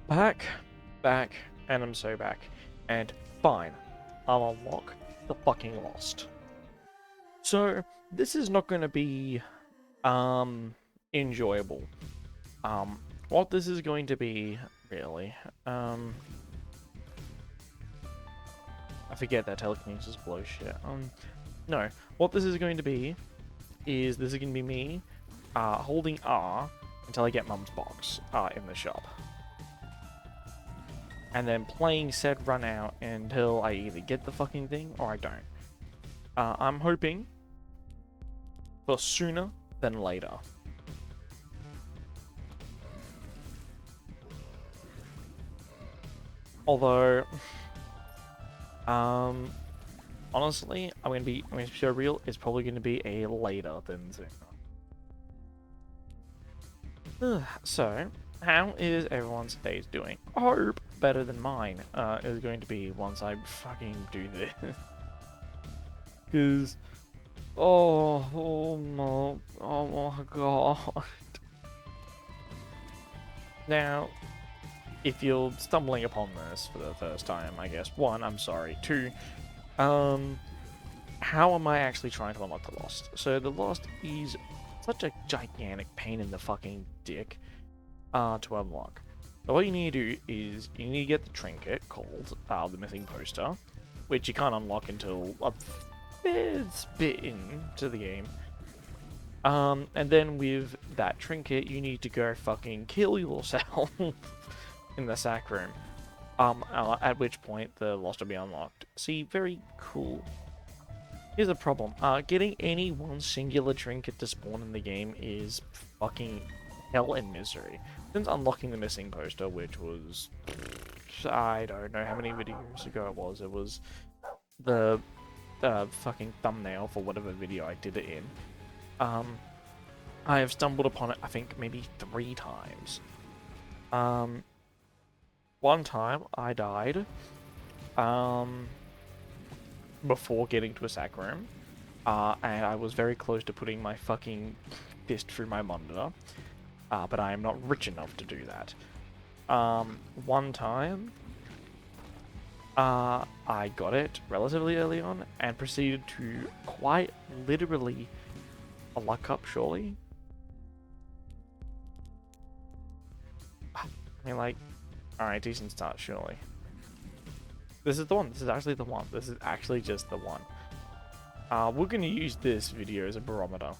Back, back, and I'm so back. And fine, I'll unlock the fucking Lost. So, this is not going to be, enjoyable. What this is going to be, really, I forget that telekinesis blows shit. No, what this is going to be is this is going to be me, holding R until I get Mum's box, in the shop. And then playing said run out until I either get the fucking thing or I don't. I'm hoping for sooner than later. Although, honestly, I'm gonna be so real. It's probably gonna be a later than sooner. So, how is everyone's days doing? I hope better than mine is going to be once I fucking do this. Because, oh my god. Now, if you're stumbling upon this for the first time, I guess, one, I'm sorry. Two, how am I actually trying to unlock the Lost? So the Lost is such a gigantic pain in the fucking dick to unlock. So what you need to do is you need to get the trinket called the missing poster, which you can't unlock until a bit into the game. And then with that trinket, you need to go fucking kill yourself in the sack room. At which point the Lost will be unlocked. See, very cool. Here's the problem. Getting any one singular trinket to spawn in the game is fucking hell and misery. Since unlocking the missing poster, which was, I don't know how many videos ago it was the fucking thumbnail for whatever video I did it in. I have stumbled upon it, I think, maybe 3 times. One time I died before getting to a sack room, and I was very close to putting my fucking fist through my monitor, but I am not rich enough to do that. One time I got it relatively early on and proceeded to quite literally a luck up, surely. I mean, like, alright, decent start, surely. This is the one. This is actually the one. This is actually just the one. We're gonna use this video as a barometer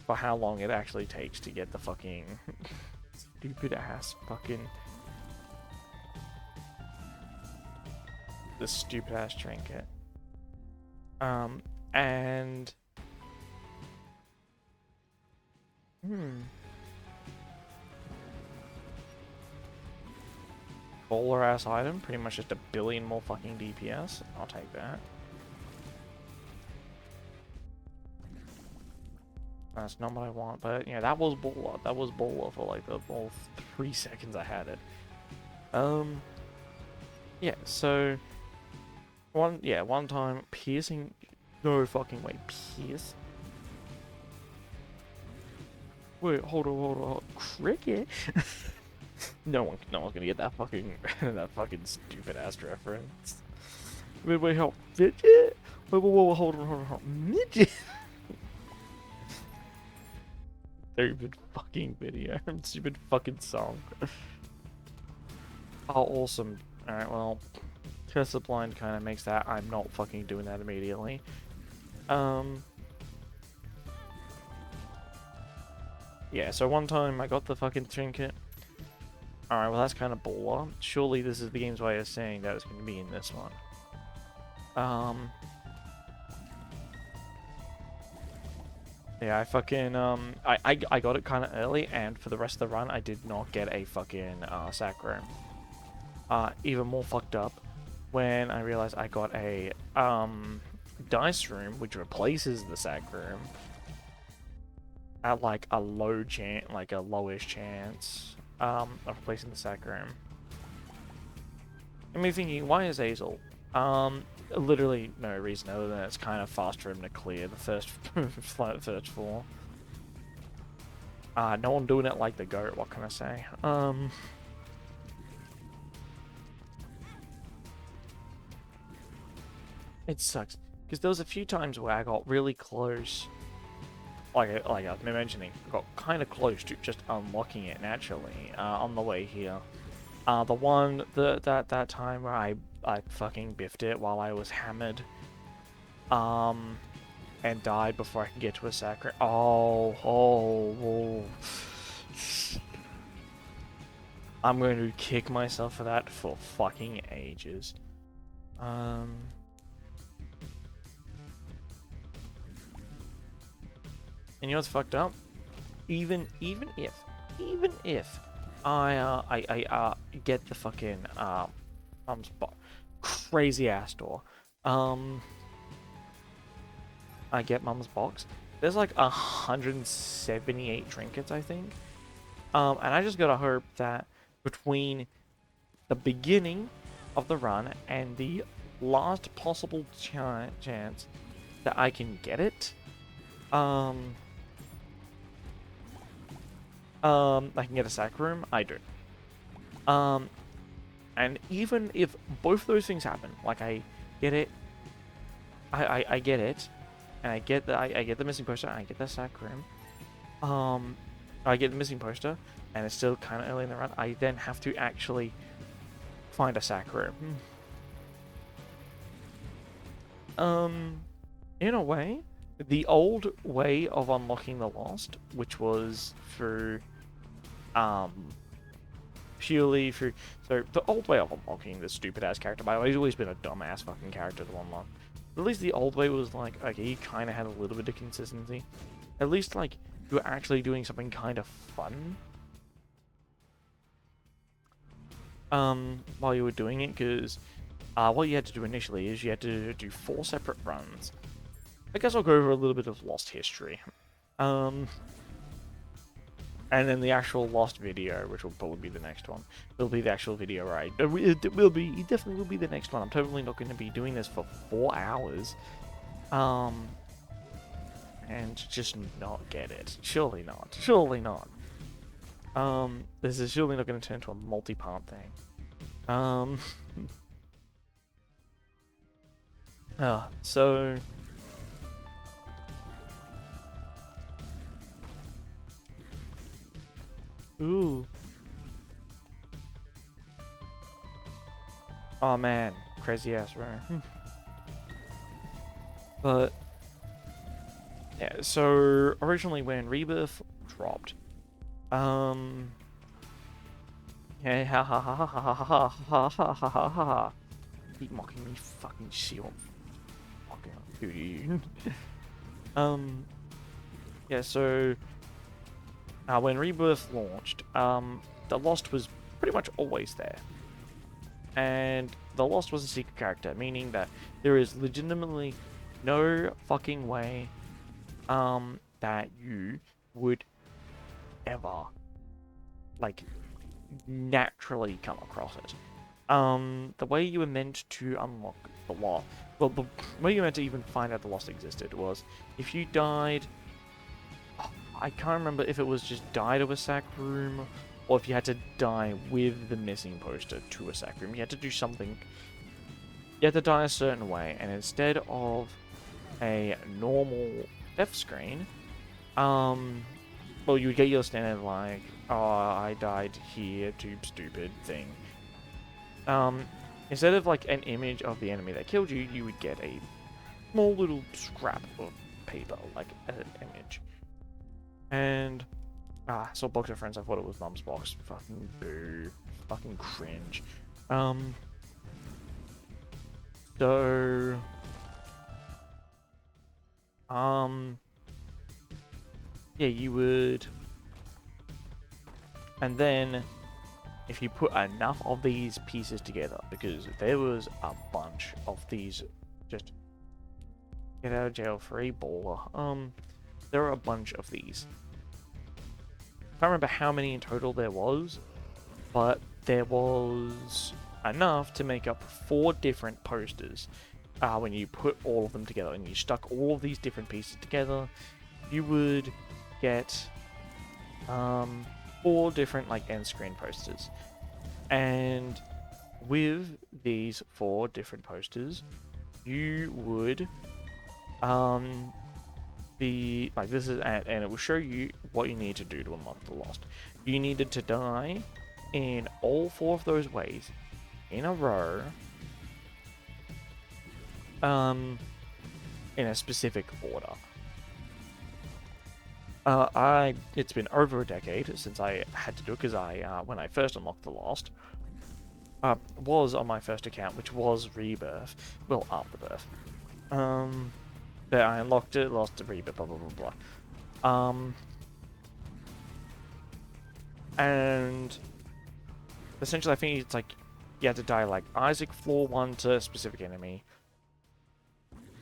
for how long it actually takes to get the fucking stupid ass fucking stupid ass trinket. And Bowler ass item, pretty much just a billion more fucking DPS. I'll take that. That's not what I want, but yeah, that was Bowler. That was Bowler for like the whole 3 seconds I had it. Yeah, so one time piercing, no fucking way, pierce. Wait, hold on, cricket. No one's gonna get that fucking that fucking stupid ass reference. Wait, help, midget. Wait, hold on, midget. Stupid fucking video, stupid fucking song. Oh, awesome. All right, well, Curse of the Blind kind of makes that I'm not fucking doing that immediately. Yeah, so one time I got the fucking trinket. Alright, well that's kind of baller. Surely this is the game's way of saying that it's going to be in this one. Yeah, I fucking, I got it kind of early, and for the rest of the run, I did not get a fucking, sack room. Even more fucked up, when I realized I got a, dice room, which replaces the sack room, at like a low chance, like a lowish chance. Of replacing the sack room. And me thinking, why is Azel? Literally no reason other than it's kind of fast for him to clear the first floor. No one doing it like the goat, what can I say? it sucks because there was a few times where I got really close, like I've been mentioning, got kind of close to just unlocking it naturally on the way here. That time where I fucking biffed it while I was hammered, and died before I could get to a sacrament. Oh. I'm going to kick myself for that for fucking ages. And you know what's fucked up? Even if I get the fucking crazy ass door, I get Mum's box. There's like 178 trinkets, I think. And I just gotta hope that between the beginning of the run and the last possible chance that I can get it, I can get a sack room. I do. And even if both those things happen, like I get it, I get it, and I get the missing poster, and I get the sack room. I get the missing poster, and it's still kind of early in the run. I then have to actually find a sack room. In a way, the old way of unlocking the Lost, which was through, purely through, so the old way of unlocking this stupid ass character, by the way, he's always been a dumb ass fucking character to unlock. But at least the old way was like, okay, you kind of had a little bit of consistency. At least, like, you were actually doing something kind of fun while you were doing it, because what you had to do initially is you had to do 4 separate runs. I guess I'll go over a little bit of Lost history. And then the actual Lost video, which will probably be the next one, will be the actual video, right? It definitely will be the next one. I'm totally not going to be doing this for 4 hours. And just not get it. Surely not. Surely not. This is surely not going to turn into a multi-part thing. So... Ooh. Oh man, crazy ass rare. But yeah, so originally when Rebirth dropped, yeah, ha ha ha ha ha ha ha ha ha ha ha. Keep mocking me, fucking shit. Fucking dude. Yeah, so when Rebirth launched, the Lost was pretty much always there. And the Lost was a secret character, meaning that there is legitimately no fucking way that you would ever, like, naturally come across it. The way you were meant to unlock the Lost, well, the way you were meant to even find out the Lost existed was if you died. I can't remember if it was just die to a sack room, or if you had to die with the missing poster to a sack room. You had to do something. You had to die a certain way, and instead of a normal death screen, well, you would get your standard like, oh, I died here, too stupid thing. Instead of like an image of the enemy that killed you, you would get a small little scrap of paper, like as an image. And so box of friends, I thought it was Mum's box. Fucking boo. Fucking cringe. So yeah, you would, and then if you put enough of these pieces together, because there was a bunch of these, just get out of jail free baller. There are a bunch of these. I can't remember how many in total there was, but there was enough to make up 4 different posters. When you put all of them together and you stuck all of these different pieces together, you would get 4 different like end screen posters. And with these 4 different posters, you would be like, this is, and it will show you what you need to do to unlock the Lost. You needed to die in all 4 of those ways in a row, in a specific order. It's been over a decade since I had to do it, because when I first unlocked the Lost, was on my first account, which was Rebirth, well, Afterbirth. But I unlocked it, lost the Rebirth, blah blah blah blah. And essentially, I think it's like you have to die like Isaac floor 1 to a specific enemy.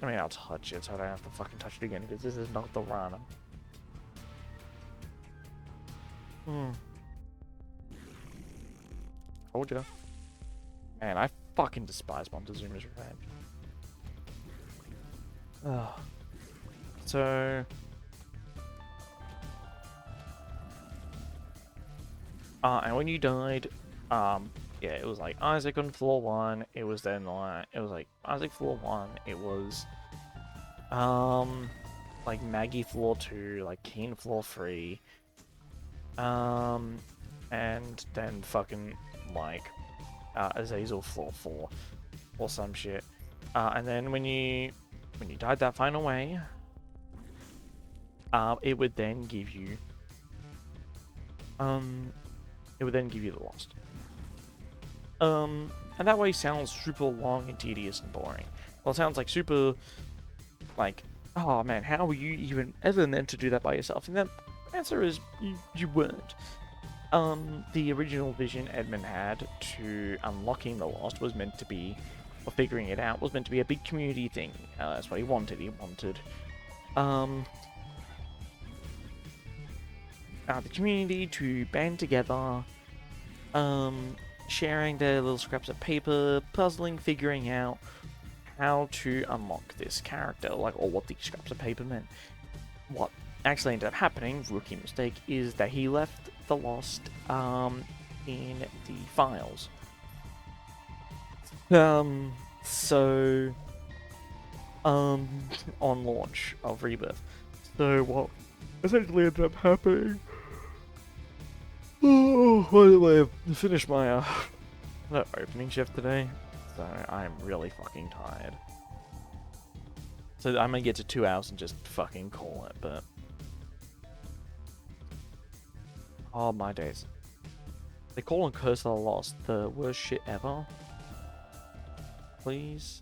I mean, I'll touch it so I don't have to fucking touch it again, because this is not the run. Told ya. Man, I fucking despise Montezuma's Revenge. Ugh. So... and when you died, yeah, it was like Isaac on floor 1, it was then like, Isaac floor 1, it was, like Maggie floor 2, like Keen floor 3, and then fucking, like, Azazel floor 4, or some shit. And then when you died that final way, it would then give you, the Lost. And that way sounds super long and tedious and boring. Well, it sounds like super, like, oh man, how were you even ever meant to do that by yourself? And the answer is, you weren't. The original vision Edmund had to unlocking the Lost was meant to be, or figuring it out, was meant to be a big community thing. That's what he wanted. He wanted, the community to band together, sharing their little scraps of paper, puzzling, figuring out how to unlock this character, like, or what these scraps of paper meant. What actually ended up happening, rookie mistake, is that he left the Lost in the files. So on launch of Rebirth. So what essentially ended up happening, by the way, I finished my opening shift today, so I'm really fucking tired. So I'm gonna get to 2 hours and just fucking call it, but... Oh my days. They call on Curse of the Lost the worst shit ever. Please.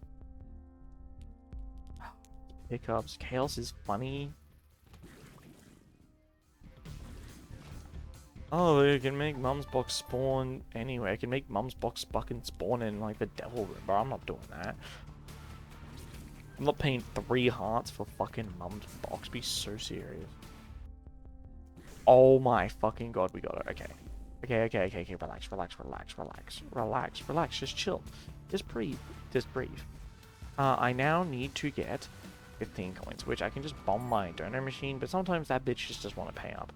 Pickups. Chaos is funny. Oh, you can make Mum's Box spawn anyway. I can make Mum's Box fucking spawn in, like, the Devil Room, but I'm not doing that. I'm not paying 3 hearts for fucking Mum's Box. Be so serious. Oh my fucking god, we got it. Okay. Okay. Relax. Just chill. Just breathe. I now need to get 15 coins, which I can just bomb my donor machine, but sometimes that bitch just doesn't want to pay up.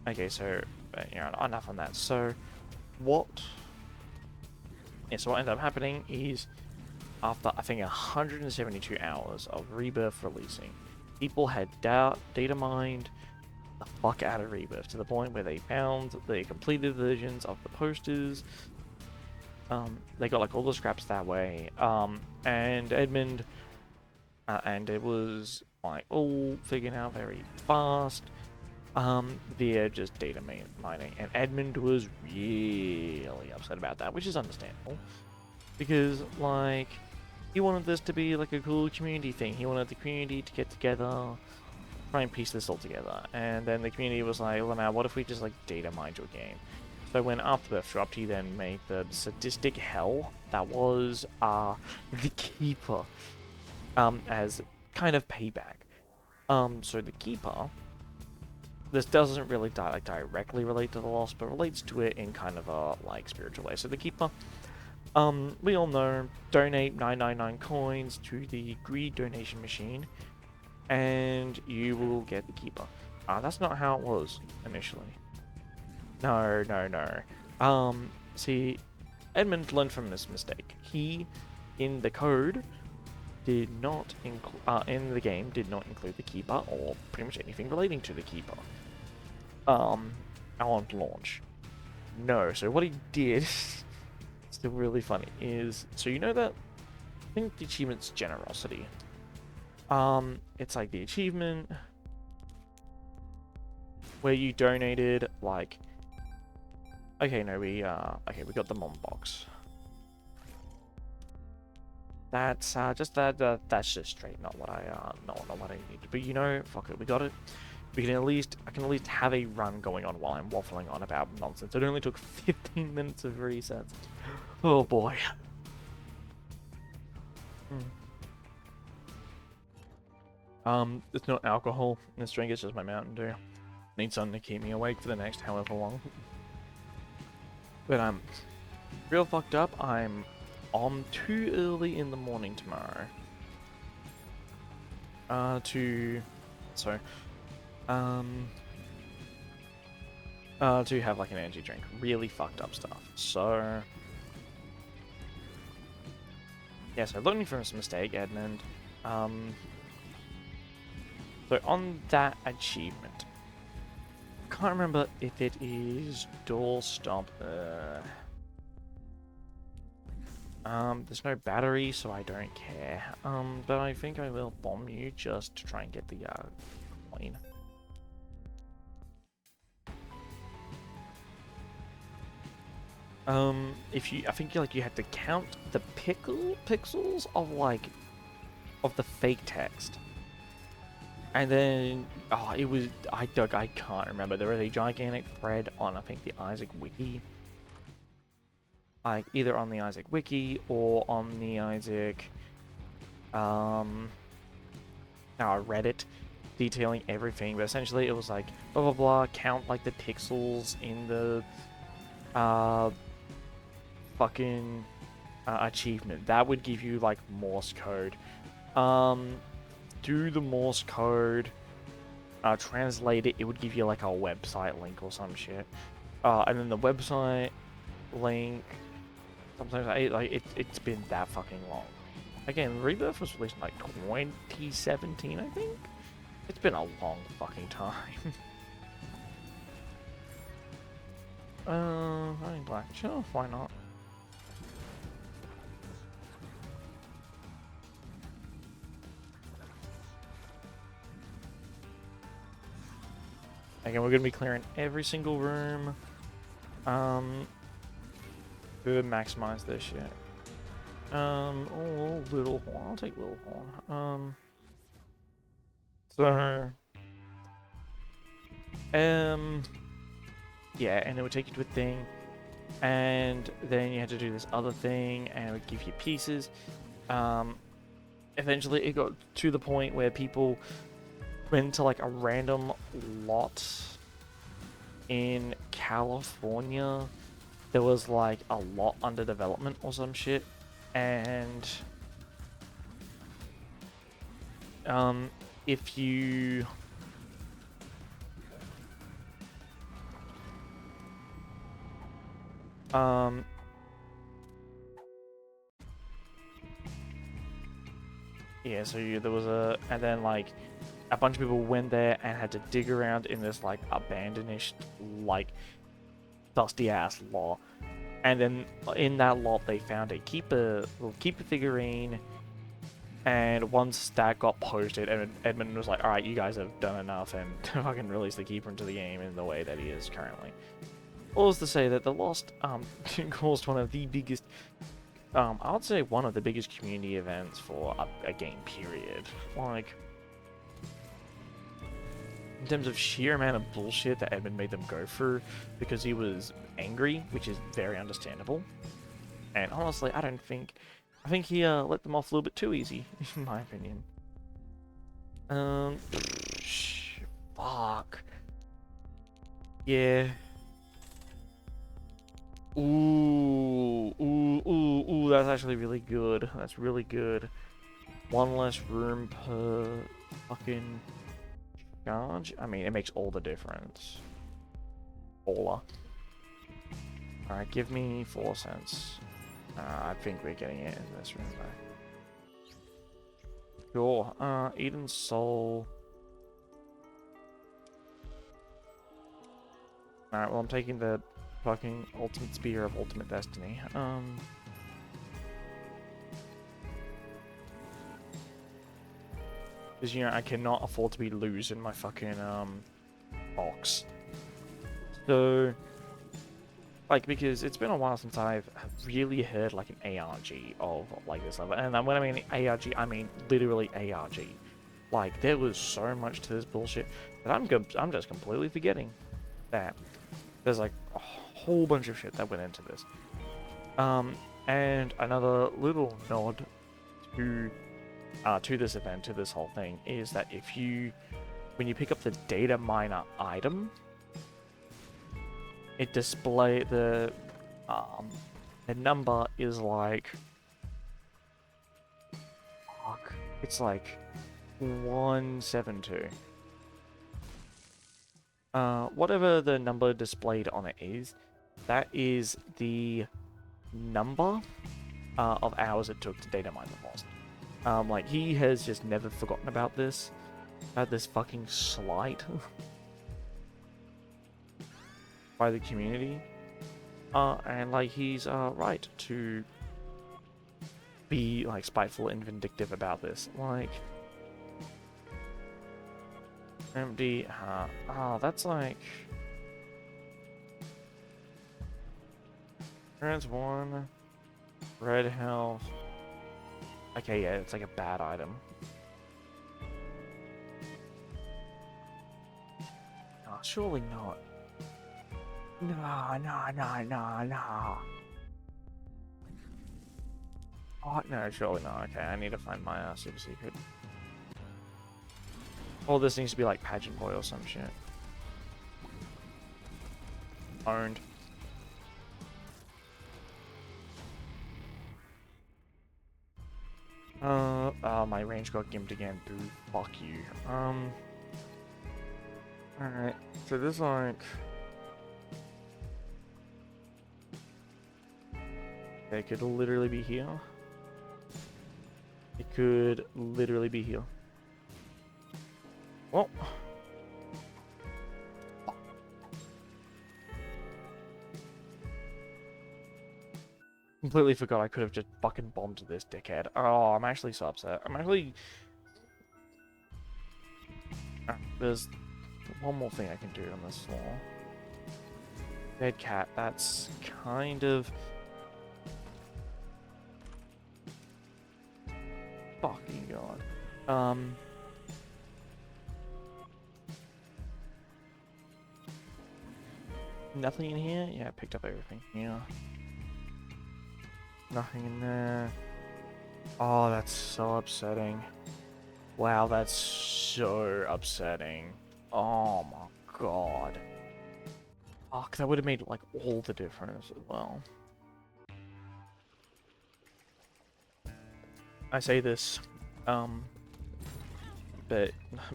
Okay, so, you know, enough on that. So, what ended up happening is, after, I think, 172 hours of Rebirth releasing, people had data mined the fuck out of Rebirth, to the point where they found the completed versions of the posters. They got, like, all the scraps that way, and Edmund, and it was, like, all figured out very fast, via just data mining, and Edmund was really upset about that, which is understandable, because, like, he wanted this to be, like, a cool community thing. He wanted the community to get together, try and piece this all together, and then the community was like, well, now, what if we just, like, data mined your game? So when Afterbirth dropped, he then made the sadistic hell that was, the Keeper, as kind of payback. So the Keeper, this doesn't really directly relate to the Lost, but relates to it in kind of a, like, spiritual way. So the Keeper, we all know, donate 999 coins to the Greed donation machine, and you will get the Keeper. That's not how it was initially. No. See, Edmund learned from this mistake. He in the code did not in the game did not include the Keeper or pretty much anything relating to the Keeper. On launch. No, so what he did, still really funny, is so you know that I think the achievement's generosity. It's like the achievement where you donated like. Okay, no, we got the Mom box. That's just that's just straight, not what I not what I need. But you know, fuck it, we got it. I can at least have a run going on while I'm waffling on about nonsense. It only took 15 minutes of resets. Oh boy. It's not alcohol in this drink, it's just my Mountain Dew. Need something to keep me awake for the next however long. But I'm real fucked up. I'm on too early in the morning tomorrow. To have like an energy drink. Really fucked up stuff. So yeah, so learning from his mistake, Edmund. So on that achievement, can't remember if it is door stomp. There's no battery, so I don't care. But I think I will bomb you just to try and get the coin. I think you had to count the pixels of the fake text. And then, I can't remember. There was a gigantic thread on, I think, the Isaac Wiki. Like, either on the Isaac Wiki or on the Isaac, Reddit, detailing everything. But essentially, it was like, blah, blah, blah, count, like, the pixels in the, fucking, achievement. That would give you, like, Morse code. Do the Morse code, translate it, it would give you like a website link or some shit. And then the website link, sometimes it's been that fucking long. Again, Rebirth was released in like 2017, I think. It's been a long fucking time. I need black. Sure, why not? Again, we're going to be clearing every single room. We would maximize this shit. Oh, Little Horn. I'll take Little Horn. Yeah, and it would take you to a thing. And then you had to do this other thing, and it would give you pieces. Eventually, it got to the point where people went to like a random lot in California. There was like a lot under development or some shit, and if you yeah, so there was and then like a bunch of people went there and had to dig around in this like abandoned-ish, like dusty ass lot, and then in that lot they found a little keeper figurine. And once that got posted, Edmund was like, "All right, you guys have done enough," and fucking released the keeper into the game in the way that he is currently. All is to say that the Lost caused one of the biggest, I would say one of the biggest community events for a game period. Like, in terms of sheer amount of bullshit that Edmund made them go through because he was angry, which is very understandable. And honestly, I think he let them off a little bit too easy, in my opinion. Fuck. Yeah. Ooh, that's actually really good. That's really good. One less room per fucking charge. I mean, it makes all the difference. Alright, give me 4 cents. I think we're getting it in this room, though. Sure. Eden Soul. Alright, well, I'm taking the fucking Ultimate Spear of Ultimate Destiny. Because, you know, I cannot afford to be losing my fucking, box. So, like, because it's been a while since I've really heard, like, an ARG of, like, this level. And when I mean ARG, I mean literally ARG. Like, there was so much to this bullshit that I'm just completely forgetting that there's, like, a whole bunch of shit that went into this. And another little nod to this event, to this whole thing, is that when you pick up the data miner item, it display the number is like, fuck, it's like 172. Whatever the number displayed on it is, that is the number of hours it took to data mine the lost. Like, he has just never forgotten about this fucking slight by the community. And, like, he's, right to be, like, spiteful and vindictive about this. Like, empty, that's like... Trans 1, red health. Okay, yeah, it's like a bad item. Oh, surely not. Nah. Oh, no, surely not. Okay, I need to find my super secret. Oh, this needs to be like Pageant Boy or some shit. Owned. Oh, my range got gimped again. Boo. Fuck you. Alright. So this, like... It could literally be here. It could literally be here. Well... Completely forgot I could have just fucking bombed this dickhead. Oh, I'm actually so upset. I'm actually... There's one more thing I can do on this floor. Dead cat, that's kind of... Fucking god. Nothing in here? Yeah, I picked up everything. Yeah. Nothing in there. Oh, that's so upsetting. Wow, that's so upsetting. Oh my god. Fuck, that would have made, like, all the difference as well. I say this, but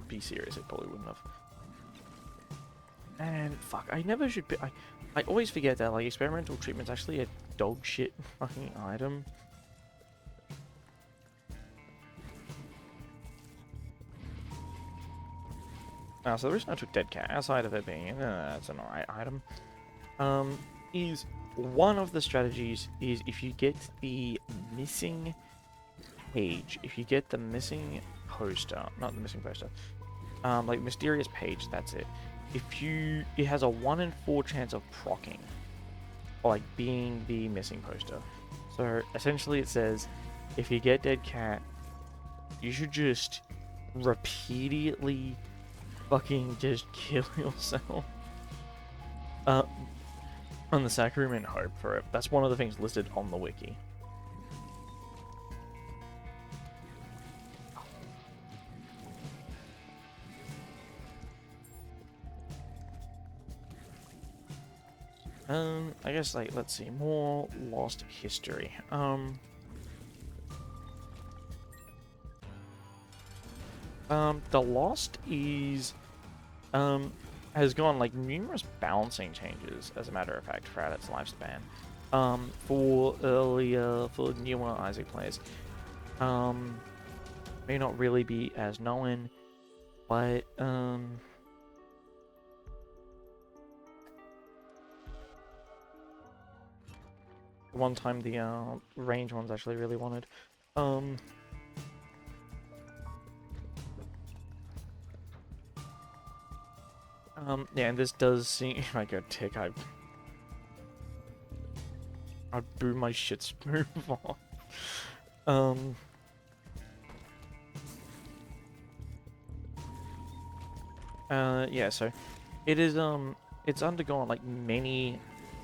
be serious, it probably wouldn't have. And fuck, I never should be. I always forget that, like, experimental treatment's actually a dog shit fucking item. So the reason I took Dead Cat, outside of it being, it's an alright item, is one of the strategies is if you get the missing page, if you get the missing poster, not the missing poster, like mysterious page, that's it. It has a 1 in 4 chance of proccing, or like being the missing poster. So essentially it says, if you get Dead Cat, you should just repeatedly fucking just kill yourself on the Sacrum and hope for it. That's one of the things listed on the wiki. I guess, like, let's see, more lost history. The Lost is, has gone, like, numerous balancing changes, as a matter of fact, throughout its lifespan. For newer Isaac players, may not really be as known, but one time the range ones actually really wanted. Yeah, and this does seem. If I go tick, I'd boo my shit smooth off. Yeah, so it is it's undergone like many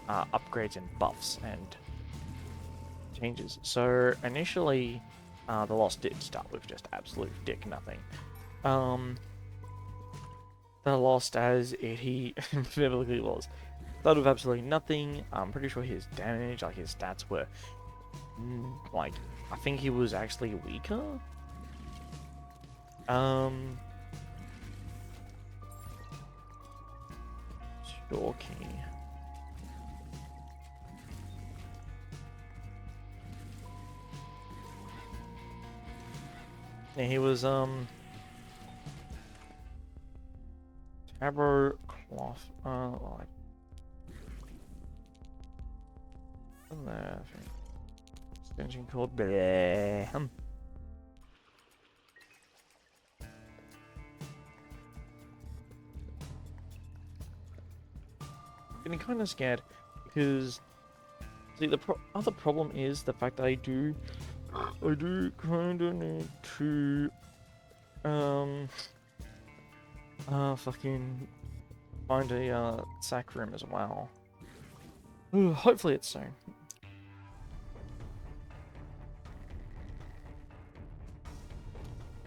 upgrades and buffs and changes. So initially, the Lost did start with just absolute dick nothing. The Lost, as he biblically was, started with absolutely nothing. I'm pretty sure his damage, like his stats were, like, I think he was actually weaker. Sure key. Yeah, he was Tabro Cloth. Like, there. Extension called Bleh. Getting kind of scared because see the other problem is the fact that I do kind of need to fucking find a sack room as well. Ooh, hopefully it's soon.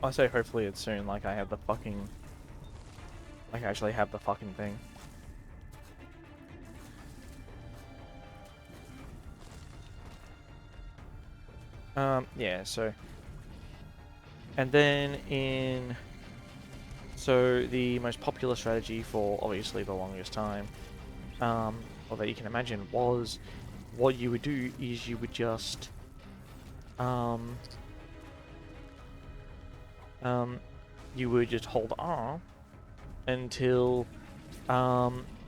I say hopefully it's soon, like I have the fucking, like I actually have the fucking thing. Yeah, so, and then so the most popular strategy for obviously the longest time, or that you can imagine, was what you would do is you would just, you would just hold R until,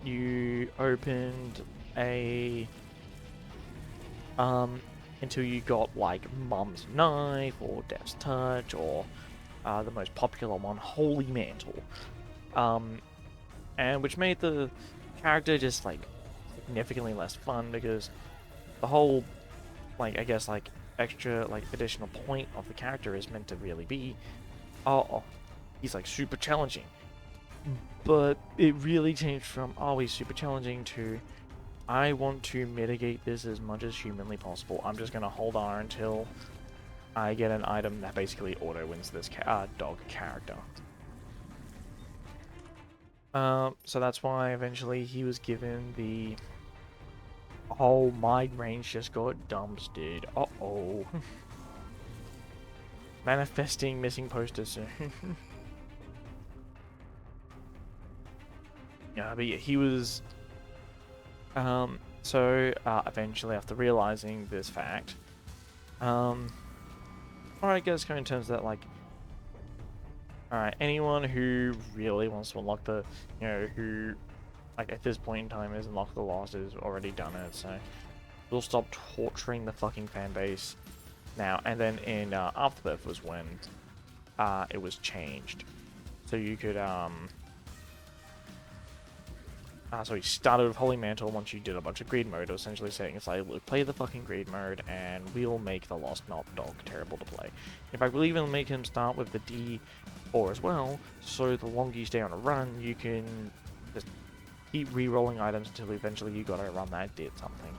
you opened a, until you got like Mum's Knife or Death's Touch or the most popular one, Holy Mantle, and which made the character just like significantly less fun because the whole, like, I guess like extra like additional point of the character is meant to really be, oh, he's like super challenging, but it really changed from, oh, he's super challenging to, I want to mitigate this as much as humanly possible. I'm just gonna hold R until I get an item that basically auto wins this dog character. So that's why eventually he was given the, oh, my range just got dumpstered. Uh-oh. Manifesting missing posters soon. Yeah, but yeah, he was, so eventually after realizing this fact, or I guess kind of in terms that like, alright, anyone who really wants to unlock the, you know, who, like, at this point in time has unlocked the Lost has already done it, so we'll stop torturing the fucking fan base now. And then in Afterbirth was when it was changed. So you could, so we started with Holy Mantle. Once you did a bunch of greed mode, essentially saying it's like, look, play the fucking greed mode, and we'll make the Lost not dog terrible to play. In fact, we'll even make him start with the D4 as well, so the longer you stay on a run, you can just keep re-rolling items until eventually you got a run that did something.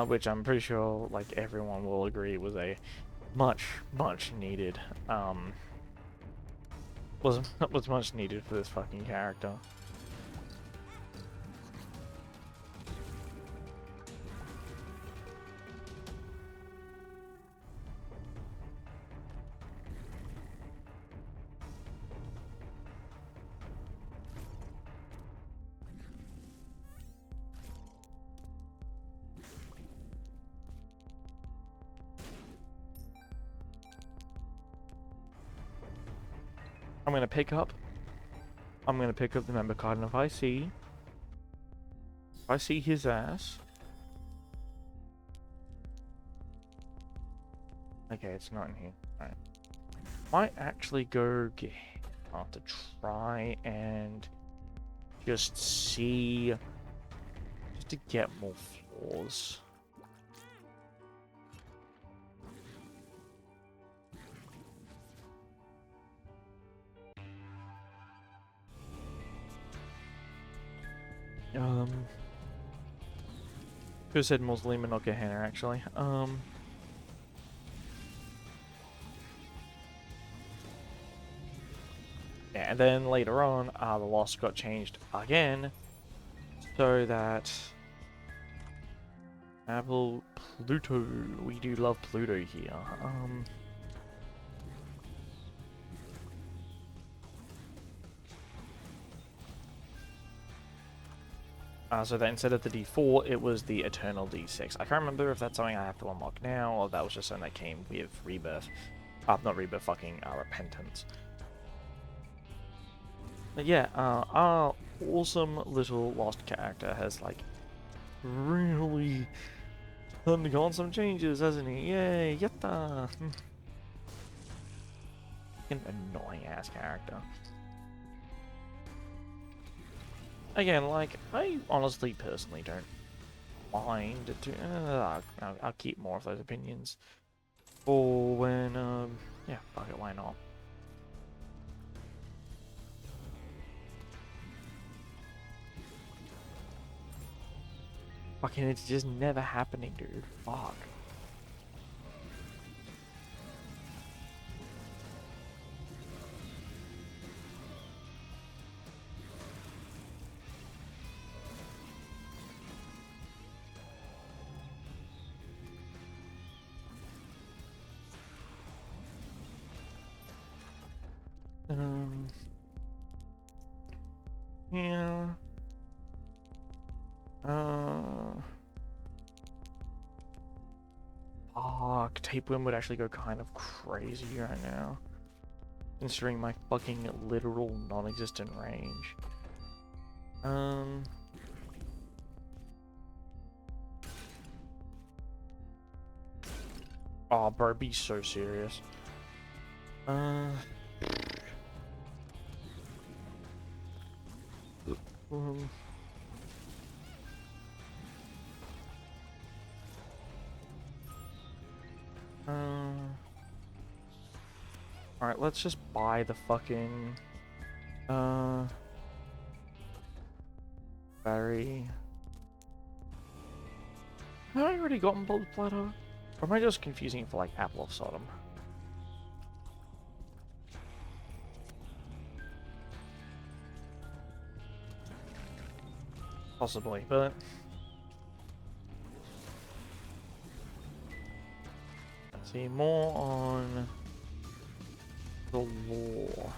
Which I'm pretty sure like everyone will agree was a much needed was much needed for this fucking character. I'm gonna pick up the member card, and if I see his ass. Okay, it's not in here. Alright. Might actually go get to try and just see, just to get more floors. Could have said Mausoleum and not Gehenna, actually. Yeah, and then later on, the Lost got changed again, so that Apple Pluto, we do love Pluto here. So that instead of the D4, it was the Eternal D6. I can't remember if that's something I have to unlock now, or that was just something that came with Rebirth. Not Rebirth, fucking Repentance. But yeah, our awesome little Lost character has, like, really undergone some changes, hasn't he? Yay, yatta! An annoying-ass character. Again, like, I honestly, personally don't mind. I'll keep more of those opinions for when, yeah, fuck it, why not? Fucking, it's just never happening, dude. Fuck. Yeah. Fuck, Tapeworm would actually go kind of crazy right now, considering my fucking literal non-existent range. Oh, bro, be so serious. Alright, let's just buy the fucking battery. Have I already gotten Blood Platter? Or am I just confusing it for, like, Apple of Sodom? Possibly, but... Let's see, more on the lore.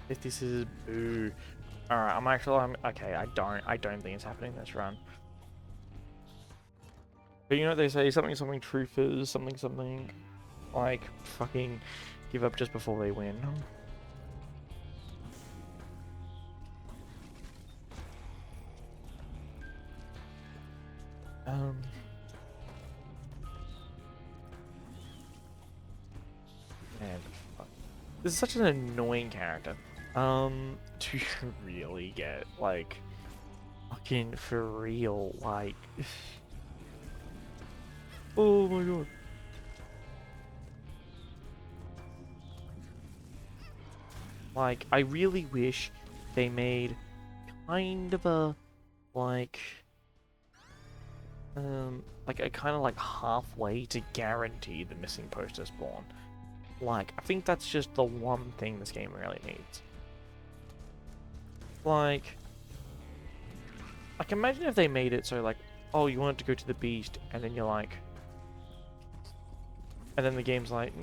If this is boo. Alright, I'm okay, I don't think it's happening this run. But you know what they say, something truthers, something like fucking give up just before they win. Man, fuck. This is such an annoying character. To really get, like, fucking for real, like... Oh my god. Like, I really wish they made kind of a, like a kind of like halfway to guarantee the missing poster spawn. Like, I think that's just the one thing this game really needs. Like imagine if they made it so, like, oh, you want to go to the beast, and then you're like, and then the game's like,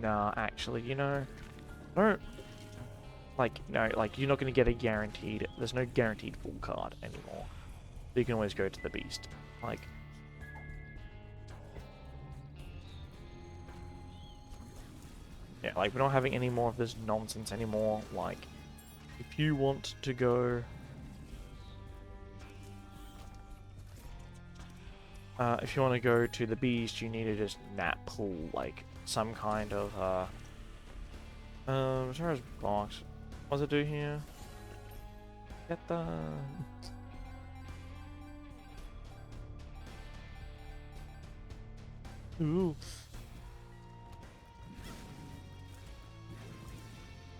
nah, actually, you know, Like, no, like, you're not going to get a guaranteed... There's no guaranteed full card anymore. You can always go to the beast. Like... Yeah, like, we're not having any more of this nonsense anymore. Like, if you want to go... if you want to go to the beast, you need to just nat pull, like, some kind of, Sarah's box. What does it do here? Get the... Ooh.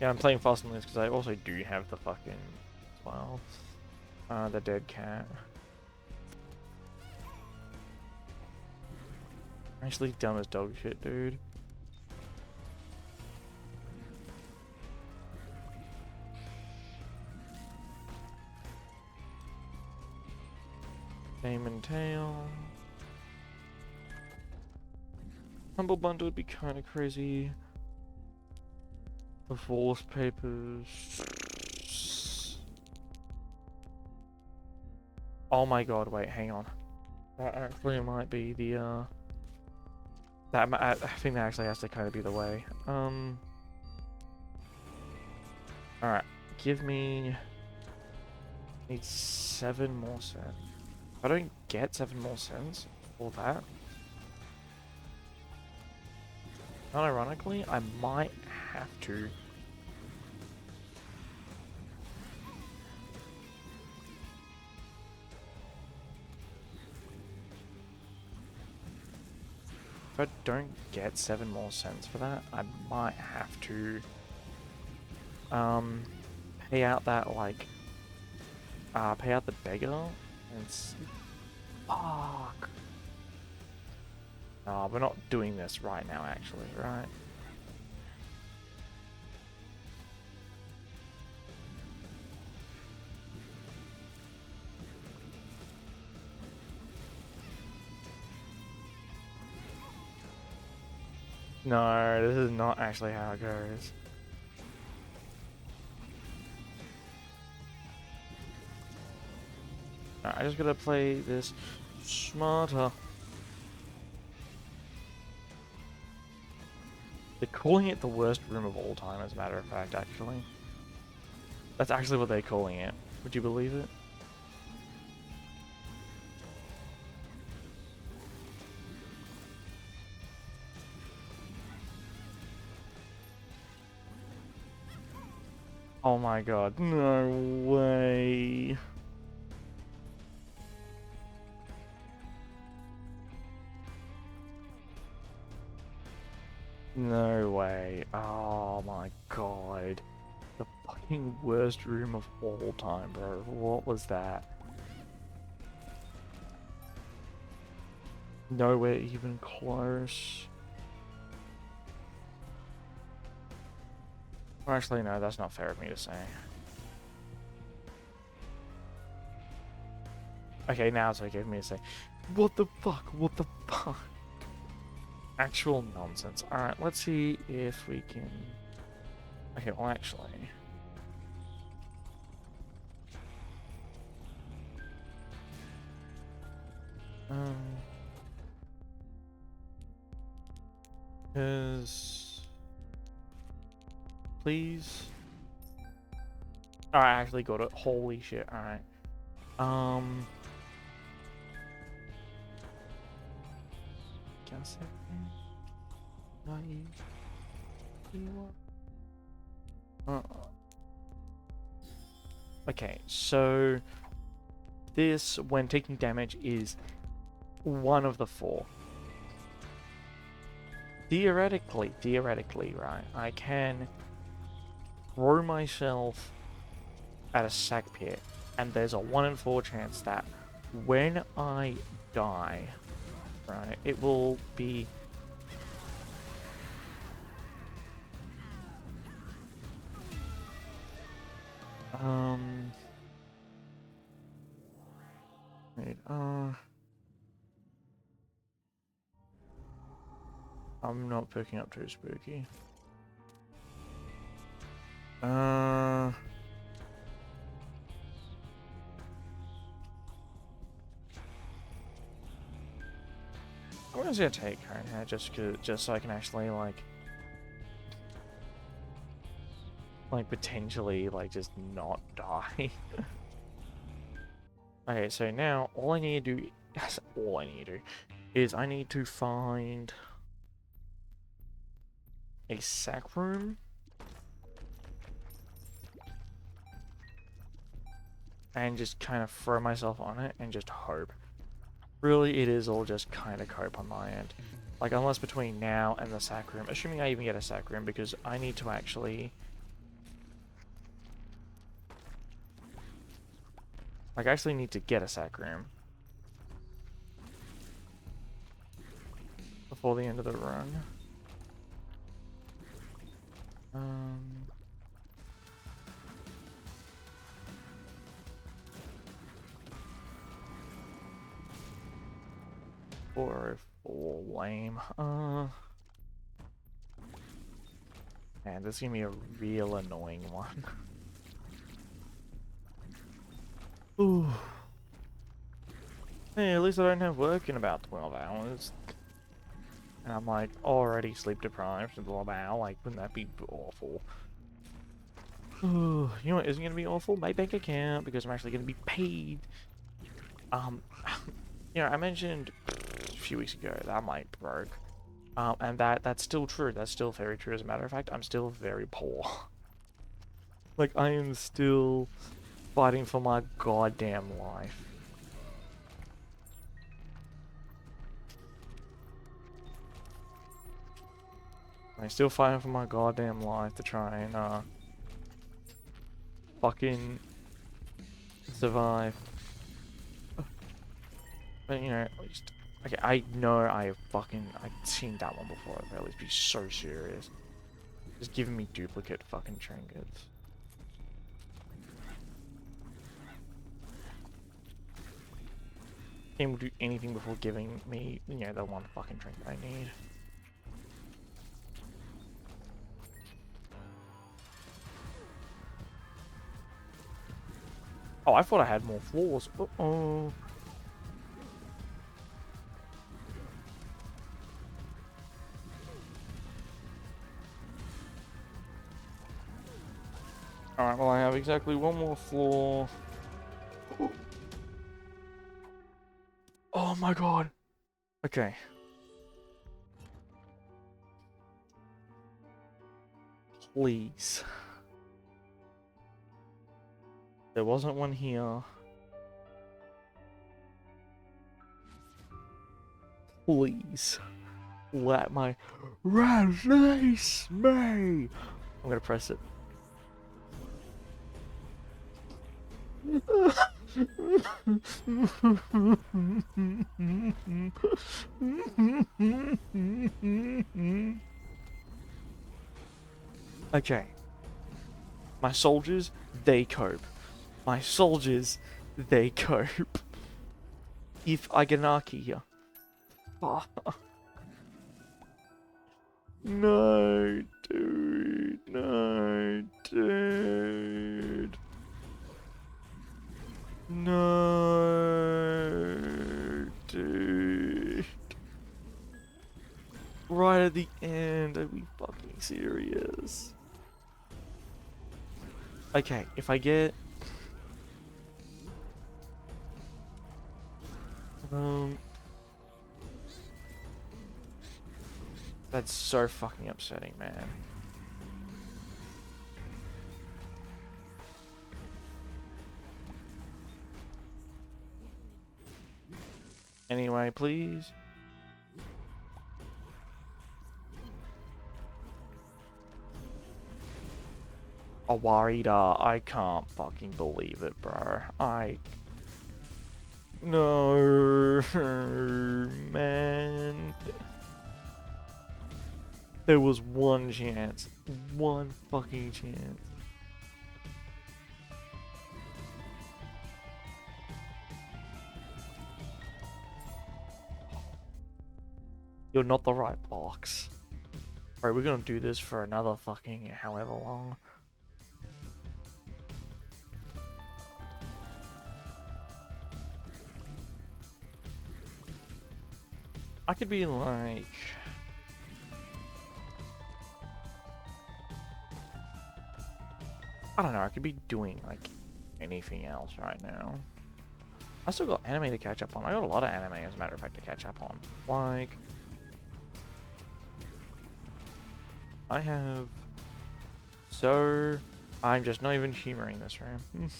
Yeah, I'm playing fast on this because I also do have the fucking... well, the dead cat. Actually dumb as dog shit, dude. Name and tail. Humble bundle would be kind of crazy. Divorce papers. Oh my god! Wait, hang on. That actually might be the I think that actually has to kind of be the way. Alright. Give me... Need 7 more cents. If I don't get 7 more cents for that... Unironically, I might have to... If I don't get 7 more cents for that, I might have to... pay out that, like... pay out the beggar, and fuck. We're not doing this right now, actually, right? No, this is not actually how it goes. I just gotta play this smarter. They're calling it the worst room of all time, as a matter of fact, actually. That's actually what they're calling it. Would you believe it? Oh my god, no way. No way. Oh my god. The fucking worst room of all time, bro. What was that? Nowhere even close. Well, actually, no, that's not fair of me to say. Okay, now it's okay for me to say. What the fuck? What the fuck? Actual nonsense. Alright, let's see if we can... Okay, well, actually... Is... Please? Alright, I actually got it. Holy shit, alright. Guess it. Not you. Okay, so this, when taking damage, is one of the 4. Theoretically, right, I can throw myself at a sack pit, and there's a 1 in 4 chance that when I die, right, it will be... Wait, I'm not picking up too spooky. Uh... I'm gonna take Cone Head just so I can actually like potentially like just not die. Okay, so now all I need to do, that's all I need to do, is I need to find a sack room and just kind of throw myself on it and just hope. Really, it is all just kind of cope on my end. Like, unless between now and the sack room, assuming I even get a sack room, because I need to actually... Like, I actually need to get a sack room before the end of the run. Um... 404, lame. Man, this is gonna be a real annoying one. Ooh. Hey, at least I don't have work in about 12 hours. And I'm like already sleep deprived in 12 hours. Like, wouldn't that be awful? Ooh, you know what isn't gonna be awful? My bank account, because I'm actually gonna be paid. You know, I mentioned a few weeks ago that I'm like broke. And that's still true. That's still very true. As a matter of fact, I'm still very poor. Like, I am still fighting for my goddamn life. I'm still fighting for my goddamn life to try and, fucking survive. But, you know, at least... Okay, I know I've seen that one before. I'll at least be so serious. Just giving me duplicate fucking trinkets. Game will do anything before giving me, you know, the one fucking trinket I need. Oh, I thought I had more floors. Uh-oh. Alright, well I have exactly one more floor. Oh my god. Okay. Please. There wasn't one here. Please. Let my release me. I'm gonna press it. Okay. My soldiers, they cope. My soldiers, they cope. If I get an Arky here. Oh. No, dude. No, dude. No, dude. Right at the end, are we fucking serious? Okay, if I get... That's so fucking upsetting, man. Anyway, please. Awarida, I can't fucking believe it, bro. No, man. There was one chance. One fucking chance. You're not the right box. Alright, we're gonna do this for another fucking however long. I could be like... I don't know, I could be doing like anything else right now. I still got anime to catch up on. I got a lot of anime, as a matter of fact, to catch up on. Like... I have... So... I'm just not even humoring this room.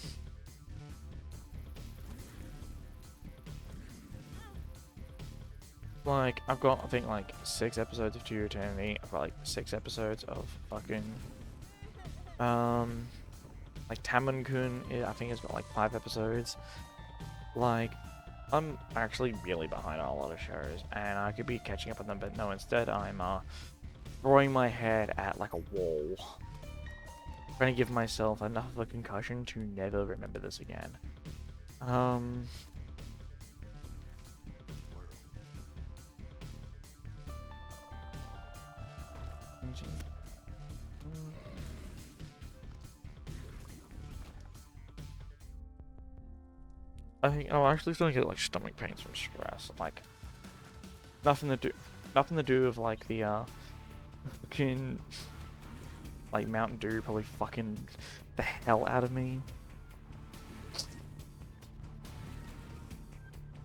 Like, I've got, I think, like, 6 episodes of To Your Eternity. I've got, like, 6 episodes of fucking... Like, Tamon-kun, I think it's got, like, 5 episodes. Like, I'm actually really behind on a lot of shows, and I could be catching up on them, but no, instead I'm, throwing my head at, like, a wall. Trying to give myself enough of a concussion to never remember this again. I think I'm actually starting to get like stomach pains from stress. Like nothing to do with like the fucking like Mountain Dew probably fucking the hell out of me.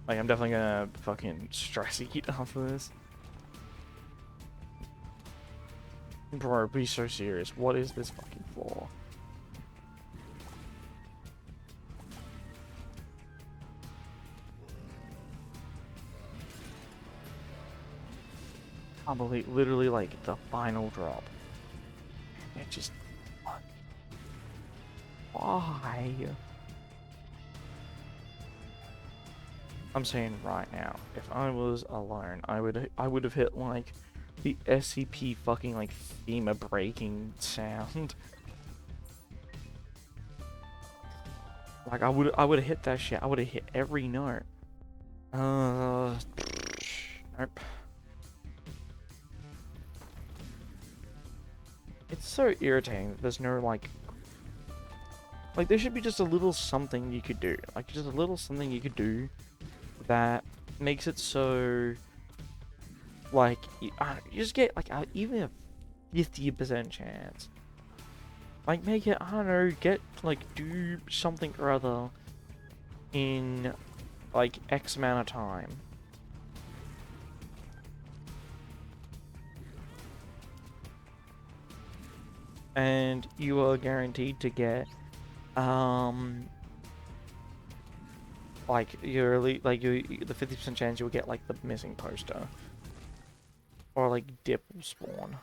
Like I'm definitely gonna fucking stress eat after this. Bro, be so serious. What is this fucking for? I believe literally like the final drop. It just fuck. Why? I'm saying right now, if I was alone, I would have hit like the SCP fucking like FEMA breaking sound. Like I would have hit that shit. I would have hit every note. Nope. It's so irritating that there's no like there should be just a little something you could do. Like just a little something you could do that makes it so like you just get like even a 50% chance. Like make it, I don't know, get like do something or other in like X amount of time. And you are guaranteed to get like the 50% chance you'll get like the missing poster. Or like dip will spawn.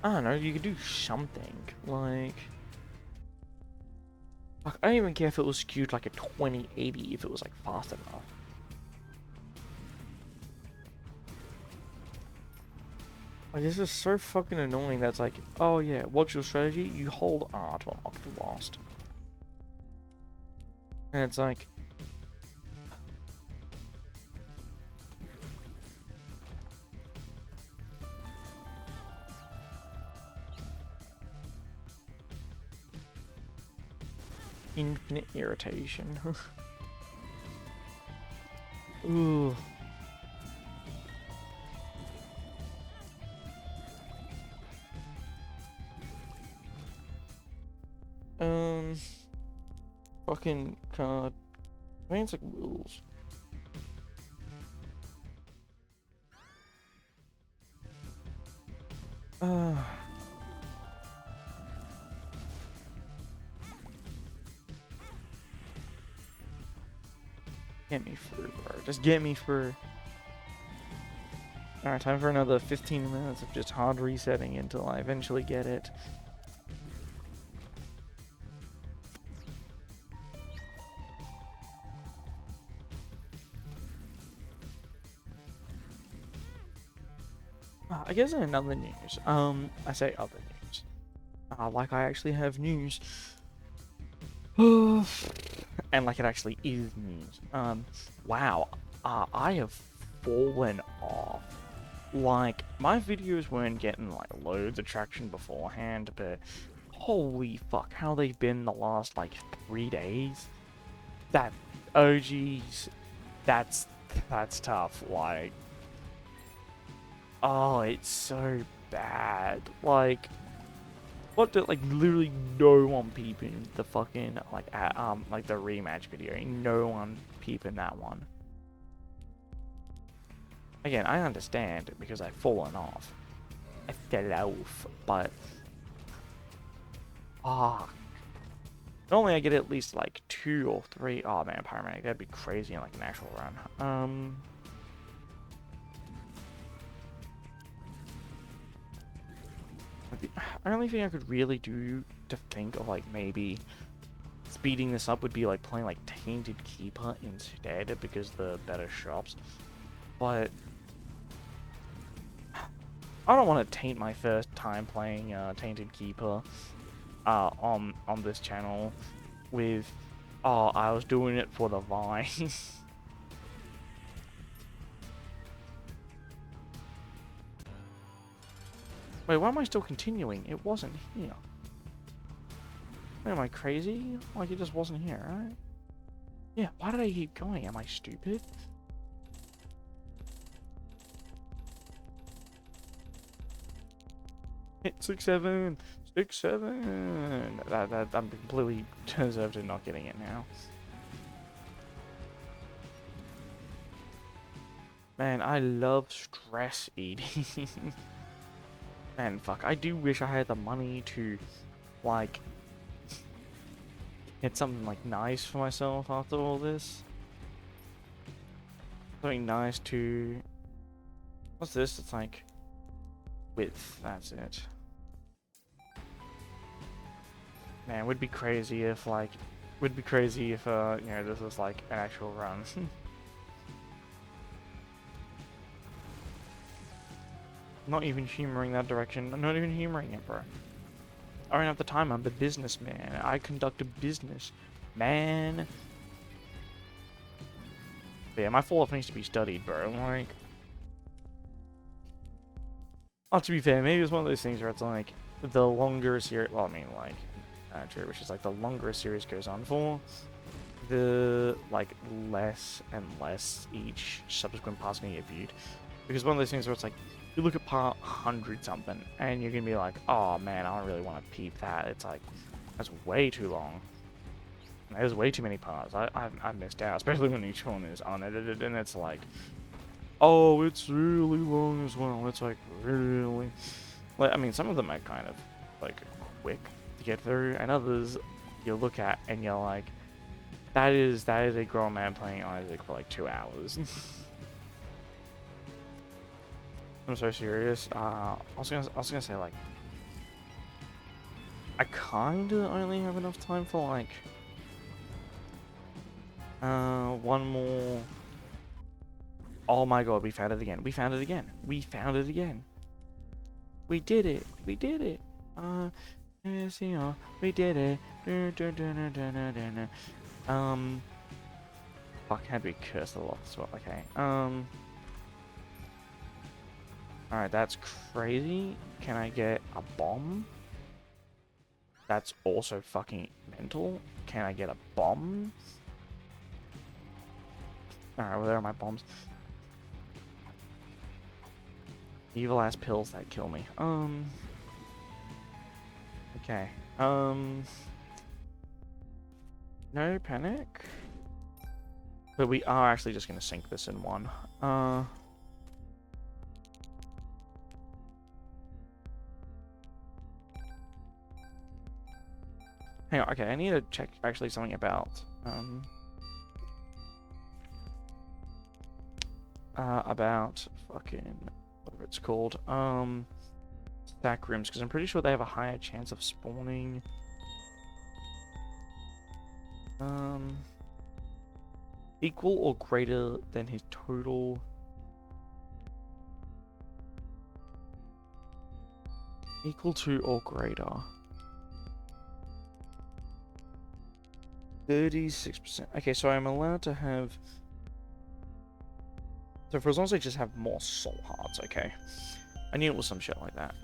I don't know, you could do something. Like I don't even care if it was skewed like a 2080 if it was like fast enough. Like this is so fucking annoying that's like, oh yeah, what's your strategy? You hold R to unlock the Lost. And it's like infinite irritation. Ooh. Fucking card. I think it's like rules. Get me through, bro. Just get me through. Alright, time for another 15 minutes of just hard resetting until I eventually get it. I guess in other news, I say other news. Like I actually have news. And like it actually is news. Wow. I have fallen off. Like, my videos weren't getting like loads of traction beforehand, but holy fuck, how they've been the last like 3 days. That, oh geez, that's That's tough. Like, oh, it's so bad. Like, what the, like, literally no one peeping the fucking, like the rematch video. No one peeping that one. Again, I understand because I've fallen off. I fell off, but normally I get at least like 2 or 3. Oh man, Pyromaniac, that'd be crazy in like an actual run. The only thing I could really do to think of like maybe speeding this up would be like playing like Tainted Keeper instead because the better shops. But I don't want to taint my first time playing Tainted Keeper on this channel with, oh, I was doing it for the Vine. Wait, why am I still continuing? It wasn't here. Wait, am I crazy? Like, it just wasn't here, right? Yeah, why did I keep going? Am I stupid? Hit 6-7! 6-7! That I'm completely deserved of not getting it now. Man, I love stress eating. Man, fuck, I do wish I had the money to, like, get something, like, nice for myself after all this. Something nice to... What's this? It's like... width, that's it. Man, would be crazy if, like... Would be crazy if, you know, this was, like, an actual run. Not even humoring that direction. I'm not even humoring it, bro. I don't have the time. I'm the businessman. I conduct a business, man. But yeah, my fall-off needs to be studied, bro. Like, oh, to be fair, maybe it's one of those things where it's like the longer a series. Well, I mean, like, true, which is like the longer a series goes on for, the like less and less each subsequent part's gonna get viewed. Because one of those things where it's like, you look at part 100 something, and you're gonna be like, oh man, I don't really want to peep that. It's like, that's way too long. There's way too many parts. I've missed out, especially when each one is unedited, and it's like, oh, it's really long as well. It's like really, like, I mean, some of them are kind of like quick to get through, and others you look at and you're like, that is a grown man playing Isaac for like 2 hours. I'm so serious. I was gonna say, like, I kinda only have enough time for like one more. Oh my god, we found it again. We found it again. We found it again. We did it. We did it. Yes, you know, we did it. Fuck, had we cursed a lot as well. Okay. Alright, that's crazy. Can I get a bomb? That's also fucking mental. Can I get a bomb? Alright, well, there are my bombs. Evil ass pills that kill me. Okay. No panic. But we are actually just gonna sink this in one. Hang on, okay, I need to check actually something about fucking whatever it's called. Stack rooms, because I'm pretty sure they have a higher chance of spawning. Equal or greater than his total. Equal to or greater. 36%. Okay, so I'm allowed to have. So for as long as I just have more soul hearts, okay. I knew it was some shit like that.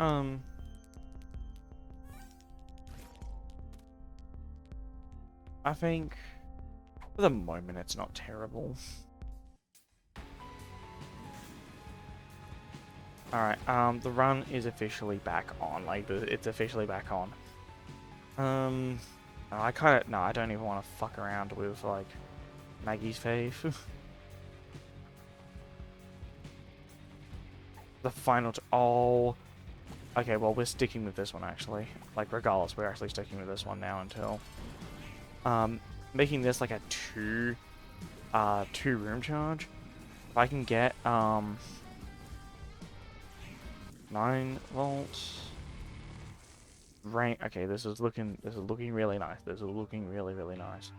I think for the moment it's not terrible. Alright, the run is officially back on. Like, it's officially back on. No, I don't even want to fuck around with, like, Maggie's faith. The final oh. Okay, well, we're sticking with this one, actually. Like, regardless, we're actually sticking with this one now until... making this, like, a two room charge. If I can get, 9 volts... Rank... Okay, this is looking really nice. This is looking really, really nice.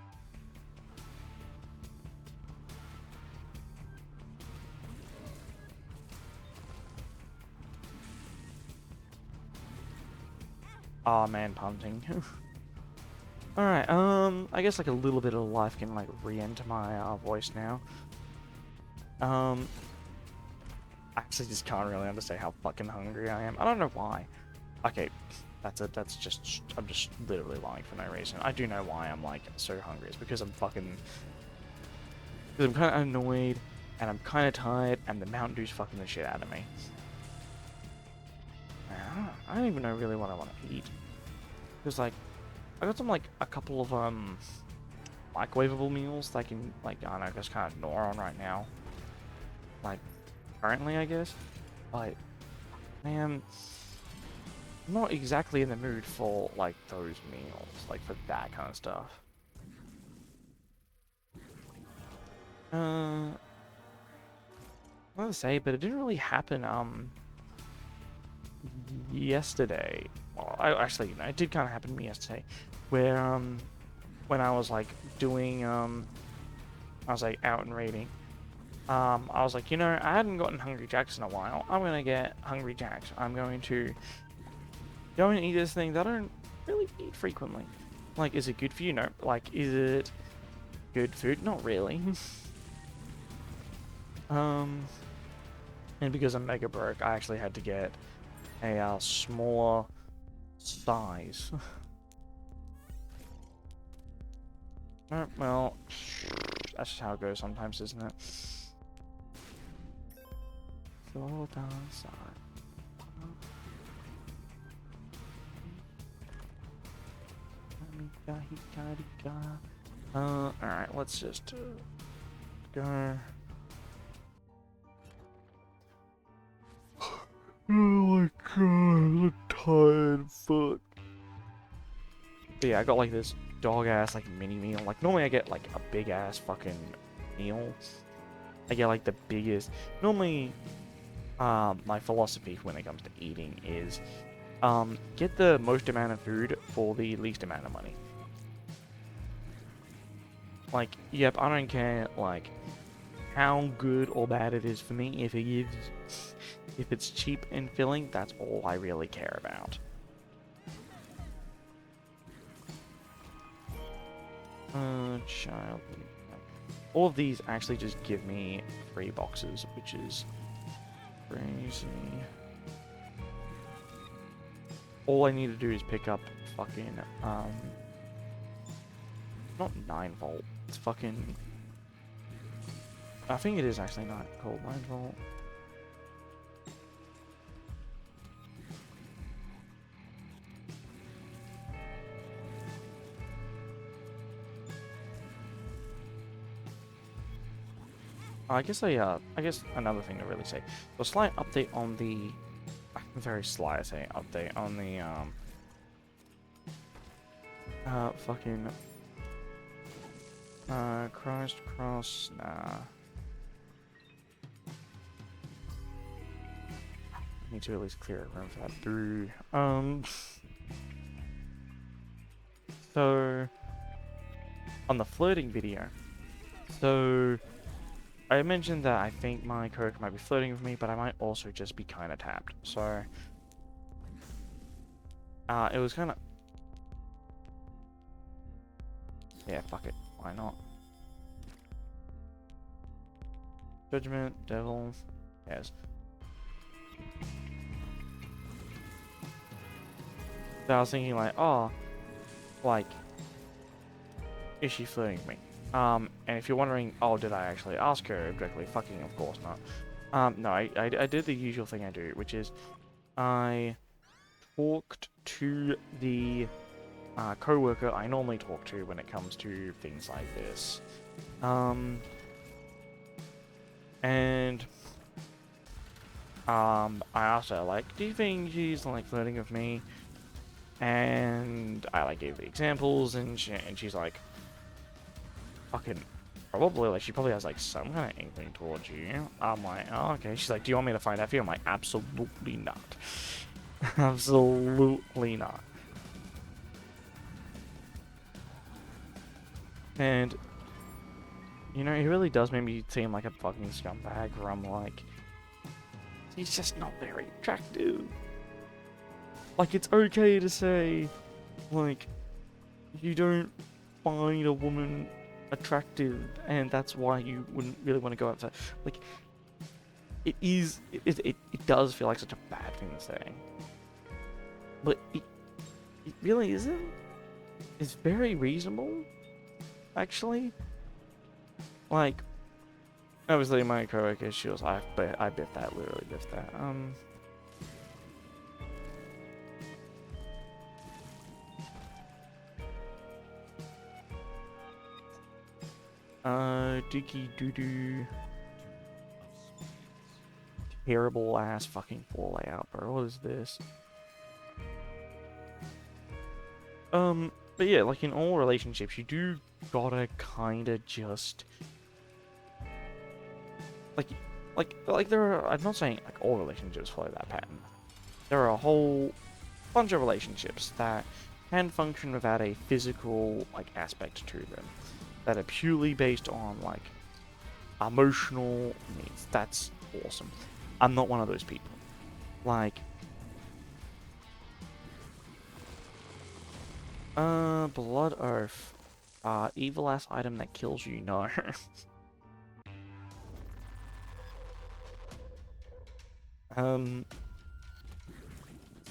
Ah, man, punting. Alright, I guess like a little bit of life can like re-enter my voice now. I actually just can't really understand how fucking hungry I am. I don't know why. Okay, that's it. That's just, I'm just literally lying for no reason. I do know why I'm like so hungry. It's because I'm fucking, because I'm kind of annoyed and I'm kind of tired and the Mountain Dew's fucking the shit out of me. I don't even know really what I want to eat. Because like, I got some like a couple of microwavable meals that I can like, I don't know, just kind of gnaw on right now. Like, currently I guess. But, man, I'm not exactly in the mood for like those meals, like for that kind of stuff. I want to say, but it didn't really happen yesterday. Well, actually, you know, it did kind of happen to me yesterday, where when I was like doing I was like out and raiding. I was like, you know, I hadn't gotten Hungry Jacks in a while. I'm gonna get Hungry Jacks. I'm going to go and eat this thing that I don't really eat frequently. Like, is it good for you? No. Like, is it good food? Not really. And because I'm mega broke, I actually had to get a smaller size. Well, that's just how it goes sometimes, isn't it? Alright, let's just go. Oh my god, I'm tired, fuck. But yeah, I got like this dog ass like mini meal. Like normally I get like a big ass fucking meal. I get like the biggest. Normally, my philosophy when it comes to eating is, get the most amount of food for the least amount of money. Like, yep, I don't care like how good or bad it is for me. If it's cheap and filling, that's all I really care about. Child. All of these actually just give me 3 boxes, which is crazy. All I need to do is pick up fucking, not 9 volt. It's fucking, I think it is actually not called 9 volt. I guess another thing to really say. So a slight update on the, very slight, I say, update on the, fucking, Christ Cross, nah. I need to at least clear a room for that through. So, on the flirting video, so, I mentioned that I think my character might be flirting with me, but I might also just be kind of tapped. So, it was kind of... Yeah, fuck it. Why not? Judgment, Devil, yes. So I was thinking like, oh, like, is she flirting with me? And if you're wondering, oh, did I actually ask her directly? Fucking, of course not. No, I did the usual thing I do, which is I talked to the co-worker I normally talk to when it comes to things like this. And I asked her, like, do you think she's, like, flirting with me? And I, like, gave the examples, and she's like, fucking, probably, like, she probably has, like, some kind of inkling towards you. I'm like, oh, okay. She's like, do you want me to find out for you? I'm like, absolutely not. Absolutely not. And, you know, he really does make me seem like a fucking scumbag, where I'm like, he's just not very attractive. Like, it's okay to say, like, you don't find a woman attractive, and that's why you wouldn't really want to go outside. Like, it does feel like such a bad thing to say. But it really isn't. It's very reasonable, actually. Like, obviously my coworker, she was like, I biffed that, literally biffed that. Dicky doo doo. Terrible ass fucking floor layout, bro. What is this? But yeah, like in all relationships, you do gotta kinda just like there are. I'm not saying like all relationships follow that pattern. There are a whole bunch of relationships that can function without a physical like aspect to them, that are purely based on like emotional needs. That's awesome. I'm not one of those people. Like, Blood Oath. Evil ass item that kills you. No.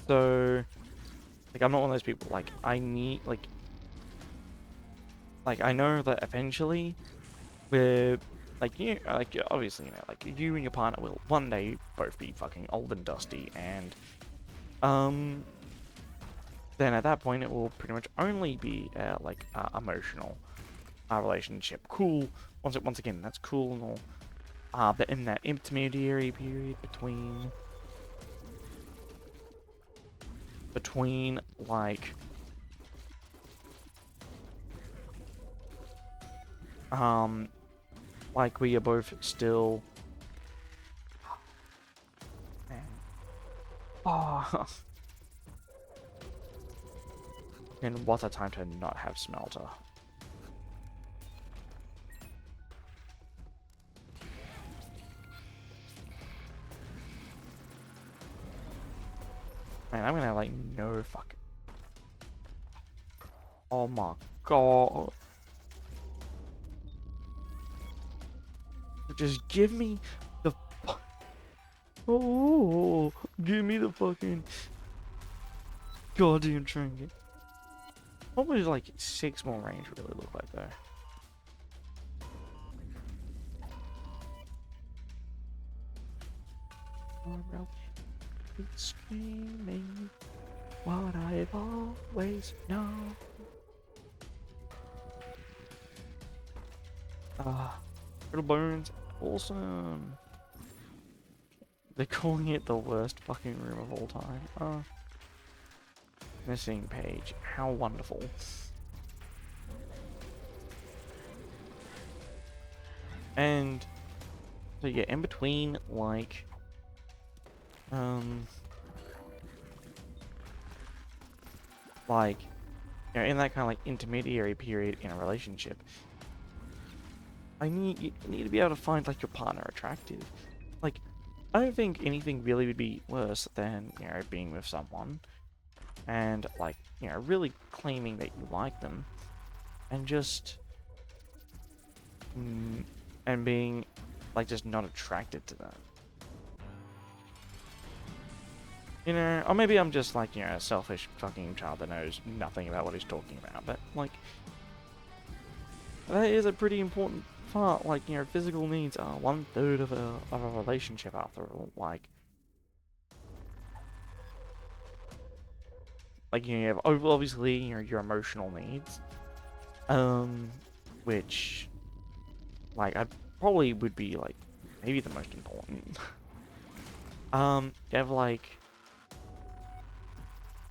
So, like, I'm not one of those people. Like, I need, like, I know that eventually, we're, like, you, like, obviously, you know, like, you and your partner will one day both be fucking old and dusty, and, then at that point, it will pretty much only be, emotional, relationship. Cool. Once again, that's cool and all. But in that intermediary period between like like we are both still man. Oh. And what a time to not have Smelter. Man, I'm gonna like no fuck. Oh my god. Just give me the oh, give me the fucking goddamn trinket. What would like 6 more range really look like though? Screaming what I've always known. Little Bones, awesome. They're calling it the worst fucking room of all time. Missing page, how wonderful. And so yeah, in between like like, you know, in that kind of like intermediary period in a relationship, you need to be able to find like your partner attractive. Like, I don't think anything really would be worse than, you know, being with someone and like, you know, really claiming that you like them and just and being like just not attracted to them. You know, or maybe I'm just like, you know, a selfish fucking child that knows nothing about what he's talking about, but like that is a pretty important part, like, you know, physical needs are 1/3 of a relationship after all. Like you have obviously, you know, your emotional needs, which, like, I probably would be like maybe the most important. You have like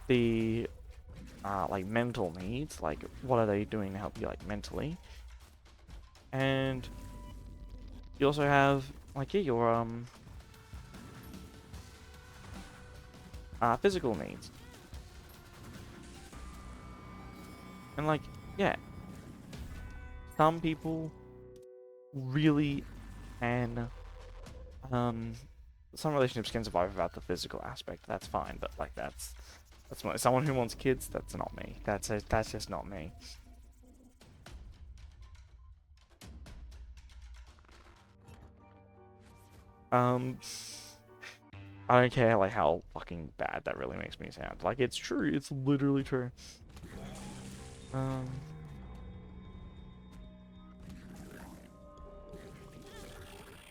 the like mental needs, like what are they doing to help you like mentally, and you also have like, yeah, your physical needs, and like, yeah, some people really can, some relationships can survive without the physical aspect. That's fine, but like that's someone who wants kids. That's not me. That's just not me. Um, I don't care like how fucking bad that really makes me sound. Like, it's true. It's literally true.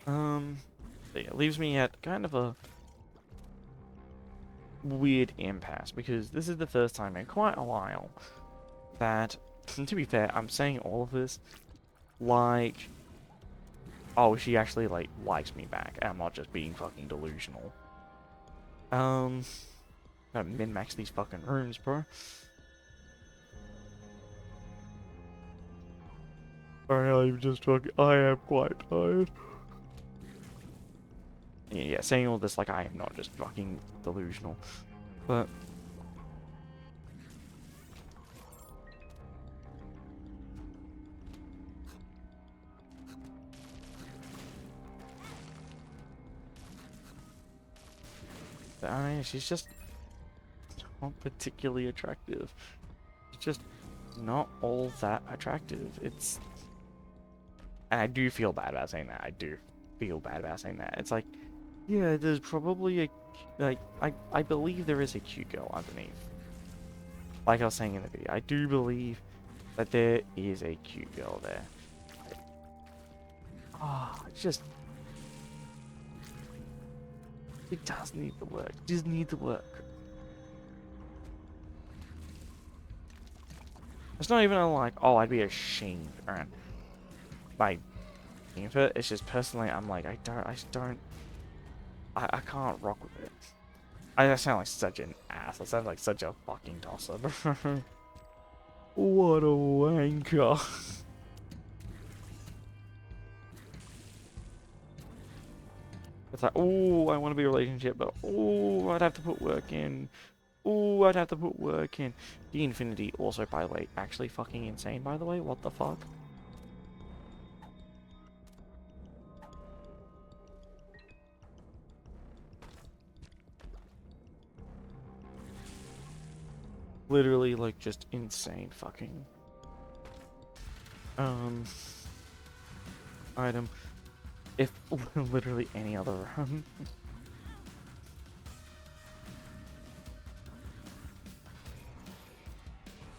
Um. So yeah, it leaves me at kind of a weird impasse because this is the first time in quite a while that, to be fair, I'm saying all of this like, oh, she actually like likes me back, and I'm not just being fucking delusional. Gotta min-max these fucking rooms, bro. I'm just fucking. I am quite tired. Yeah, saying all this like I am not just fucking delusional, but I mean, she's just not particularly attractive. She's just not all that attractive. It's, and I do feel bad about saying that. I do feel bad about saying that. It's like, yeah, there's probably a, like, I believe there is a cute girl underneath. Like I was saying in the video, I do believe that there is a cute girl there. Ah, it's just, it does need the work. It does need the work. It's not even a, like, oh, I'd be ashamed around by being it. It's just personally, I'm like, I can't rock with it. I sound like such an ass. I sound like such a fucking tosser. What a wanker. It's like, oh, I want to be a relationship, but oh, I'd have to put work in. Oh, I'd have to put work in. The Infinity also, by the way, actually fucking insane, by the way. What the fuck? Literally, like, just insane fucking item. If literally any other run.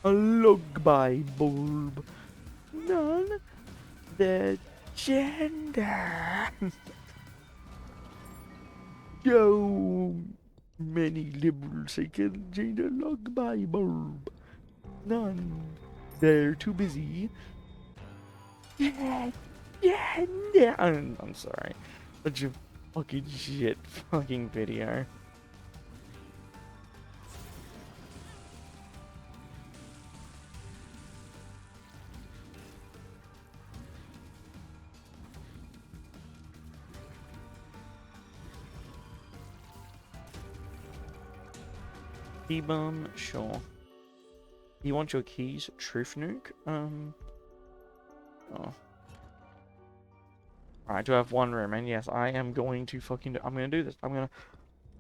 A Lullaby bulb. None the gender. So many liberals say can change a lullaby bulb. None. They're too busy. Yeah, yeah, yeah. I'm sorry. Such a fucking shit fucking video. T-bomb, sure. You want your keys, Truth Nuke? Oh. Alright, I do have one room, and yes, I am going to fucking I'm gonna do this. I'm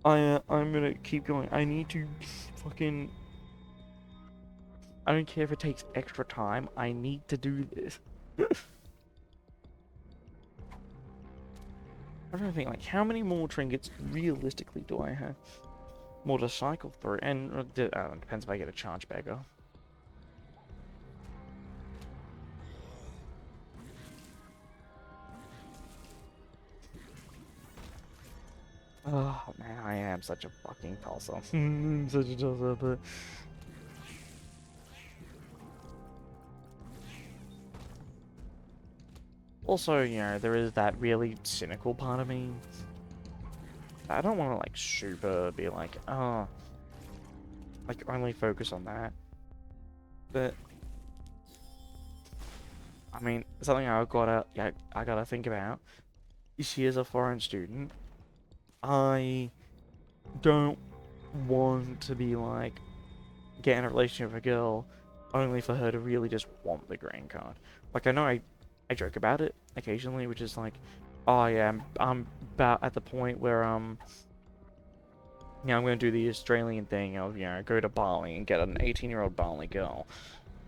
gonna keep going. I need to fucking, I don't care if it takes extra time. I need to do this. I'm trying to think, like, how many more trinkets realistically do I have more to cycle through? And depends if I get a charge beggar. Oh man, I am such a fucking tosser. I'm such a tosser, but also, you know, there is that really cynical part of me. I don't want to like super be like, oh, like only focus on that. But I mean, something I gotta think about. She is a foreign student. I don't want to be like get in a relationship with a girl only for her to really just want the green card. Like I joke about it occasionally, which is like, oh yeah, I'm about at the point where I'm gonna do the Australian thing of go to Bali and get an 18-year-old Bali girl,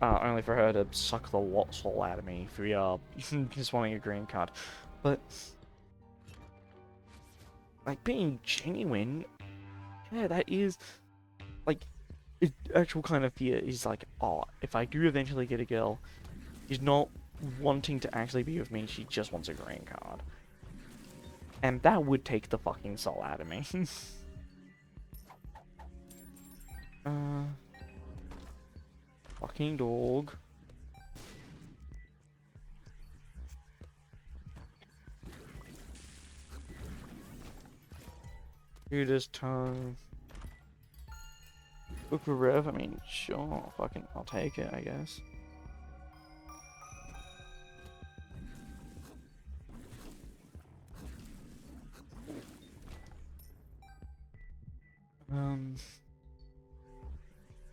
only for her to suck the soul out of me for just wanting a green card. But like being genuine, yeah, that is like actual kind of fear is like, oh, if I do eventually get a girl, she's not wanting to actually be with me, she just wants a green card. And that would take the fucking soul out of me. uh, fucking dog. Judas tongue. Book of Rev, I mean, sure, fucking, I'll take it, I guess. Um,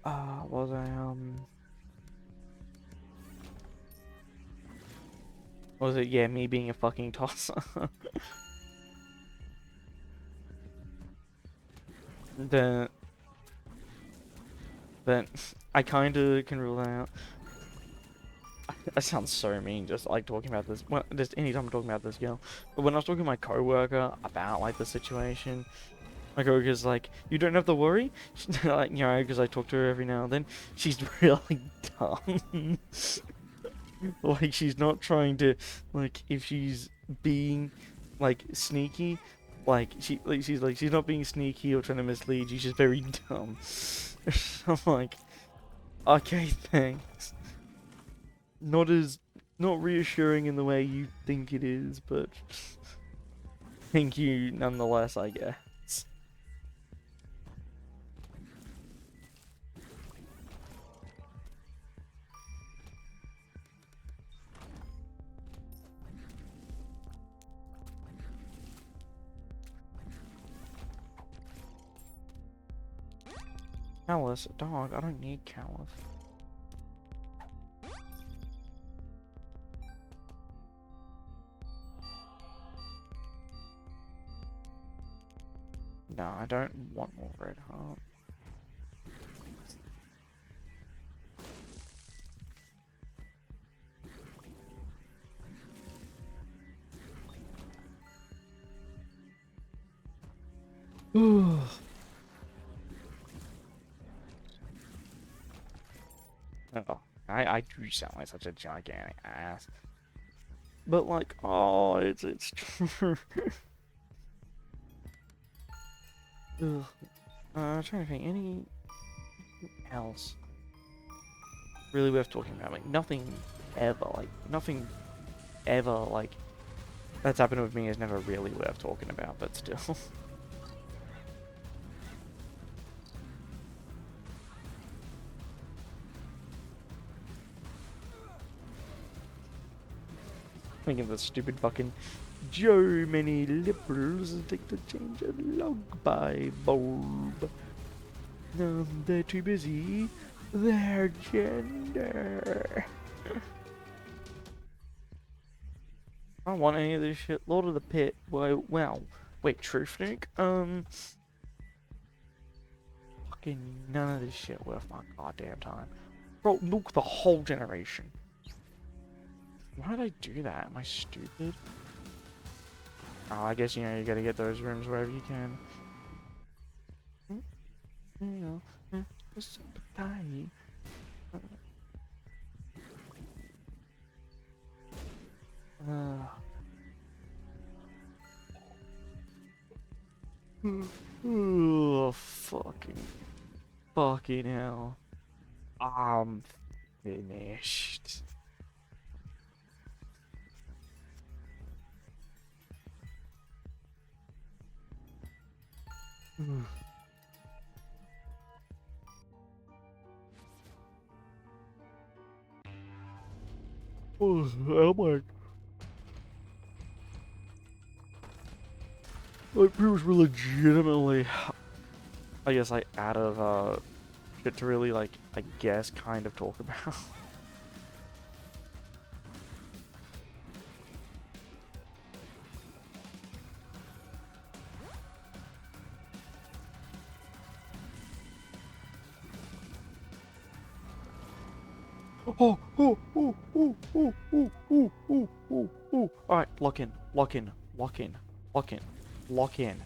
was was it, yeah, me being a fucking tosser? the, but I kinda can rule that out. That sounds so mean, just like talking about this, well, just anytime I'm talking about this girl. But when I was talking to my coworker about like the situation, my coworker's like, "You don't have to worry," like because I talk to her every now and then. She's really dumb. Like she's not trying to, like if she's being like sneaky, she's not being sneaky or trying to mislead you. She's very dumb. I'm like, okay, thanks. Not reassuring in the way you think it is, but thank you nonetheless, I guess. Callus, dog, I don't need Callus. No, I don't want more red heart. Ooh. Oh, I do sound like such a gigantic ass. But like, oh, it's true. Ugh. I'm trying to think any else really worth talking about. Like nothing ever like that's happened with me is never really worth talking about. But still, thinking the stupid fucking Germany liberals take to change a log by bulb. They're too busy. Their gender. I don't want any of this shit. Lord of the Pit. Well, wait, Truth Nuke? Fucking none of this shit worth my goddamn time. Bro, nuke the whole generation. Why did I do that? Am I stupid? Oh, I guess, you gotta get those rooms wherever you can. Oh, fucking hell. I'm finished. Oh my. It feels legitimately, I guess, like, out of, shit to really, like, I guess, kind of talk about. Oh, oh, oh, oh, oh, oh, oh, oh, oh, oh. Alright, lock in, lock in, lock in, lock in, lock in.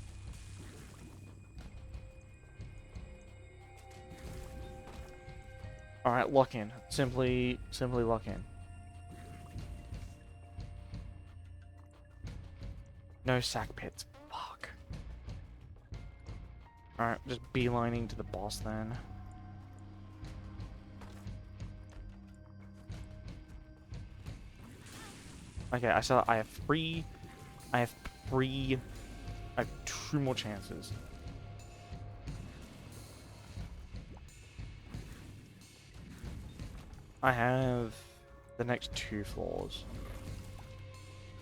Alright, lock in. Simply lock in. No sack pits. Fuck. Alright, just beelining to the boss then. Okay, I saw I have three. I have three. I have two more chances. I have the next two floors.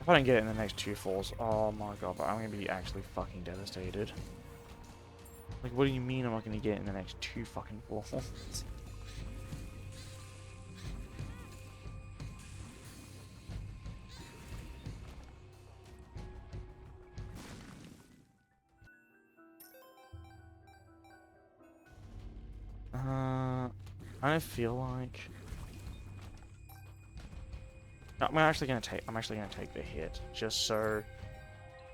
If I don't get it in the next two floors, oh my god, but I'm gonna be actually fucking devastated. Like, what do you mean I'm not gonna get it in the next two fucking floors? I don't feel like I'm actually gonna take the hit just so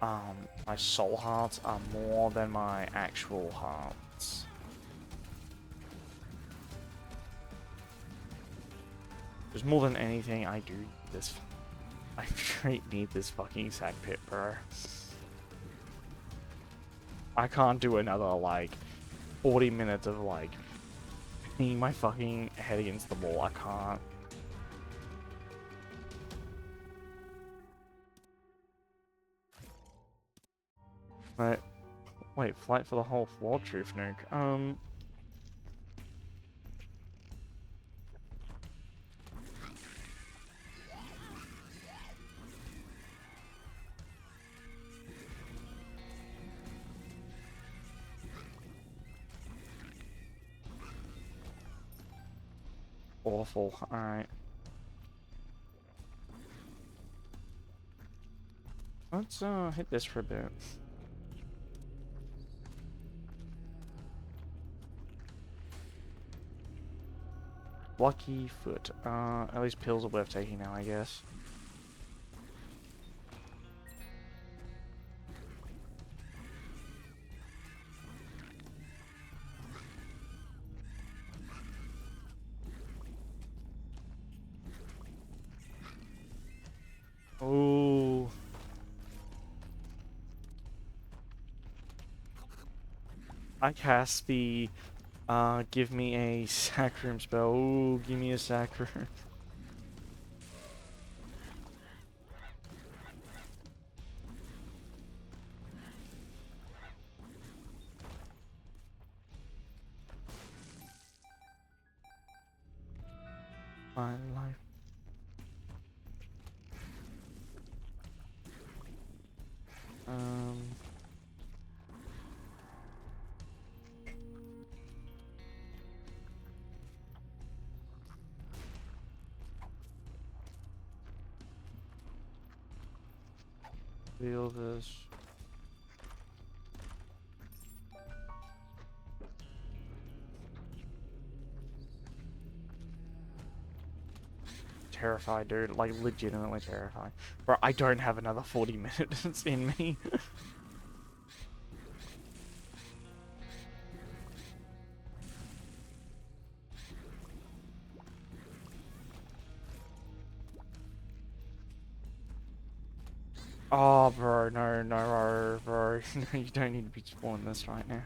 my soul hearts are more than my actual hearts. There's more than anything I do this. I straight need this fucking sack pit, bro. I can't do another like 40 minutes of like hitting my fucking head against the wall. I can't. But wait, flight for the whole floor, Truth Nuke. Awful. Alright. Let's hit this for a bit. Lucky foot. At least pills are worth taking now, I guess. Oh. I cast the give me a sacrum spell. Ooh, give me a sacrum. My life. Um. Feel this. Terrified, dude. Like, legitimately terrified. Bro, I don't have another 40 minutes in me. Oh, bro, no, no, bro. No, you don't need to be spawning this right now.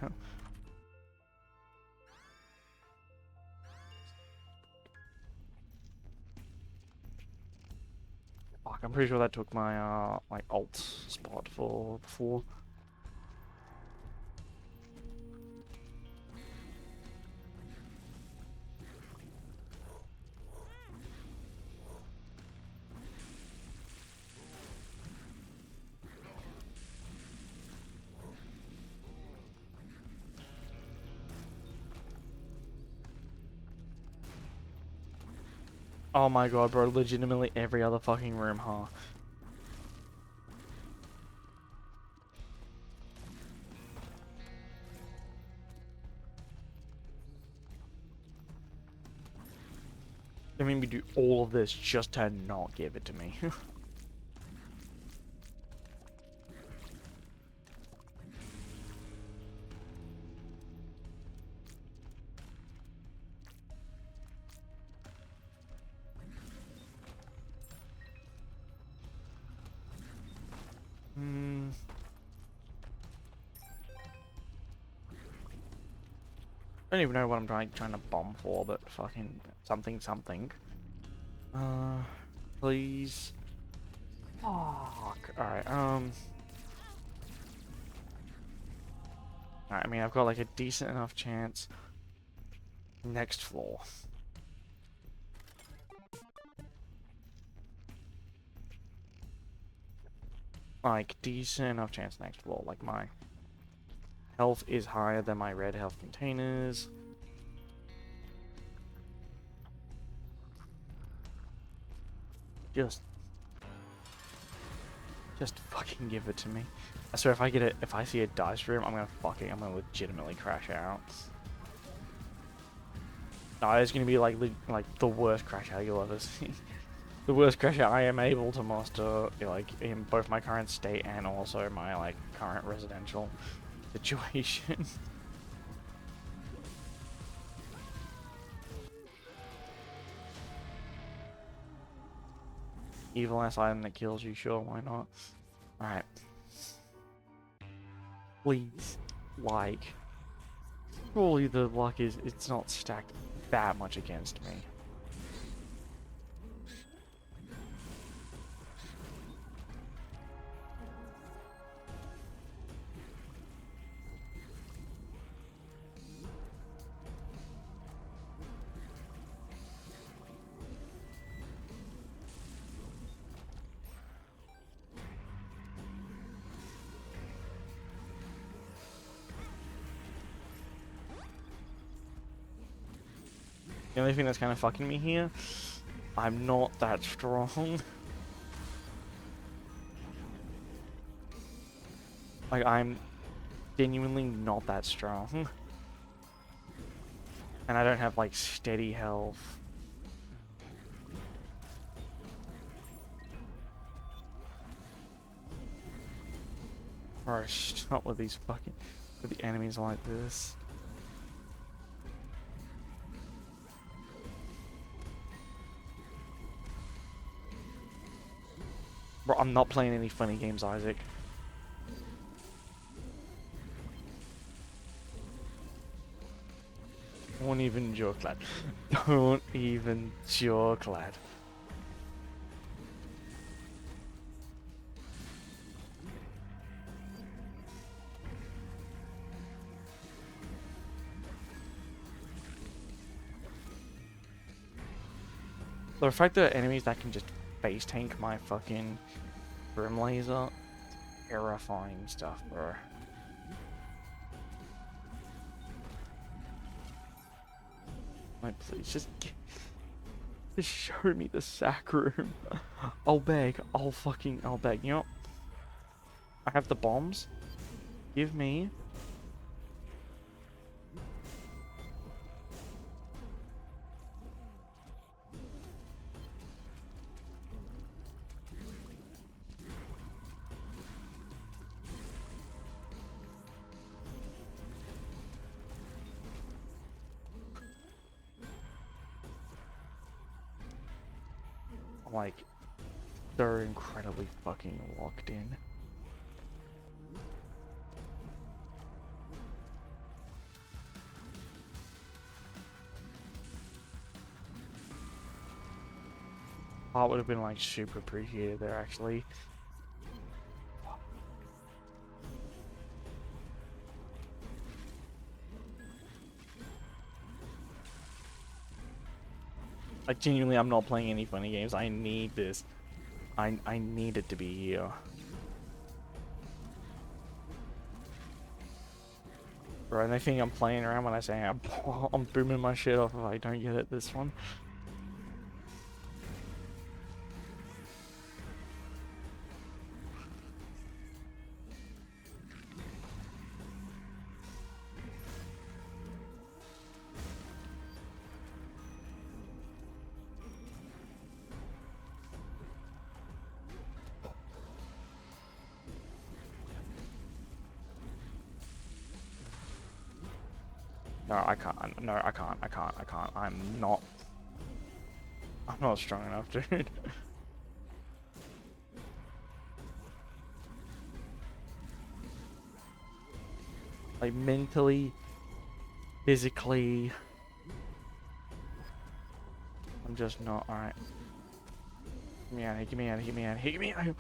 Fuck, I'm pretty sure that took my, my alt spot for before. Oh my god, bro, legitimately every other fucking room, huh? I mean, we do all of this just to not give it to me. Hmm. I don't even know what I'm trying to bomb for, but fucking something something. Please. Fuck. Alright, Alright, I mean, I've got like a decent enough chance. Next floor. Like, decent enough chance next floor. Like, my health is higher than my red health containers. Just fucking give it to me. I swear, if I see a dice room, I'm gonna legitimately crash out. No, it's gonna be like the worst crash out you'll ever see. The worst crash out I am able to muster, like in both my current state and also my like current residential situation. Evil ass item that kills you, sure, why not? Alright. Please, like, surely the luck it's not stacked that much against me. The only thing that's kind of fucking me here, I'm not that strong. Like, I'm genuinely not that strong. And I don't have, like, steady health. Bro, stop with these fucking... with the enemies like this. Bro, I'm not playing any funny games, Isaac. Don't even joke, lad. Don't even joke, lad. The fact that enemies that can just face tank my fucking Grim Laser, terrifying stuff, bro. Like, please just show me the sack room. I'll beg. I'll beg. You know what? I have the bombs. Give me. Like, so incredibly fucking locked in. That would have been like super appreciated there actually. Like genuinely, I'm not playing any funny games. I need this. I need it to be here. Bro, and they think I'm playing around when I say I'm booming my shit off if I don't get it this one. No, I can't. No, I can't. I can't. I can't. I'm not strong enough, dude. Like mentally, physically, I'm just not. Alright. Get me out of here. Get me out of here. Get me out of here. Get me out of here.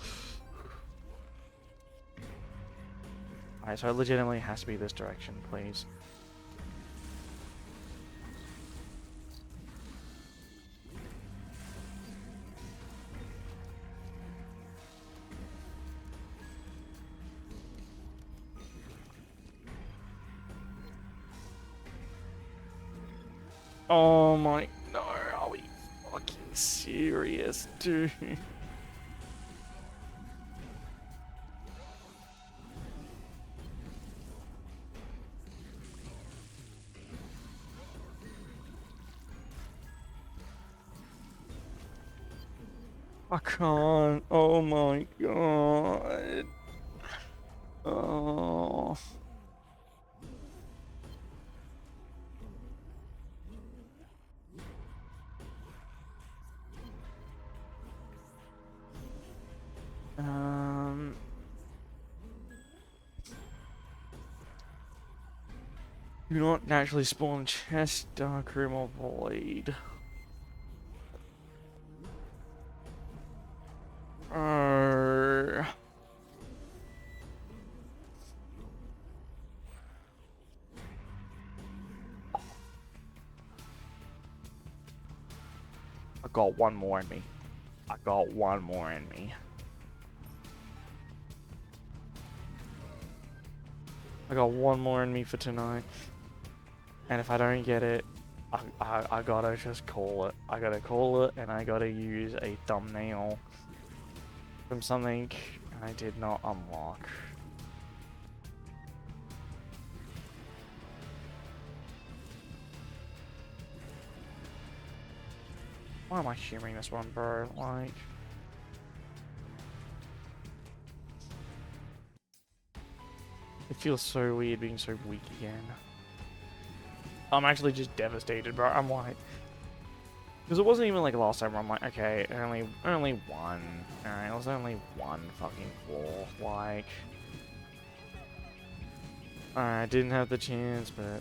Alright, so it legitimately has to be this direction, please. Oh my, no, are we fucking serious, dude? I can't, oh my god. Oh. Do not naturally spawn chest, dark room, or void. I got one more in me. I got one more in me. I got one more in me for tonight. And if I don't get it, I gotta just call it. I gotta call it, and I gotta use a thumbnail from something I did not unlock. Why am I humoring this one, bro? Like... It feels so weird being so weak again. I'm actually just devastated, bro. I'm like... Because it wasn't even like last time where I'm like, okay, only one. Alright, it was only one fucking floor. Like... I didn't have the chance, but...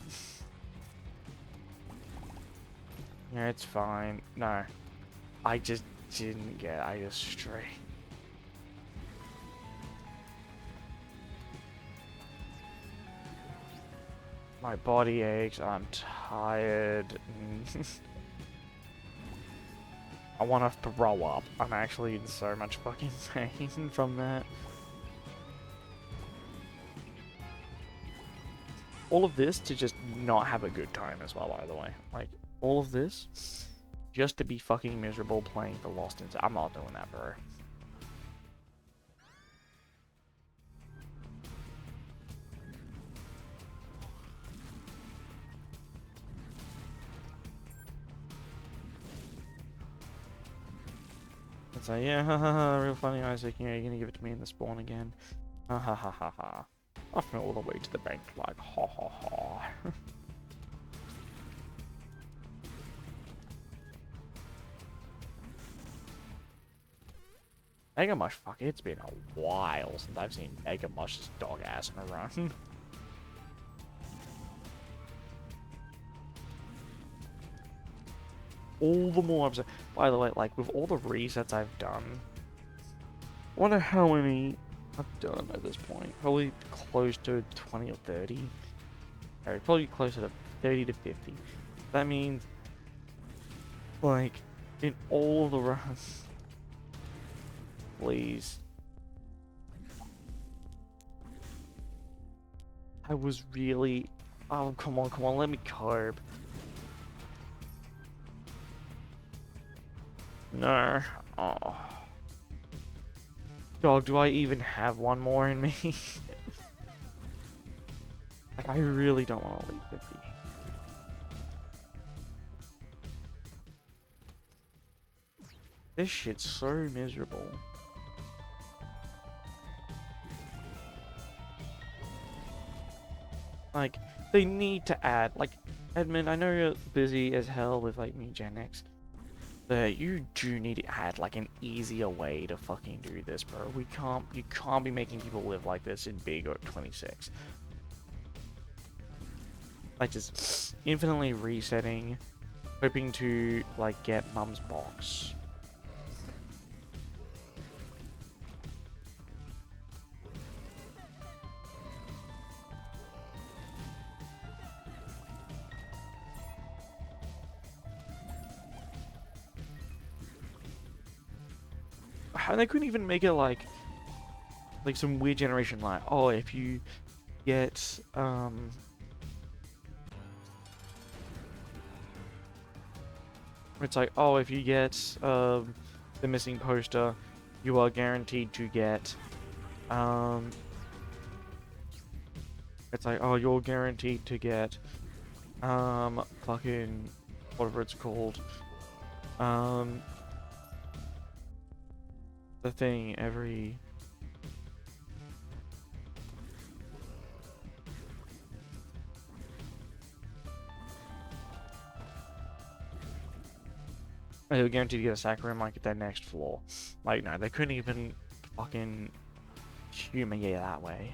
Yeah, it's fine. No. I just didn't get it. I just straight... My body aches, I'm tired. I want to throw up. I'm actually in so much fucking pain from that. All of this to just not have a good time as well, by the way. Like, all of this just to be fucking miserable playing for Lost in... I'm not doing that, bro. It's like, yeah, haha, real funny, Isaac. Yeah, you're gonna give it to me in the spawn again. Ha ha ha ha ha. I went all the way to the bank, like, ha ha ha. Mega Mush, fuck, it's been a while since I've seen Mega Mush's dog ass in a run. All the more upset. By the way, like, with all the resets I've done, I wonder how many I've done at this point. Probably close to 20 or 30. Or probably closer to 30 to 50. That means, like, in all the runs, please. I was really... Oh, come on, let me cope. No. Oh. Dog, do I even have one more in me? Like, I really don't want to leave 50. This shit's so miserable. Like, they need to add, like, Edmund, I know you're busy as hell with, like, me Gen X, but you do need to add, like, an easier way to fucking do this, bro. You can't be making people live like this in Big or 26. Like, just infinitely resetting, hoping to, like, get Mum's box. And they couldn't even make it like some weird generation, like, oh, if you get it's like, oh, if you get the missing poster, you are guaranteed to get it's like, oh, you're guaranteed to get fucking whatever it's called, the thing every... They were guaranteed to get a sack room like at their next floor. Like, no, they couldn't even fucking humiliate that way.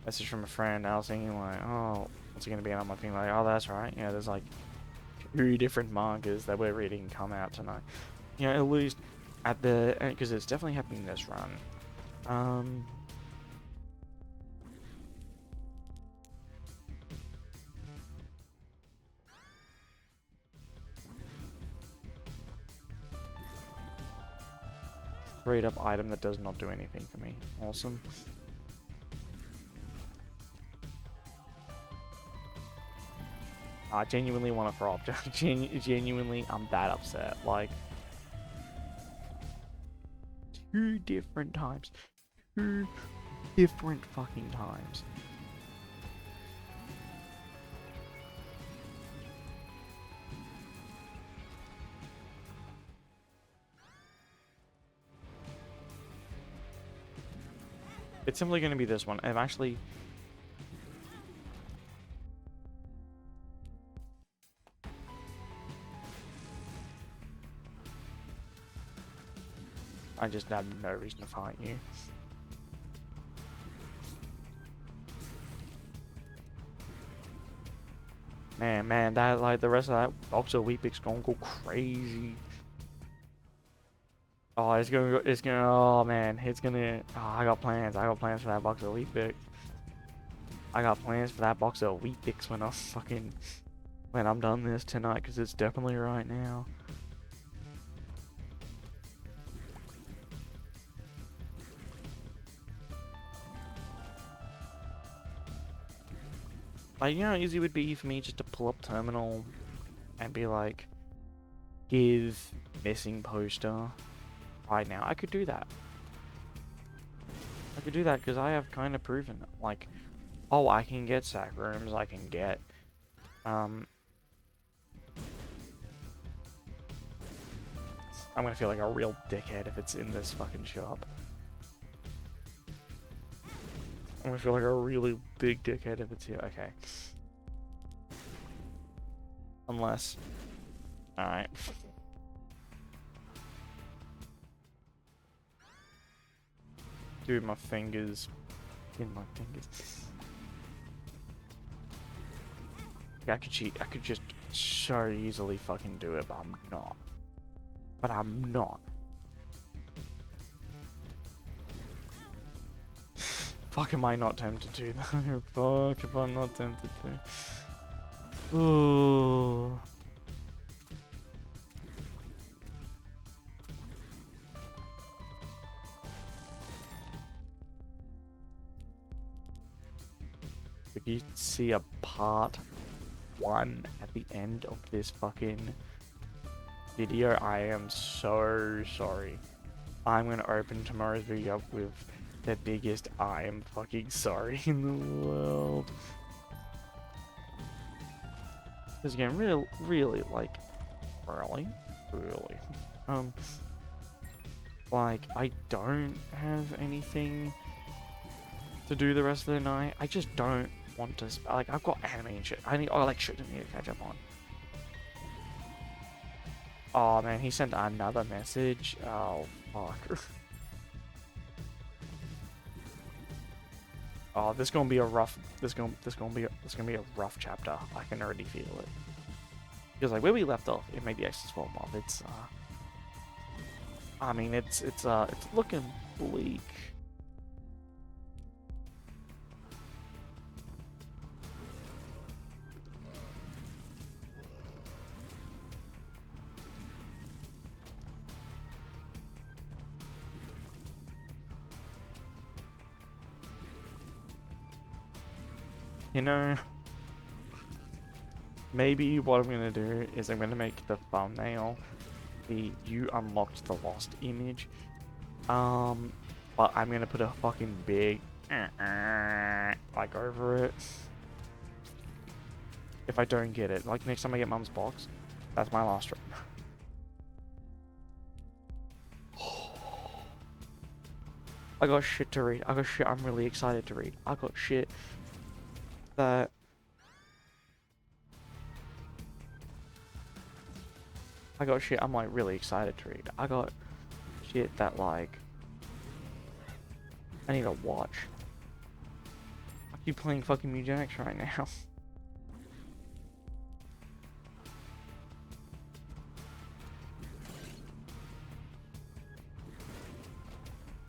Message from a friend, I was thinking like, oh, what's it gonna be? And I'm thinking like, oh, that's right. Yeah, there's like 2 different mangas that we're reading come out tonight. You know, at least at the, because it's definitely happening this run. Straight up item that does not do anything for me. Awesome. I genuinely want to throw up. Genuinely, I'm that upset. Like, 2 different times. 2 different fucking times. It's simply going to be this one. I'm actually... I just have no reason to fight you. Man, that, like, the rest of that box of Weepix gonna go crazy. Oh, oh man, it's gonna, oh, I got plans for that box of Weepix. I got plans for that box of Weepix when I'm done this tonight, because it's definitely right now. Like, you know how easy it would be for me just to pull up Terminal and be like, give missing poster right now. I could do that. I could do that because I have kind of proven it. Like, oh, I can get sack rooms, I can get, I'm gonna feel like a real dickhead if it's in this fucking shop. I'm gonna feel like a really big dickhead if it's here. Okay. Unless... Alright. Dude, my fingers. In my fingers. I could cheat. I could just so easily fucking do it, but I'm not. But I'm not. Fuck, am I not tempted to? Fuck if I'm not tempted to. Ooh. If you see a part 1 at the end of this fucking video, I am so sorry. I'm gonna open tomorrow's video up with the biggest I am fucking sorry in the world. This game really like really. Like I don't have anything to do the rest of the night. I just don't want to. Like I've got anime and shit. I like shit I need to catch up on. Oh man, he sent another message. Oh fuck. Oh, this gonna be a rough. This gonna be a rough chapter. I can already feel it. Because like where we left off, it made the X12 mob. It's I mean it's looking bleak. You know, maybe what I'm gonna do is I'm gonna make the thumbnail the "you unlocked the lost" image. But I'm gonna put a fucking big like over it. If I don't get it, like next time I get Mum's box, that's my last run. I got shit to read. I got shit I'm really excited to read. I got shit that I'm like really excited to read. I got shit that like I need to watch. I keep playing fucking Mujix right now.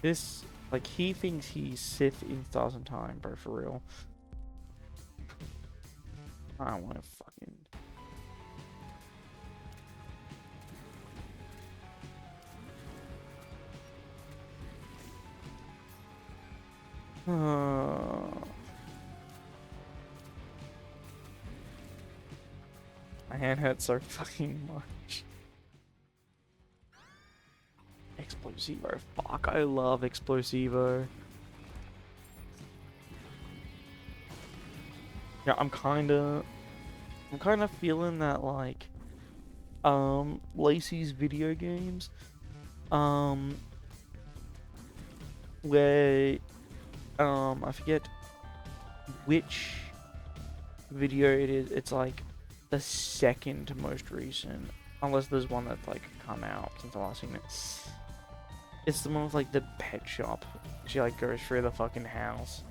This, like, he thinks he's Sith in Stars in Time, bro, for real. I don't want to fucking... My hand hurts so fucking much. Explosivo, fuck, I love Explosivo. Yeah, I'm kinda feeling that, like, Lacey's video games, where, I forget which video it is, it's like the second most recent, unless there's one that's like come out since the last seen it. It's the one with like the pet shop. She like goes through the fucking house.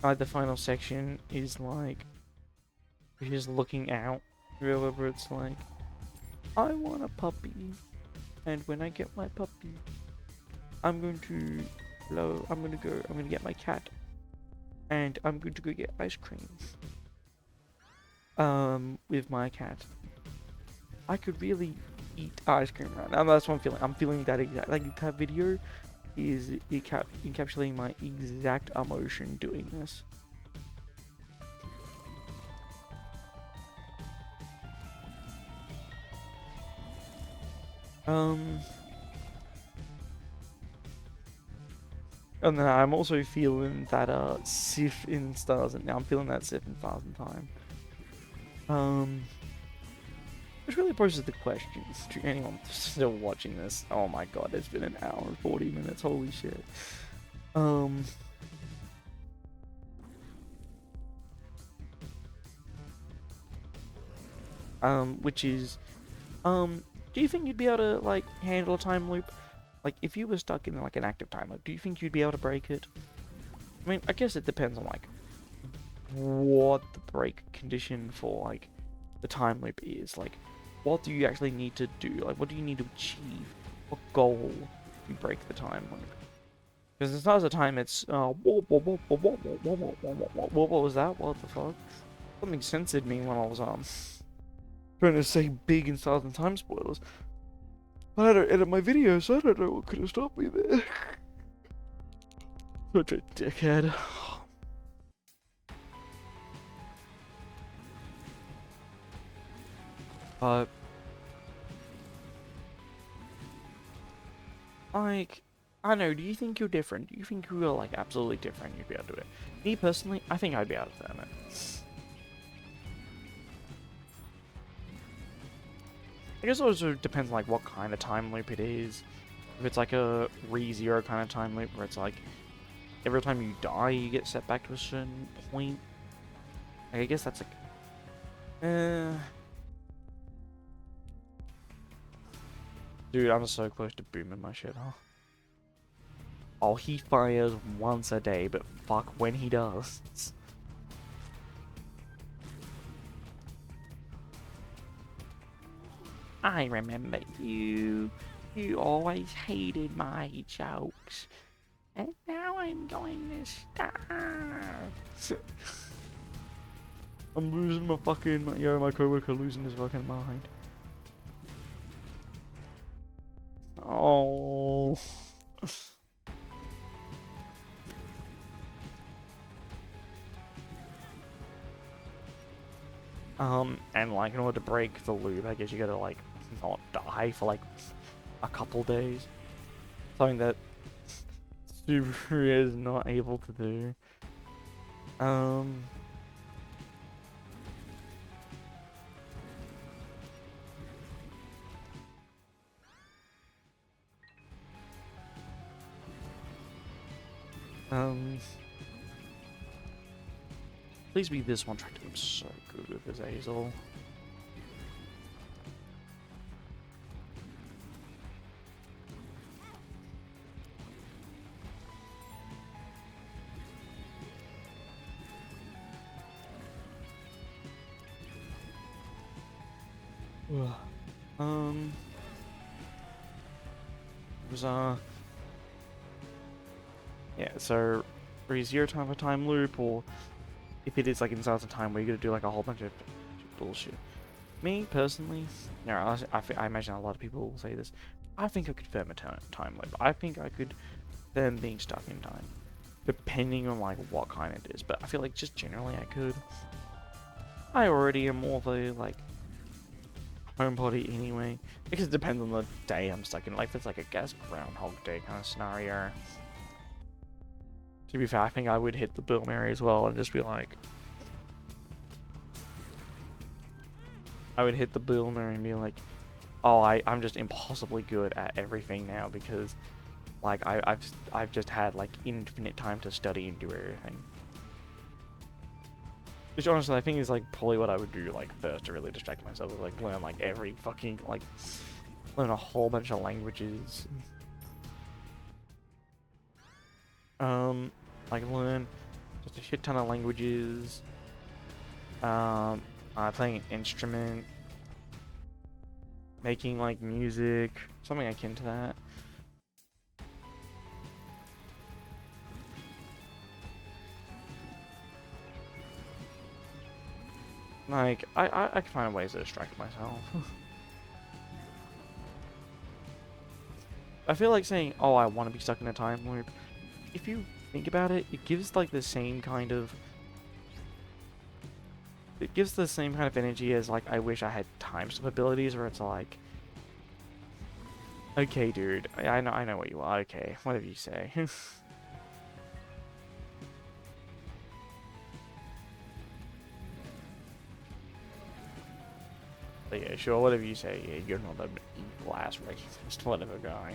Like the final section is like she's looking out, where it's like, I want a puppy, and when I get my puppy, I'm gonna get my cat, and I'm going to go get ice cream. With my cat. I could really eat ice cream right now. That's what I'm feeling. I'm feeling that exact, like that video is encapsulating my exact emotion doing this. And then I'm also feeling that Sif in Stars, and now I'm feeling that Sif in Stars in Time. Which really poses the questions to anyone still watching this. Oh my god, it's been an hour and 40 minutes, holy shit. Which is, do you think you'd be able to, like, handle a time loop? Like, if you were stuck in, like, an active time loop, do you think you'd be able to break it? I mean, I guess it depends on, like, what the break condition for, like, the time loop is. Like, what do you actually need to do? Like, what do you need to achieve? What goal do you break the time loop? Because it's not as a time, it's, what was that? What the fuck? Something censored me when I was, trying to say big and silent time spoilers. I had to edit my video, so I don't know what could have stopped me there. Such a dickhead. But, like, I don't know, do you think you're different? Do you think you are, like, absolutely different you'd be able to do it? Me, personally, I think I'd be able to do it. I guess it also depends on, like, what kind of time loop it is. If it's, like, a re-zero kind of time loop where it's, like, every time you die, you get set back to a certain point. Like, I guess that's, like... Dude, I'm so close to booming my shit, huh? Oh, he fires once a day, but fuck when he does. I remember you. You always hated my jokes. And now I'm going to start. I'm losing my fucking... my coworker losing his fucking mind. Oh... and like in order to break the loop, I guess you gotta like not die for like a couple days. Something that Subaru is not able to do. Um, please be this one track. I'm so good with this Azel. It was yeah, so re-zero time for time loop, or if it is like inside of time where you gotta do like a whole bunch of bullshit. Me personally, I imagine a lot of people will say this. I think I could firm a time loop. I think I could firm being stuck in time, depending on like what kind it is. But I feel like just generally I could. I already am more of a like homebody anyway, because it depends on the day I'm stuck in. Like if it's like a gas Groundhog Day kind of scenario. To be fair, I think I would hit the Bill Mary as well and just be like, I would hit the Bill Mary and be like, oh, I'm just impossibly good at everything now because, like, I've just had like infinite time to study and do everything. Which honestly, I think is like probably what I would do like first to really distract myself, is like learn like every fucking like learn a whole bunch of languages. Like learn just a shit ton of languages. Playing an instrument, making like music, something akin to that. Like, I can find ways to distract myself. I feel like saying, oh, I want to be stuck in a time loop. If you think about it, it gives like the same kind of... It gives the same kind of energy as like, I wish I had time stop abilities, where it's like... Okay, dude, I know what you are, okay, whatever you say. But yeah, sure, whatever you say, yeah, you're not an evil ass racist, whatever guy.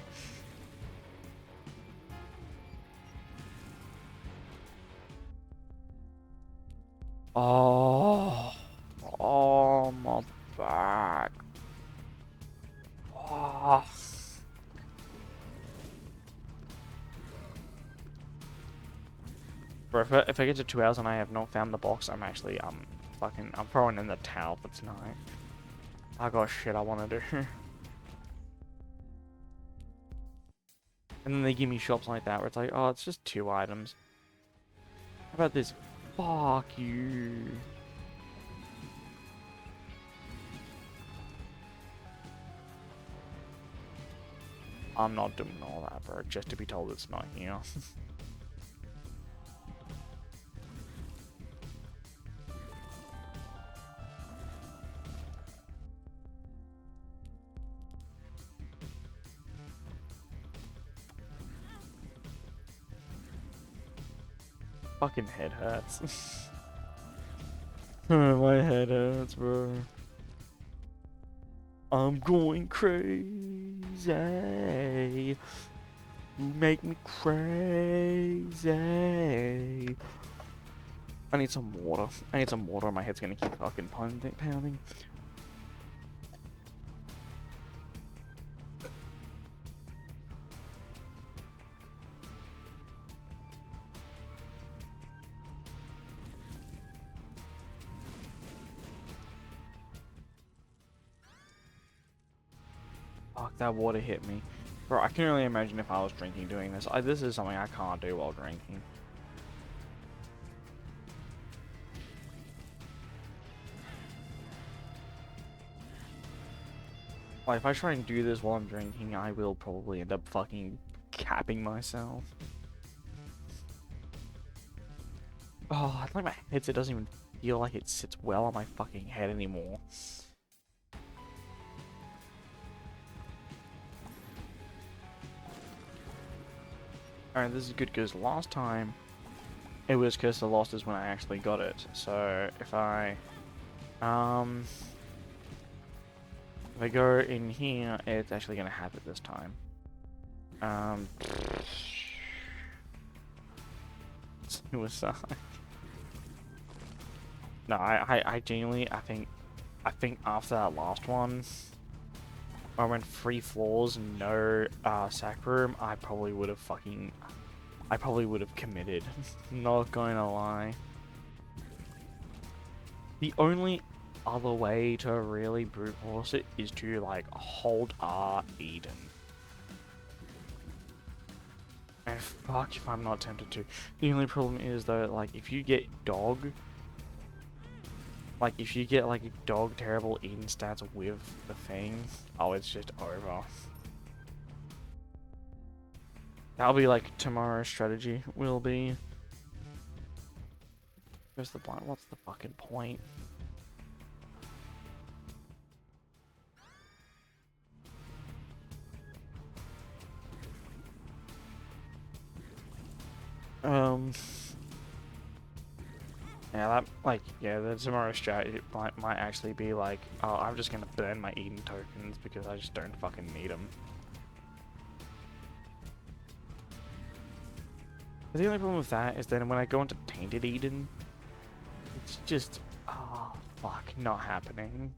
Oh, oh my back. Oh. if I get to 2 hours and I have not found the box, I'm actually I'm throwing in the towel for tonight. I got shit I want to do. And then they give me shops like that where it's like, oh, it's just 2 items. How about this? Fuck you. I'm not doing all that, bro, just to be told it's not here. Fucking head hurts. My head hurts, bro. I'm going crazy. You make me crazy. I need some water. I need some water. My head's gonna keep fucking pounding. Fuck, that water hit me. Bro, I can only imagine if I was drinking doing this. This is something I can't do while drinking. Like, if I try and do this while I'm drinking, I will probably end up fucking capping myself. Oh, I think my headset doesn't even feel like it sits well on my fucking head anymore. Alright, this is good because last time it was Curse of the Lost is when I actually got it. So if I go in here, it's actually gonna have it this time. Suicide. No, I genuinely I think after that last one, I went 3 floors and no sack room, I probably would have committed. Not gonna lie. The only other way to really brute force it is to like hold R Eden. And fuck if I'm not tempted to. The only problem is though, like if you get dog, like if you get like dog terrible Eden stats with the thing, oh, it's just over. That'll be like tomorrow's strategy will be. Where's the blind? What's the fucking point? Yeah, that, like, yeah, the tomorrow strategy might actually be like, oh, I'm just gonna burn my Eden tokens because I just don't fucking need them. But the only problem with that is then when I go into Tainted Eden, it's just, oh, fuck, not happening.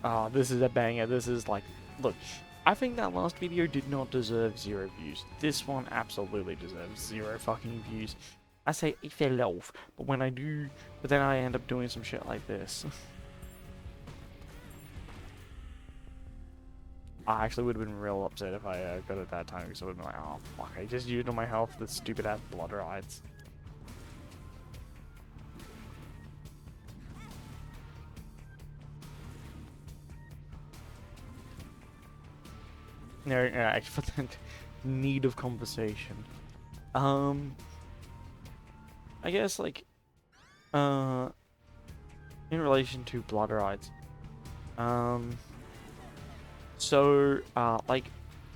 Oh, this is a banger. This is like, look, I think that last video did not deserve 0 views. This one absolutely deserves 0 fucking views. I say it fell off, but when I do, but then I end up doing some shit like this. I actually would have been real upset if I got it that time, because I would have been like, oh fuck, I just used all my health for the stupid ass blood rides. No, actually, for the need of conversation. I guess, like, in relation to blood rides, so, like,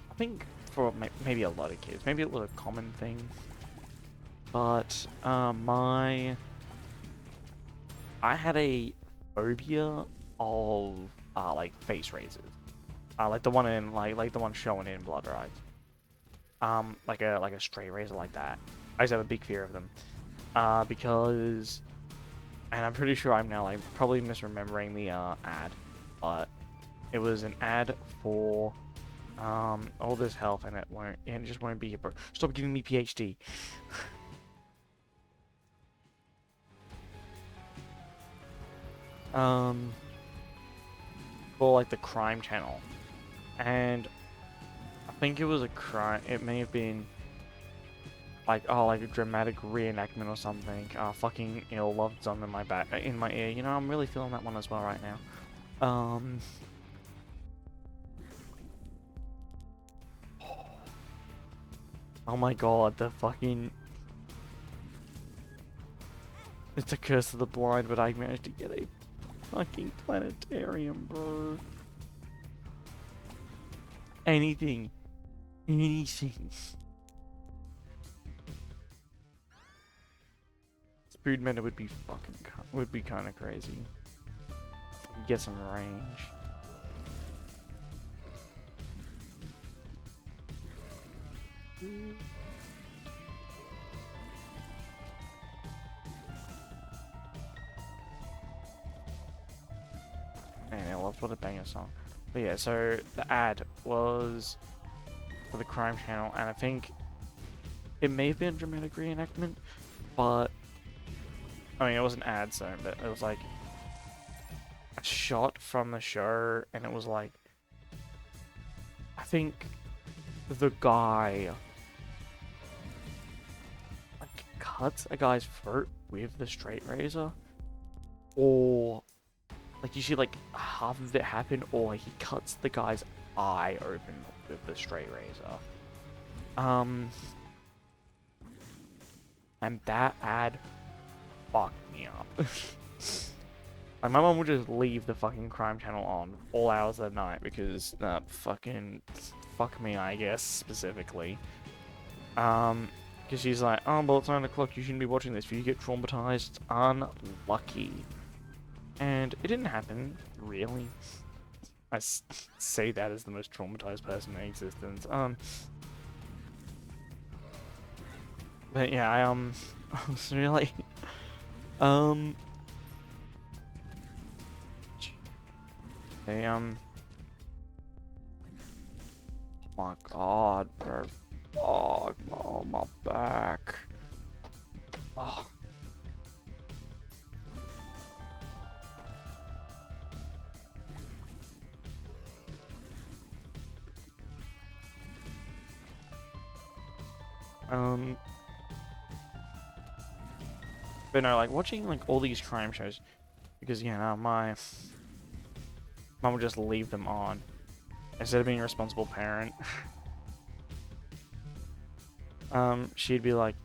I think for maybe a lot of kids, maybe it was a common thing, but, I had a phobia of, like, face razors. Like the one in like the one shown in Blood Rides. Like a stray razor like that. I just have a big fear of them. Because, and I'm pretty sure I'm now like probably misremembering the ad, but it was an ad for All this health and it just won't be here, bro. Stop giving me PhD. For like the crime channel, and I think it was a crime. It may have been like, oh, like a dramatic reenactment or something. Fucking ill loved some in my in my ear. You know, I'm really feeling that one as well right now. Oh my god, the fucking. It's a curse of the blind, but I managed to get a fucking planetarium, bro. Anything. Anything. Spoon Mender would be kind of crazy. Get some range. Man, I loved what a banger song. But yeah, so the ad was for the crime channel, and I think it may have been a dramatic reenactment, but I mean, it was an ad, so but it was like a shot from the show, and it was like, I think the guy like cuts a guy's throat with the straight razor, or like you see like half of it happen, or like he cuts the guy's eye open with the straight razor. And that ad fucked me up. Like, my mom would just leave the fucking crime channel on all hours of the night because fucking fuck me, I guess, specifically. Because she's like, oh, well, it's 9 o'clock, you shouldn't be watching this. If you get traumatized, unlucky. And it didn't happen, really. I say that as the most traumatized person in existence. But yeah, I was really, they, oh my god, bro. Oh, my back. Oh. But no, like, watching, like, all these crime shows, because, you know, my mom would just leave them on, instead of being a responsible parent. She'd be like,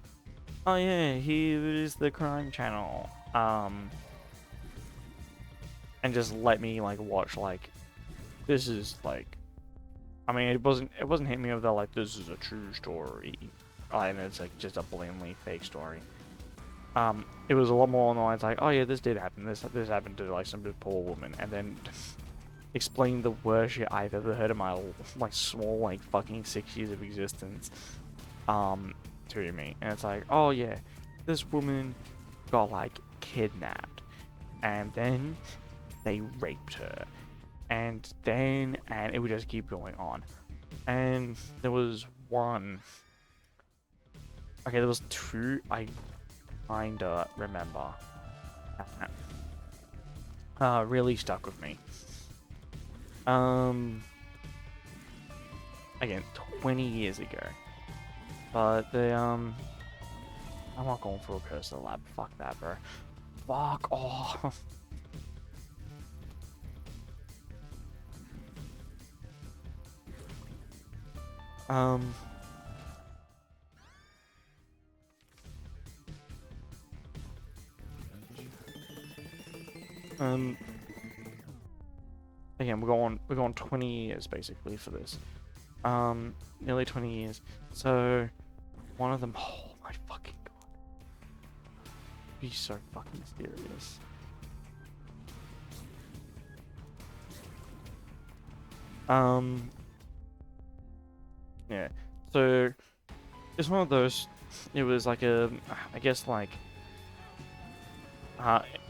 oh yeah, here is the crime channel, and just let me, like, watch, like, this is, like, I mean, it wasn't hitting me with that, like, this is a true story, and it's, like, just a blatantly fake story. It was a lot more on the lines like, oh yeah, this did happen, this happened to, like, some poor woman, and then explain the worst shit I've ever heard in my, like, small, like, fucking 6 years of existence, to me. And it's like, oh yeah, this woman got, like, kidnapped, and then they raped her, and it would just keep going on. And there was there was two I kinda remember really stuck with me. Again, 20 years ago. But I'm not going for a curse of the lab. Fuck that, bro. Fuck off. Again, we're going 20 years basically for this. Nearly 20 years. So, one of them, oh my fucking god. Be so fucking serious. Yeah. So, it's one of those, it was like I guess like,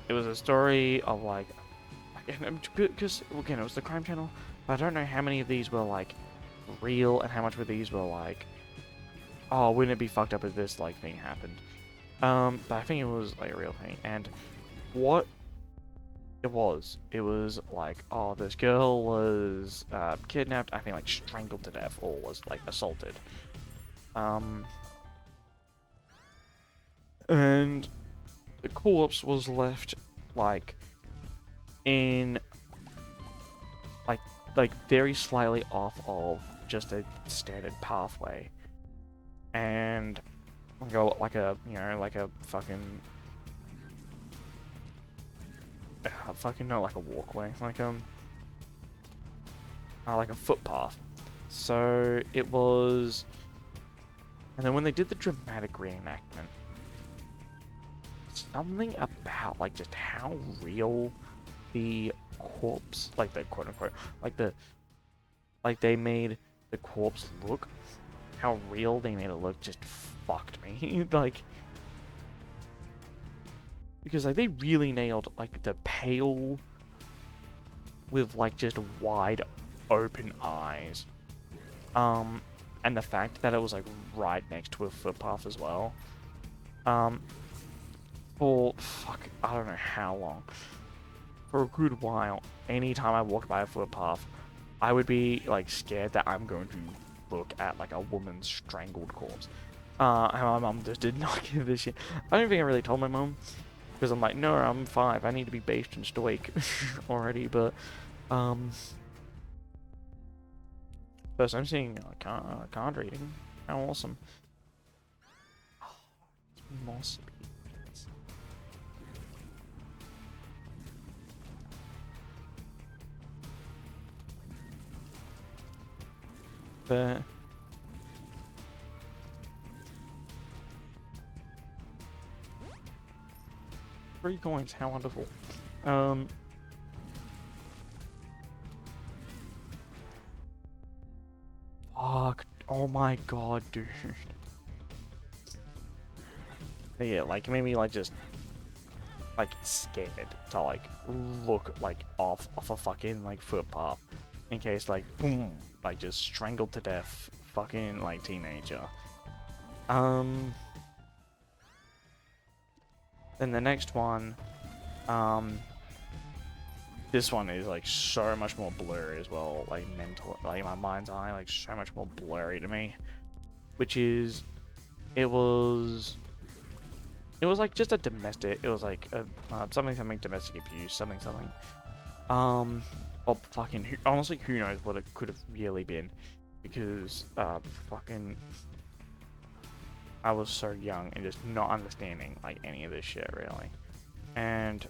it was a story of like, because again, it was the crime channel, but I don't know how many of these were like real and how much of these were like, oh, wouldn't it be fucked up if this like thing happened? But I think it was like a real thing. And what it was like, oh, this girl was kidnapped, I think like strangled to death or was like assaulted. And the corpse was left like in like very slightly off of just a standard pathway, and go like a like a fucking no, like a walkway, like a footpath. So it was, and then when they did the dramatic reenactment, something about like just how real the corpse, like the quote unquote, like they made the corpse look, how real they made it look, just fucked me. Like, because like they really nailed like the pale with like just wide open eyes, and the fact that it was like right next to a footpath as well, for fuck, I don't know how long, for a good while, anytime I walked by a footpath, I would be like scared that I'm going to look at like a woman's strangled corpse. And my mum just did not give a shit. I don't think I really told my mum, because I'm like, no, I'm 5. I need to be based and stoic already. But first I'm seeing card reading. How awesome! More speed. But 3 coins, how wonderful. Fuck. Oh my god, dude. But yeah, like, it made me, like, just, like, scared to, like, look, like, off a fucking, like, footpath. In case, like, boom, like, just strangled to death fucking, like, teenager. Then the next one, this one is like so much more blurry as well, like mental, like my mind's eye, like so much more blurry to me. Which is, it was like just a domestic. It was like a something domestic abuse, something. Oh fucking, honestly, who knows what it could have really been, because fucking, I was so young and just not understanding like any of this shit really, and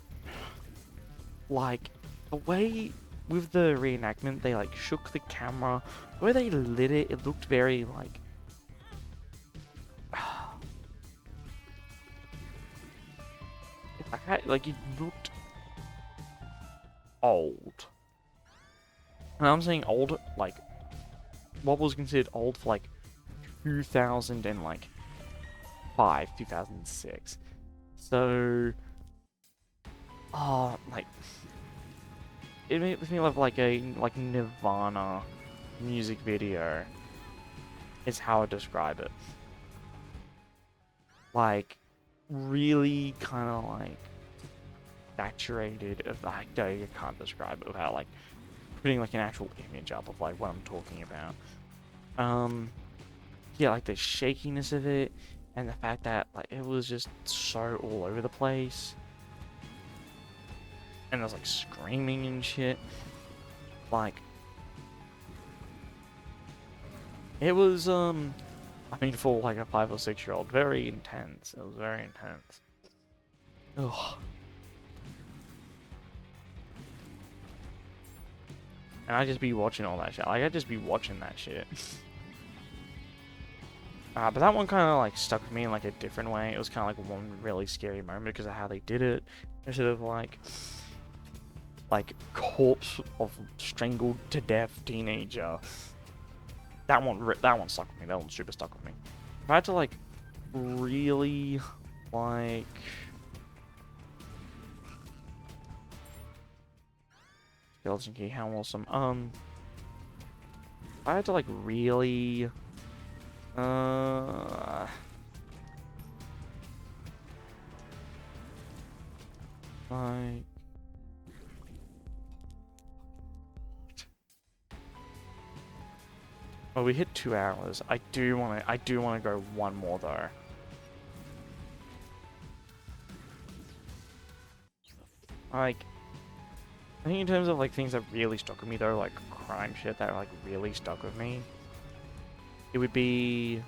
like the way with the reenactment they like shook the camera, the way they lit it, it looked very like like it looked old. And I'm saying old, like what was considered old for like 2005, 2006. So, like it makes me love like a Nirvana music video. Is how I describe it. Like really kind of like saturated. I can't describe it without like putting like an actual image up of like what I'm talking about. Yeah, like the shakiness of it, and the fact that like it was just so all over the place, and I was like screaming and shit. Like it was I mean, for like a 5 or 6-year-old, very intense. It was very intense. Ugh. And I'd just be watching all that shit. Like, I'd just be watching that shit. But that one kind of, like, stuck with me in, like, a different way. It was kind of, like, one really scary moment because of how they did it. Instead of, like, corpse of strangled to death teenager. That one stuck with me. That one super stuck with me. If I had to, like, really, like... Skeleton Key, how awesome. I had to like really, uh, like, well, we hit 2 hours. I do want to go one more though. Like, I think in terms of like things that really stuck with me though, like crime shit that like really stuck with me, it would be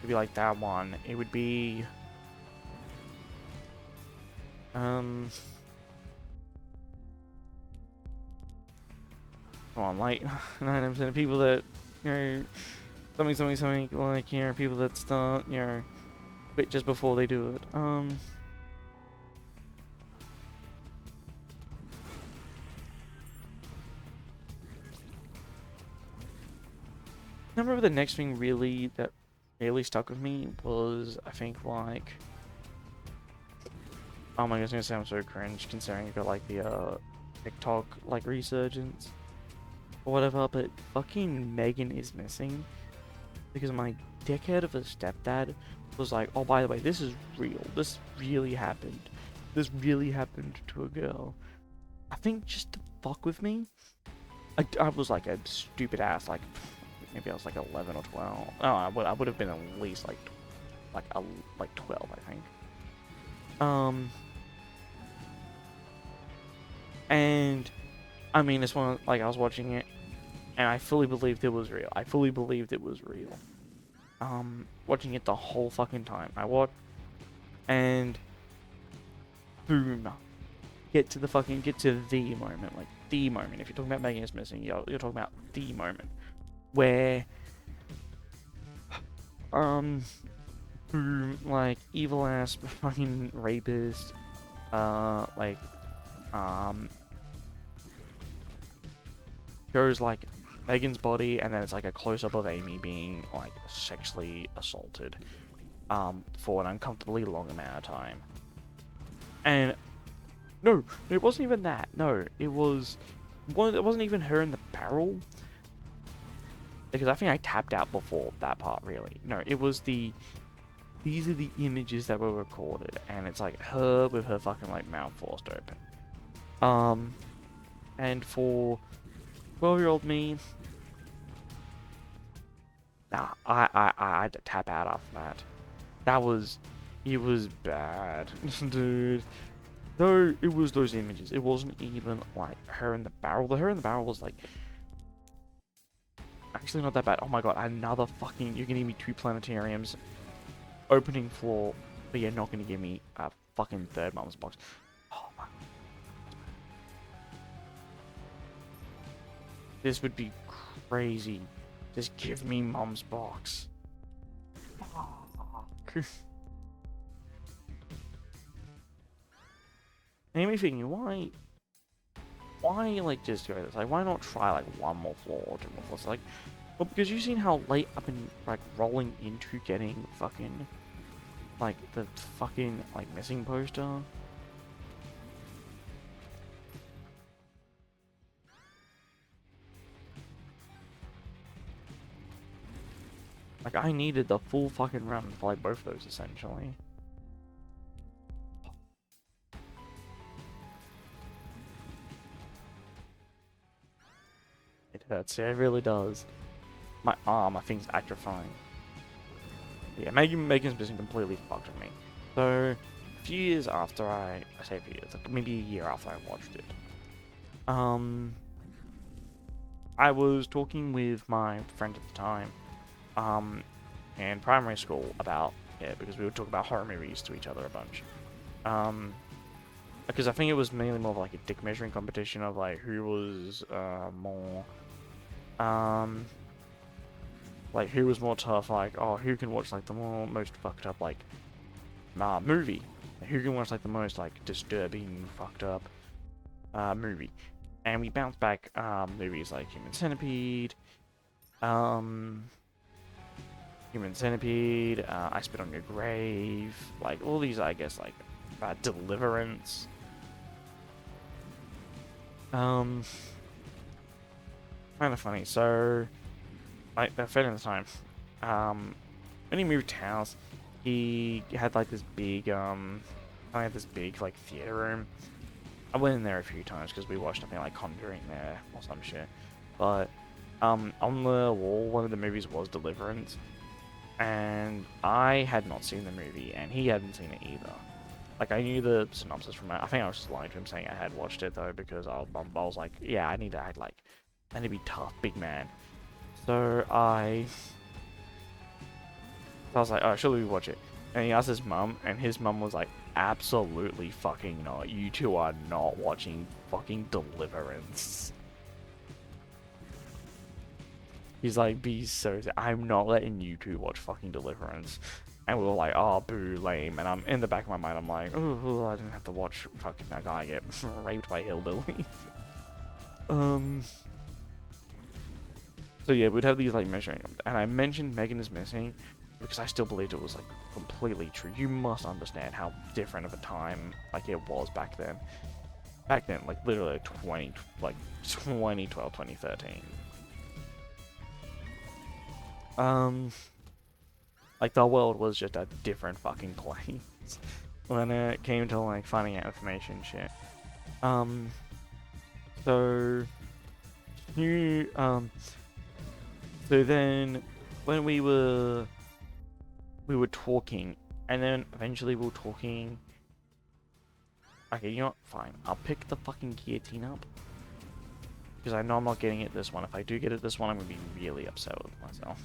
like that one. It would be come on, like 99% of people that, you know, something like, you know, people that start, you know, quit just before they do it. I remember the next thing that really stuck with me was, I think, like, oh my god, it's gonna sound so cringe considering I got like the TikTok like resurgence or whatever, but fucking Megan is missing because my dickhead of a stepdad was like, oh, by the way, this is real. This really happened. This really happened to a girl. I think just to fuck with me, I was like a stupid ass, like maybe I was like 11 or 12. Oh, I would have been at least like 12, I think. And I mean, it's one like I was watching it, and I fully believed it was real. I fully believed it was real. Watching it the whole fucking time. I watched, and boom, get to the moment, like the moment. If you're talking about Megan is missing, you're talking about the moment where, boom, like evil ass fucking rapist, like, shows like Megan's body, and then it's like a close up of Amy being like sexually assaulted, for an uncomfortably long amount of time. And no, it wasn't even that. No, it wasn't even her in the barrel. Because I think I tapped out before that part, really. No, it was these are the images that were recorded, and it's like her with her fucking like mouth forced open. And for 12-year-old me, nah, I had to tap out after that. It was bad, dude. No, it was those images. It wasn't even like her in the barrel. The her in the barrel was like actually not that bad. Oh my god, another fucking, you're gonna give me 2 planetariums, opening floor, but you're not gonna give me a fucking third mum's box. Oh my. This would be crazy. Just give me mum's box. Fuck. Made me thinking, why like just go this? Like, why not try like 1 more floor or 2 more floors? Like, well, because you've seen how late I've been like rolling into getting fucking like the fucking like missing poster. Like, I needed the full fucking run for like both of those essentially. It hurts. Yeah, it really does. My arm, I think, is atrophying. Yeah, Megan's missing completely fucked with me. So, a few years after I say a few years, like maybe a year after I watched it, I was talking with my friend at the time, in primary school about it, because we would talk about horror movies to each other a bunch. Because I think it was mainly more of like a dick measuring competition of like who was more, like who was more tough, like, oh, who can watch like the most fucked up like movie, who can watch like the most like disturbing fucked up movie. And we bounced back movies like Human Centipede, I Spit on Your Grave, like all these, I guess, like Deliverance. Kind of funny. So like a friend at the time, when he moved house, he had like this big I had this big like theater room. I went in there a few times because we watched something like Conjuring there or some shit. But on the wall, one of the movies was Deliverance, and I had not seen the movie, and he hadn't seen it either. Like I knew the synopsis from it. I think I was just lying to him saying I had watched it though because I was like, yeah, I need to act like, I need to be tough, big man. So I was like, oh, should we watch it? And he asked his mum, and his mum was like, absolutely fucking not. You two are not watching fucking Deliverance. He's like, be so. I'm not letting you two watch fucking Deliverance. And we were like, oh, boo, lame. And I'm in the back of my mind, I'm like, oh, I didn't have to watch fucking that guy get raped by hillbilly. um. So yeah, we'd have these like measuring, and I mentioned Megan is missing because I still believed it was like completely true. You must understand how different of a time like it was back then. Back then, like literally like 2012, 2013. Like the world was just a different fucking place when it came to like finding out information shit. So you so then when we were talking, and then eventually we were talking. Okay, you know what? Fine. I'll pick the fucking guillotine up. Because I know I'm not getting it this one. If I do get it this one, I'm going to be really upset with myself.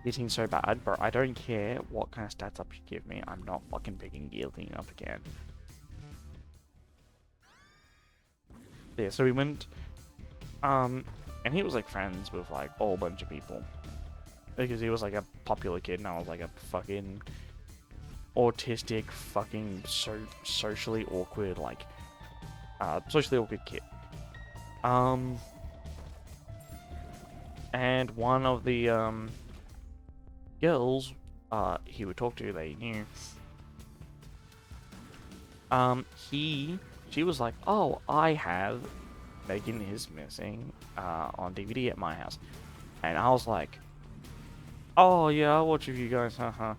Guillotine's so bad, bro. I don't care what kind of stats up you give me. I'm not fucking picking guillotine up again. Yeah, so we went, and he was like friends with like a whole bunch of people. Because he was like a popular kid and I was like a fucking autistic, fucking socially awkward, like, socially awkward kid. And one of the, girls, he would talk to, they knew, she was like, oh, I have Megan is Missing, on DVD at my house. And I was like, oh yeah, I'll watch it with you guys, haha.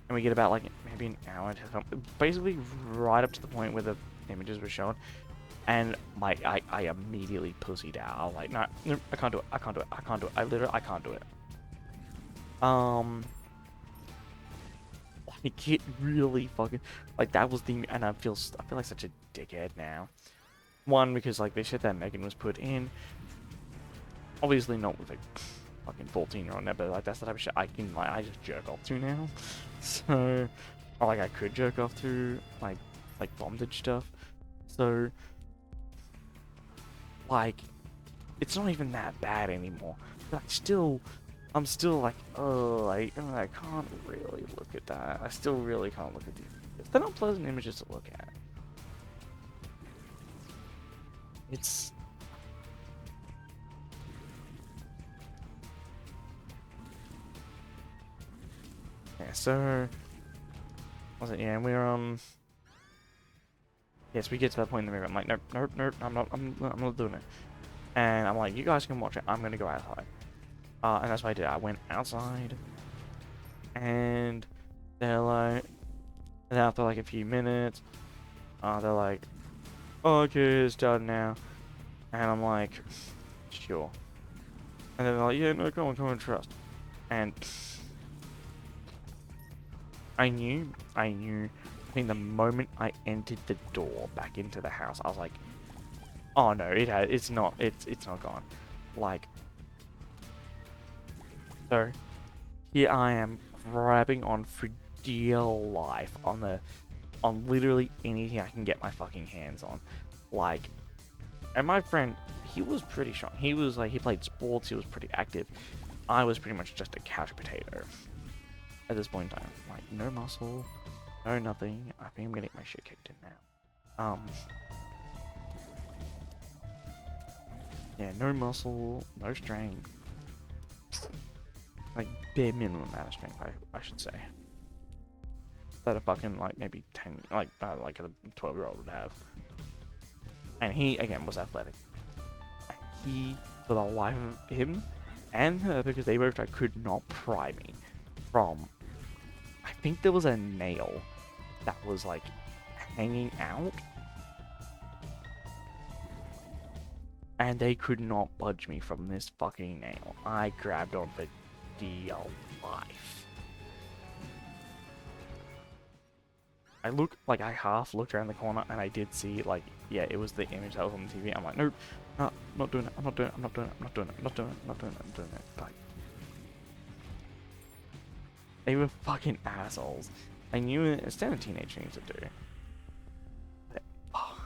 And we get about like maybe an hour to something, basically right up to the point where the images were shown. And I immediately pussied out. I was like, no, I can't do it. I can't do it. I can't do it. I can't do it. Like it really fucking, like that was the, and I feel like such a dickhead now. One, because like the shit that Megan was put in, obviously not with like fucking 14-year-old now, but like that's the type of shit I can, like, I just jerk off to now. So, or like I could jerk off to like bondage stuff. So, like, it's not even that bad anymore. But I'm still like, oh, I can't really look at that. I still really can't look at these. They're not pleasant images to look at. It's yeah. So was it? Yeah, and we're yes, we get to that point in the movie. I'm like, nope, nope, nope. I'm not doing it. And I'm like, you guys can watch it. I'm gonna go outside. And that's what I did. I went outside, and they're like, and after like a few minutes, they're like, oh, okay, it's done now. And I'm like, sure. And then they're like, yeah, no, come on, trust. And I knew. I mean, the moment I entered the door back into the house, I was like, oh no, it's not gone. Like, so here I am grabbing on for dear life on literally anything I can get my fucking hands on. Like, and my friend, he was pretty strong. He was like, he played sports, he was pretty active. I was pretty much just a couch potato at this point in time. Like, no muscle, no nothing. I think I'm getting my shit kicked in now. Yeah, no muscle, no strength. like bare minimum amount of strength, I should say. That a fucking like maybe 10, like a 12-year-old would have. And he again was athletic. He, for the life of him and her, because they both could not pry me from. I think there was a nail that was like hanging out, and they could not budge me from this fucking nail. I grabbed on for dear life. I half looked around the corner and I did see, like, yeah, it was the image that was on the TV. I'm like, nope, no, I'm not doing it, I'm not doing it, I'm not doing it, I'm not doing it, I'm not doing it, I'm not doing it, I'm doing it. Like, they were fucking assholes. I knew it, a standard teenager needs to do. But, oh.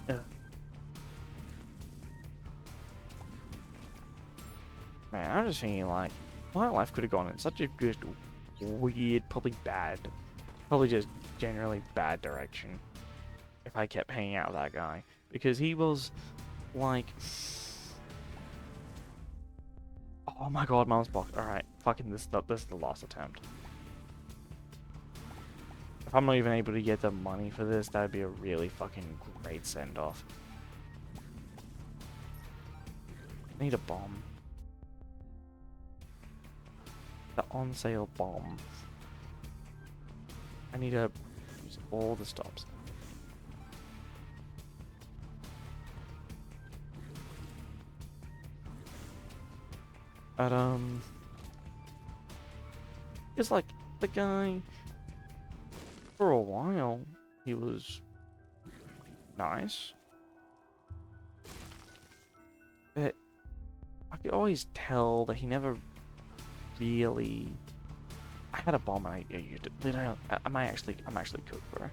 Yeah. Man, I'm just thinking, like, my life could have gone in such a just weird, probably just generally bad direction if I kept hanging out with that guy. Because he was, like... Oh my god, mom's box. Alright, fucking this is the last attempt. If I'm not even able to get the money for this, that would be a really fucking great send-off. I need a bomb. The on-sale bomb. I need to use all the stops. But, it's like, the guy, for a while, he was nice. But I could always tell that he never really... I had a bomb and I used it. Literally, I'm actually cooked, bro.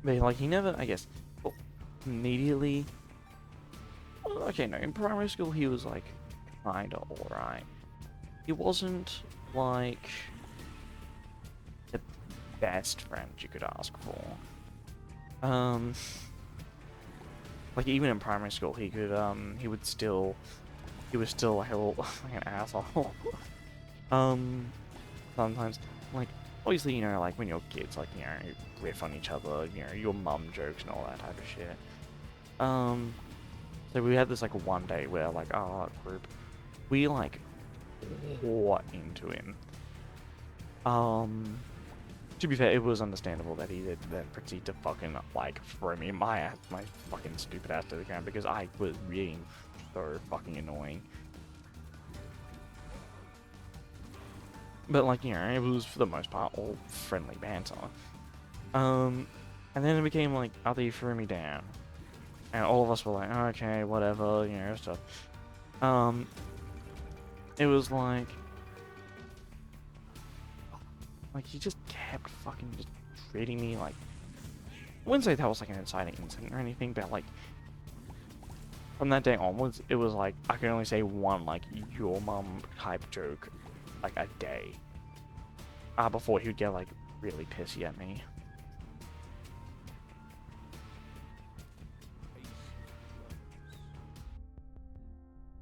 But, like, he never, I guess, well, immediately... Well, okay, no, in primary school he was, like, kinda alright. He wasn't, like, the best friend you could ask for. Like, even in primary school, he could, he was still like a little, like an asshole. Sometimes, like, obviously, you know, like, when you're kids, like, you know, you riff on each other, you know, your mum jokes and all that type of shit. So we had this, like, one day where, like, our group, we, like, tore into him. To be fair, it was understandable that he did then proceed to fucking, like, throw me my fucking stupid ass to the ground because I was being so fucking annoying. But, like, you know, it was, for the most part, all friendly banter. And then it became, like, after he threw me down, and all of us were like, okay, whatever, you know, stuff. It was like he just kept fucking just treating me like... I wouldn't say that was like an inciting incident or anything, but like, from that day onwards, it was like, I can only say one, like, your mum type joke, like, a day. Before he would get, like, really pissy at me.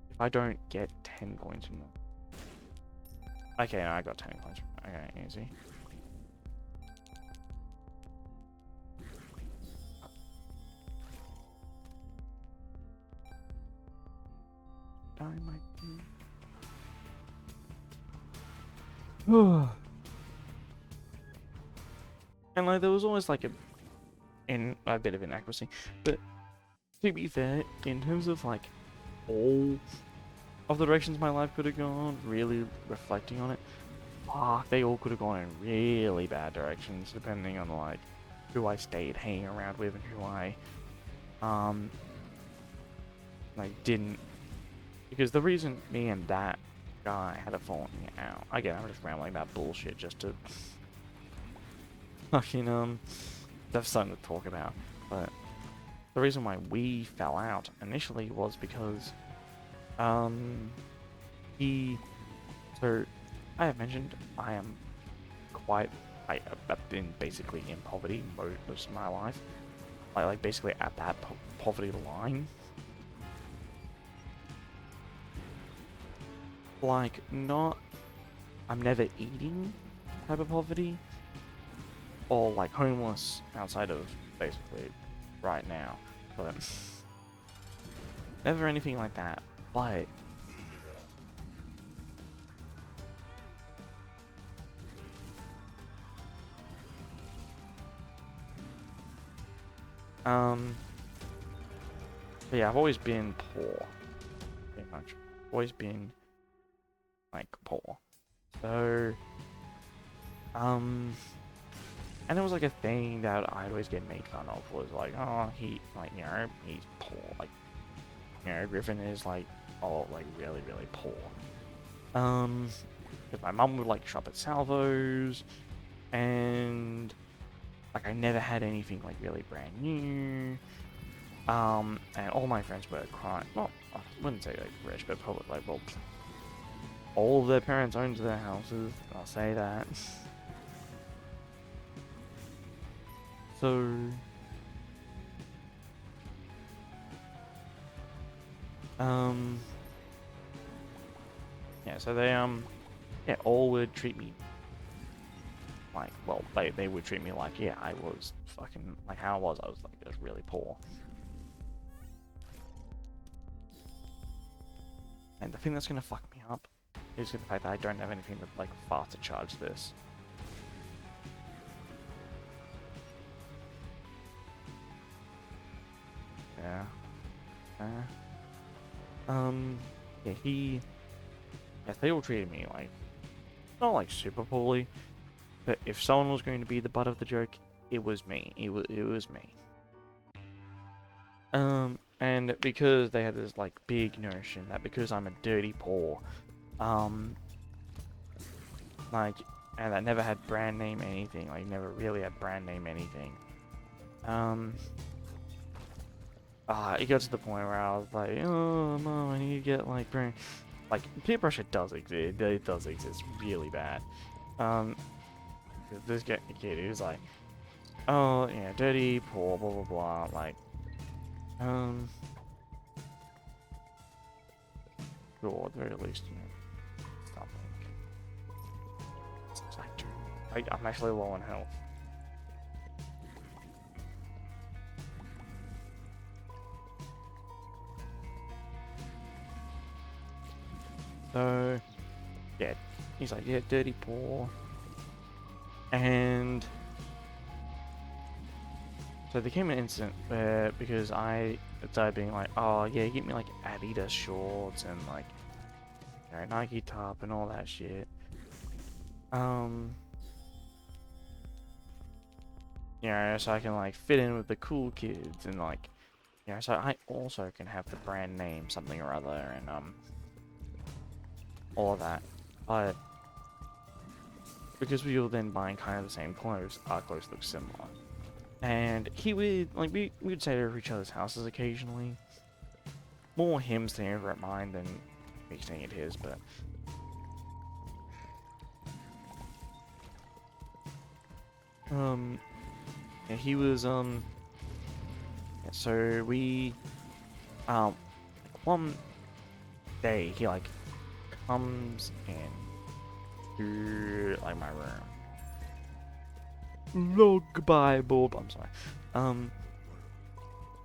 If I don't get 10 points from them. Okay, no, I got 10 points. Okay, easy. Dynamite. And like, there was always like a bit of inaccuracy, but to be fair, in terms of like all of the directions my life could have gone, really reflecting on it, they all could have gone in really bad directions, depending on like who I stayed hanging around with and who I like didn't. Because the reason me and that guy had a falling out, again, I'm just rambling about bullshit just to fucking have something to talk about. But the reason why we fell out initially was because so I have mentioned, I am quite, I've been basically in poverty most of my life. Like basically at that poverty line. Like, not, I'm never eating type of poverty, or like homeless outside of basically right now, but never anything like that. But um, but yeah, I've always been poor, pretty much. Always been like poor. So and it was like a thing that I'd always get made fun of, was like, oh, he, like, you know, he's poor, like, you know, Griffin is like, oh, like really really poor. Because my mum would like shop at Salvos, and like I never had anything like really brand new. And all my friends were crying. Well, I wouldn't say like rich, but probably like, well, all of their parents owned their houses. I'll say that. So, um, yeah. So they yeah, all would treat me like, well, they would treat me like, yeah, I was fucking like how I was. I was like just really poor. And the thing that's gonna fuck me up is the fact that I don't have anything that like far to charge this. Yeah. Yeah, yeah, they all treated me like, not like super poorly, but if someone was going to be the butt of the joke, it was me. It was me. And because they had this like big notion that because I'm a dirty poor, um, like, and I never had brand name anything, like never really had brand name anything. Um, it got to the point where I was like, oh, mom, I need to get like brand. Like peer pressure does exist. It does exist really bad. Um, this kid who's like, oh, yeah, dirty, poor, blah blah blah. Like, um, or at the very least, you know, something. It's like, dude, I'm actually low on health. So, yeah, he's like, yeah, dirty, poor, and so there came an incident where, because I started being like, oh yeah, get me like Adidas shorts and like, you know, Nike top and all that shit. You know, so I can like fit in with the cool kids and like, you know, so I also can have the brand name something or other and all of that. But because we were then buying kind of the same clothes, our clothes look similar. And he would like we would stay over each other's houses occasionally. More him staying over at mine than me staying at his, but yeah, he was yeah, so we um one day he like comes in to like my room. No, goodbye, Bob. I'm sorry.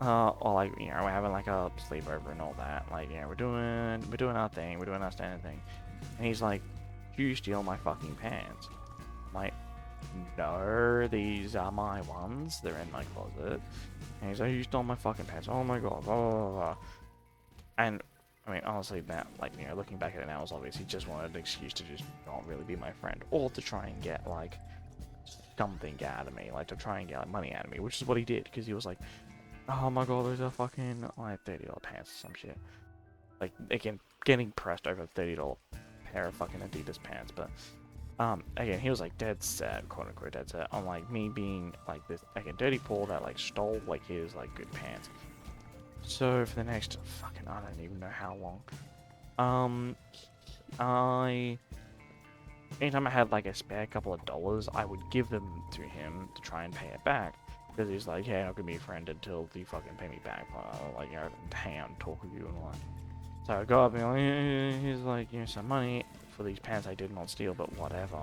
Or like, you know, we're having like a sleepover and all that. Like, you know, we're doing our thing, we're doing our standard thing. And he's like, you steal my fucking pants. I'm like, no, these are my ones. They're in my closet. And he's like, you stole my fucking pants. Oh my god, blah, blah, blah. And, I mean, honestly, that, like, you know, looking back at it now, it was obvious he just wanted an excuse to just not really be my friend. Or to try and get, like, something out of me. Like, to try and get, like, money out of me. Which is what he did. Because he was like, oh my god, those are fucking, like, $30 pants or some shit. Like, again, getting pressed over a $30 pair of fucking Adidas pants. But, again, he was, like, dead set, quote-unquote dead set, on, like, me being, like, this, again, dirty Paul that, like, stole, like, his, like, good pants. So, for the next, fucking, I don't even know how long, I anytime I had like a spare couple of dollars, I would give them to him to try and pay it back. Because he's like, hey, I'm not gonna be a friend until you fucking pay me back. Like, you know, hang out and talk with you and all that. So I go up and here's like, some money for these pants I did not steal, but whatever.